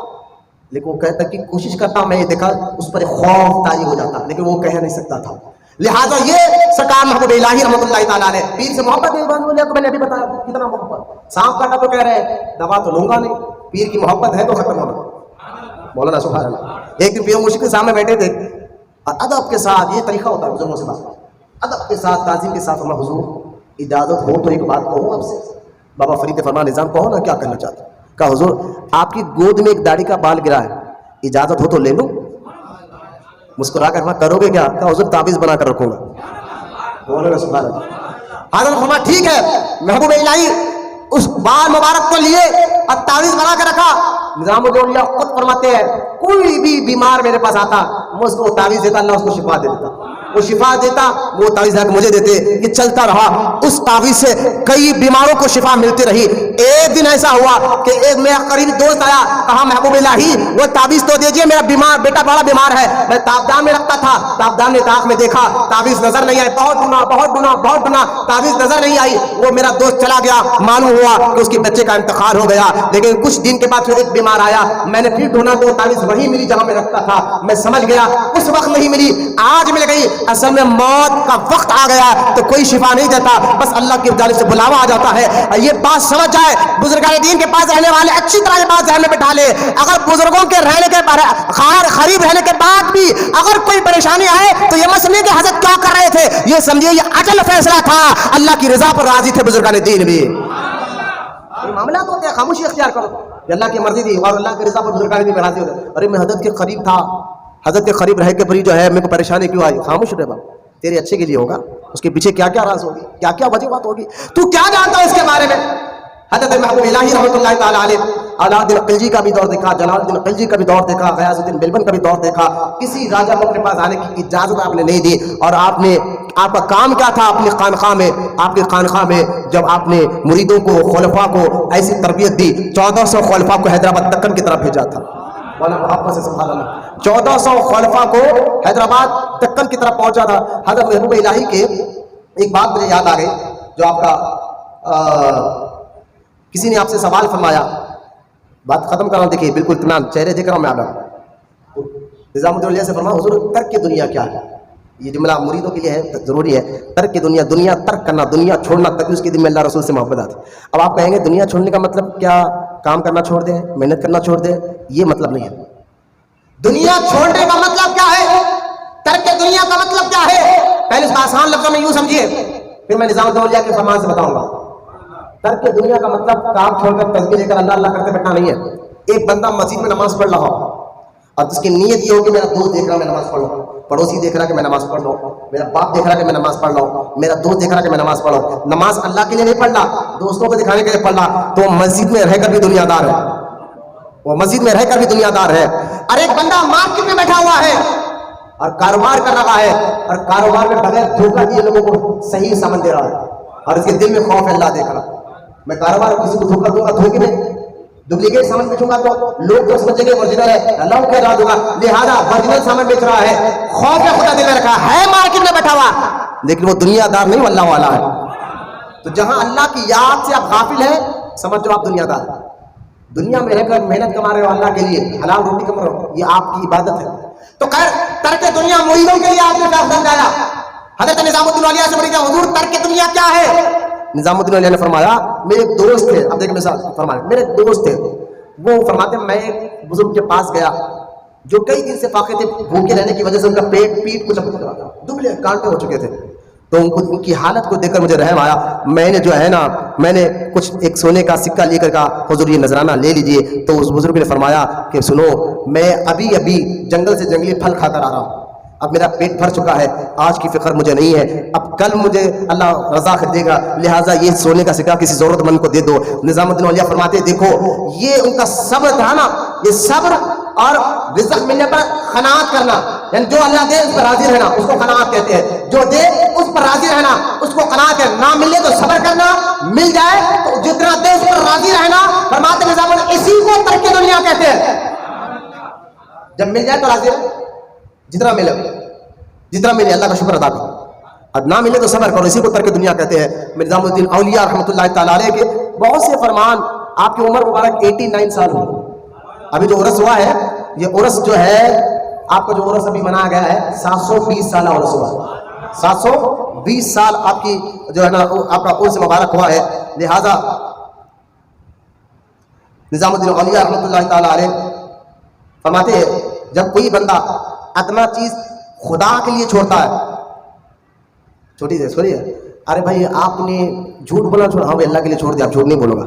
لیکن وہ کہتا کہ کوشش کرتا میں یہ دیکھا، اس پر خوف طاری ہو جاتا، لیکن وہ کہہ نہیں سکتا تھا۔ لہٰذا یہ سرکار محبوب الہی رحمۃ اللہ تعالیٰ نے پیر سے محبت میں نے ابھی بتایا کتنا محبت، سانپ کاٹا تو کہہ رہے ہیں دوا تو لوں گا نہیں، پیر کی محبت ہے تو ختم ہونا، مولانا سبحان اللہ۔ ایک دن پیر مرشد کے سامنے بیٹھے تھے اور ادب کے ساتھ، یہ طریقہ ہوتا ہے بزرگوں سے بات، ادب کے ساتھ، تعظیم کے ساتھ، حضور اجازت ہو تو ایک بات کہوں آپ سے، بابا فرید فرمان نظام کہو نا کیا کرنا چاہتے ہیں. کہا حضور آپ کی گود میں ایک داڑھی کا بال گرا ہے, اجازت ہو تو لے لوں. مسکرا کر کرو گے کیا؟ کہا حضور تعویذ بنا کر رکھوں گا. سبحان اللہ. حضرت فرمایا ٹھیک ہے. محبوب الہی اس بال مبارک کو لیے اور تعویذ بنا کر رکھا. نظام الدولہ خود فرماتے ہیں کوئی بھی بیمار میرے پاس آتا میں اس کو تعویذ دیتا, اللہ اس کو شفا دے دیتا. وہ شفا دیتا, وہ تعویذ مجھے دیتے. یہ چلتا رہا. اس تعویذ سے کئی بیماروں کو شفا ملتی رہی. ایک دن ایسا ہوا کہ ایک میرا قریبی دوست آیا, کہا محبوب الہی وہ تعویذ تو دیجیے, میرا بیمار بیٹا بڑا بیمار ہے. میں تابدان میں رکھتا تھا, تابدان نے آنکھ میں دیکھا تعویذ نظر نہیں آئی. بہت ڈھونڈا بہت ڈھونڈا بہت ڈھونڈا, تعویذ نظر نہیں آئی. وہ میرا دوست چلا گیا. معلوم ہوا کہ اس کے بچے کا انتقال ہو گیا. لیکن کچھ دن کے بعد پھر ایک بیمار آیا. میں نے پھر ڈھونڈا تو تعویذ وہی ملی جہاں میں رکھتا تھا. میں سمجھ گیا اس وقت نہیں ملی, آج مل گئی. اصل میں موت کا وقت آ گیا تو کوئی شفا نہیں دیتا, بس اللہ کی جانب سے بلاوا آ جاتا ہے. یہ بات سمجھ جائے, بزرگان دین کے پاس رہنے والے اچھی طرح یہ بات ذہن میں بٹھا لے. اگر بزرگوں کے رہنے کے قریب رہنے کے بعد بھی اگر کوئی پریشانی آئے تو یہ مسئلے کہ حضرت کیا کر رہے تھے, یہ سمجھیے یہ اجل فیصلہ تھا. اللہ کی رضا پر راضی تھے بزرگان دین بھی. معاملات ہوتے ہیں, خاموشی اختیار کرو. اللہ کی مرضی تھی اور اللہ کی رضا پر بزرگان دین راضی ہوتے. ارے میں حضرت کے قریب تھا, حضرت کے قریب رہ کے بری جو ہے میرے کو پریشانی کیوں آئی؟ خاموش رہے بابا, تیرے اچھے کے لیے ہوگا. اس کے پیچھے کیا کیا راز ہوگی, کیا کیا وجوہات ہوگی, تو کیا جانتا ہے اس کے بارے میں. حضرت محبوب الہی رحمۃ اللہ تعالیٰ علیہ علاءالدین خلجی کا بھی دور دیکھا, جلال الدین خلجی کا بھی دور دیکھا, غیاث الدین بلبن کا بھی دور دیکھا. کسی راجہ کو اپنے پاس آنے کی اجازت آپ نے نہیں دی. اور آپ کا کام کیا تھا اپنی خانقاہ میں, آپ کی خانقاہ میں جب آپ نے مریدوں کو خلفاء کو ایسی تربیت دی, 1400 خلفاء کو حیدرآباد دکن کی طرف بھیجا تھا. 1400 خلفاء کو حیدرآباد دکن کی طرف پہنچا تھا. حضرت محبوب الہی کے ایک بات مجھے یاد آ گئی, جو آپ کا کسی نے آپ سے سوال فرمایا, بات ختم کر رہا ہوں, دیکھیے بالکل اطمینان چہرے دیکھ رہا ہوں میں آپ کا. نظام الدولہ سے فرمایا حضور ترک دنیا کیا ہے. یہ جملہ مریدوں کے لیے ہے, ضروری ہے. ترک دنیا, دنیا ترک کرنا, دنیا چھوڑنا, تبھی اس کے دل میں اللہ رسول سے محبت آتی. اب آپ کہیں گے دنیا چھوڑنے کا مطلب کیا کام کرنا چھوڑ دیں, محنت کرنا چھوڑ دیں؟ یہ مطلب نہیں ہے. دنیا چھوڑنے کا مطلب کیا ہے, ترک دنیا کا مطلب کیا ہے, پہلے اس کو آسان لفظوں میں یوں سمجھیے, پھر میں نظام الدولہ کے فرمان سے بتاؤں گا. ترک دنیا کا مطلب کام چھوڑ کر تسبیح لے کر اللہ اللہ کرتے بیٹھنا نہیں ہے. ایک بندہ مسجد میں نماز پڑھ رہا ہو اور اس کی نیت یہ ہو کہ میرا دوست دیکھ رہا میں نماز پڑھ لوں, پڑوسی دیکھ رہا کہ میں نماز پڑھ لوں, میرا باپ دیکھ رہا کہ میں نماز پڑھ لوں, میرا دوست دیکھ رہا کہ میں نماز پڑھ لوں. نماز اللہ کے لیے نہیں پڑھنا, دوستوں کو دکھانے کے لیے پڑھنا, تو مسجد میں رہ کر بھی دنیا دار ہے. وہ مسجد میں رہ کر بھی دنیا دار ہے. اور ایک بندہ مارکیٹ میں بیٹھا ہوا ہے اور کاروبار کر رہا ہے, اور کاروبار میں بغیر دھوکہ دیے لوگوں کو صحیح سامان دے رہا ہے, اور اس کے دل میں خوف ہے اللہ دیکھ رہا. میں کاروبار کسی کو دھوکہ دوں گا, دھوکے میں ڈپلیکیٹ سامان بیچوں گا تو لوگ تو سمجھیں گے اوریجنل ہے, اللہ کو کہہ رہا دوں گا, لہٰذا اوریجنل سامان بیچ رہا ہے, خوف ہے خدا دل میں رکھا ہے, مارکیٹ میں بیٹھا ہوا, لیکن وہ دنیا دار نہیں, وہ اللہ والا ہے. تو جہاں اللہ کی یاد سے آپ غافل ہیں, سمجھو آپ دنیا دار. دنیا میں رہ کر محنت کما رہے ہو اللہ کے لیے, حلال روٹی کما رہے ہو, یہ آپ کی عبادت ہے. تو خیر ترک دنیا مریدوں کے لیے آپ نے کیا سمجھایا. حضرت نظام الدین اولیاء سے بڑی حضور ترک دنیا کیا ہے. نظام الدین اولیاء نے فرمایا میرے ایک دوست تھے, اب دیکھیں میرے ساتھ فرمایا, میرے ایک دوست تھے, وہ فرماتے میں ایک بزرگ کے پاس گیا جو کئی دن سے فاقے تھے, بھوکے رہنے کی وجہ سے ان کا پیٹ کچھ دبلے کانٹے ہو چکے تھے. تو ان کی حالت کو دیکھ کر مجھے رحم آیا. میں نے جو ہے نا, میں نے کچھ ایک سونے کا سکہ لے کر کہا حضور یہ نذرانہ لے لیجئے. تو اس بزرگ نے فرمایا کہ سنو, میں ابھی جنگل سے جنگلی پھل کھا کر آ رہا ہوں, اب میرا پیٹ بھر چکا ہے, آج کی فکر مجھے نہیں ہے, اب کل مجھے اللہ رضا دے گا, لہٰذا یہ سونے کا سکہ کسی ضرورت مند کو دے دو. نظام الدین اولیاء فرماتے دیکھو یہ ان کا صبر تھا نا, یہ صبر اور رزق ملنے پر قناعت کرنا, یعنی جو اللہ دے اس پر راضی رہنا, اس کو قناعت کہتے ہیں. جو دے اس پر راضی رہنا, اس کو قناعت ہے. نہ ملے تو صبر کرنا, مل جائے تو جتنا دے اس پر راضی رہنا. فرماتے نظام الدین اسی کو ترک دنیا کہتے ہیں. جب مل جائے تو راضی رہے, جتنا ملے اللہ کا شکر ادا کرو, اور نہ ملے تو صبر کرو, اسی کو ترک دنیا کہتے ہیں. نظام الدین اولیاء رحمۃ اللہ تعالیٰ علیہ کے بہت سے فرمان. آپ کی عمر مبارک 89 سال ہو. ابھی جو عرس ہوا ہے, یہ عرس جو ہے آپ کا جو عرس ابھی منایا گیا ہے 720 سالہ عرس ہوا, 720 سال آپ کی جو ہے نا آپ کا عرس مبارک ہوا ہے. لہذا نظام الدین اولیاء رحمۃ اللہ تعالیٰ علیہ فرماتے ہیں جب کوئی بندہ ادنا چیز خدا کے لیے چھوڑتا ہے, چھوٹی سے چھوڑیے, ارے بھائی آپ نے جھوٹ بولا چھوڑا، ہاں بھائی اللہ کے لیے چھوڑ دیا، آپ جھوٹ نہیں بولو گا.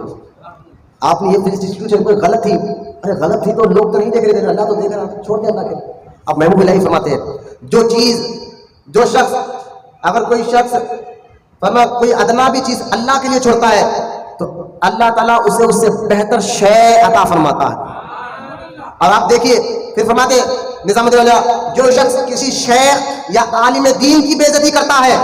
آپ نے یہ چیز کوئی غلط تھی، ارے غلط تھی تو لوگ تو نہیں دیکھ رہے تھے، اللہ تو دیکھ رہا تھا، چھوڑ دیا اللہ کے. اب محبوب الہی فرماتے ہیں جو چیز جو شخص اگر کوئی شخص فرما کوئی ادنا بھی چیز اللہ کے لیے چھوڑتا ہے تو اللہ تعالیٰ اسے اس سے بہتر شے عطا فرماتا ہے. اور آپ دیکھیے پھر فرماتے نظام الدین جو شخص کسی شیخ یا عالم دین کی بے عزتی کرتا ہے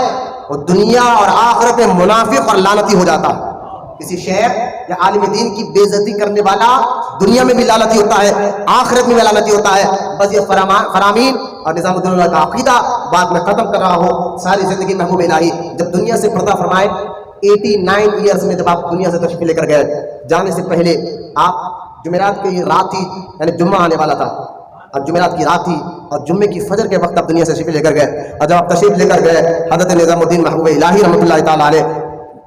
وہ دنیا اور آخرت میں منافق اور لعنتی ہو جاتا ہے. کسی شیخ یا عالم دین کی بے عزتی کرنے والا دنیا میں بھی لعنتی ہوتا ہے، آخرت میں بھی لعنتی ہوتا ہے. بس یہ فرامین اور نظام الدین کا عقیدہ بعد میں ختم کر رہا ہو ساری زندگی محبوب الہی جب دنیا سے پردہ فرمائے 89 ایئرز میں جب آپ دنیا سے تشریف لے کر گئے، جانے سے پہلے آپ جمعرات کی رات تھی، یعنی جمعہ آنے والا تھا اور جمعرات کی رات تھی اور جمعے کی فجر کے وقت آپ دنیا سے تشریف لے کر گئے. اور جب آپ تشریف لے کر گئے حضرت نظام الدین محبوب الہی رحمۃ اللہ تعالیٰ علیہ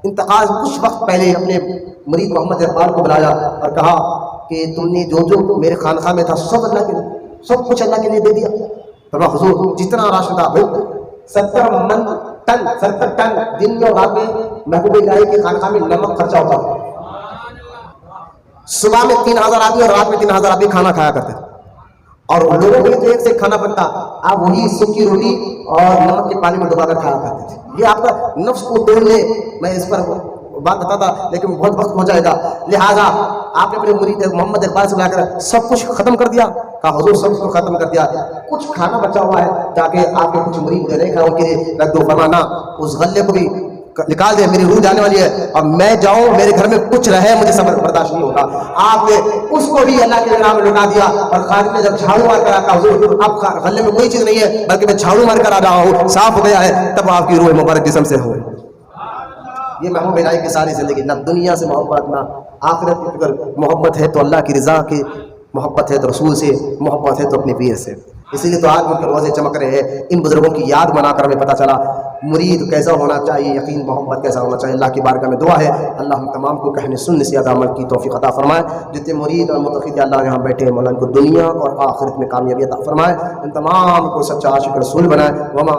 انتقال کچھ وقت پہلے اپنے مرید محمد اقبال کو بلایا اور کہا کہ تم نے جو جو میرے خانقاہ میں تھا سب اللہ کے لیے، سب کچھ اللہ کے لیے دے دیا. فرما حضور جتنا راشن تھا 70 ٹن دن اور رات میں محبوب الہی کے خانقاہ میں نمک خرچہ ہوتا تھا. صبح میں 3000 آدمی اور رات میں 3000 آدمی کھانا کھایا کرتے تھے اور لوگوں کے لیے تو ایک سے کھانا بنتا، آپ وہی سوکھی روٹی اور نمک کے پانی میں ڈبا کر کھایا کرتے تھے. یہ آپ کا نفس کو توڑ لے، میں اس پر بات بتاتا لیکن بہت وقت ہو جائے گا، لہٰذا آپ نے اپنے مرید محمد اقبال سے بلا کر سب کچھ ختم کر دیا. کہا حضور سب کچھ ختم کر دیا، کچھ کھانا بچا ہوا ہے تاکہ آپ کے کچھ مرید رہے کھا ان کے لیے رکھ دو. فرمانا اس غلے کو بھی نکال دے، میری روح جانے والی ہے اور میں جاؤں میرے گھر میں کچھ رہے مجھے صبر برداشت نہیں ہوتا. آپ نے اس کو بھی اللہ کے نام میں لٹا دیا اور خالد نے جب جھاڑو مار کر آتا حضور اب غلے میں کوئی چیز نہیں ہے بلکہ میں جھاڑو مار کر آ رہا ہوں، صاف ہو گیا ہے، تب آپ کی روح مبارک جسم سے ہوئے. یہ محبوب الہی کی ساری زندگی نہ دنیا سے محبت نہ آخرت کی فکر، محبت ہے تو اللہ کی رضا کی، محبت ہے تو رسول سے، محبت ہے تو اپنے پیر سے. اسی لیے تو آج ان کے روزے چمک رہے ہیں. ان بزرگوں کی یاد منا کر ہمیں پتہ چلا مرید کیسا ہونا چاہیے، یقین محبت کیسا ہونا چاہیے. اللہ کی بارگاہ میں دعا ہے اللہ ہم تمام کو کہنے سننے سے زیادہ عمل کی توفیق عطا فرمائے. جتنے مرید اور متقی اللہ یہاں بیٹھے ہیں مولا ان کو دنیا اور آخرت میں کامیابی عطا فرمائے. ان تمام کو سچا عاشق رسول بنائے. وما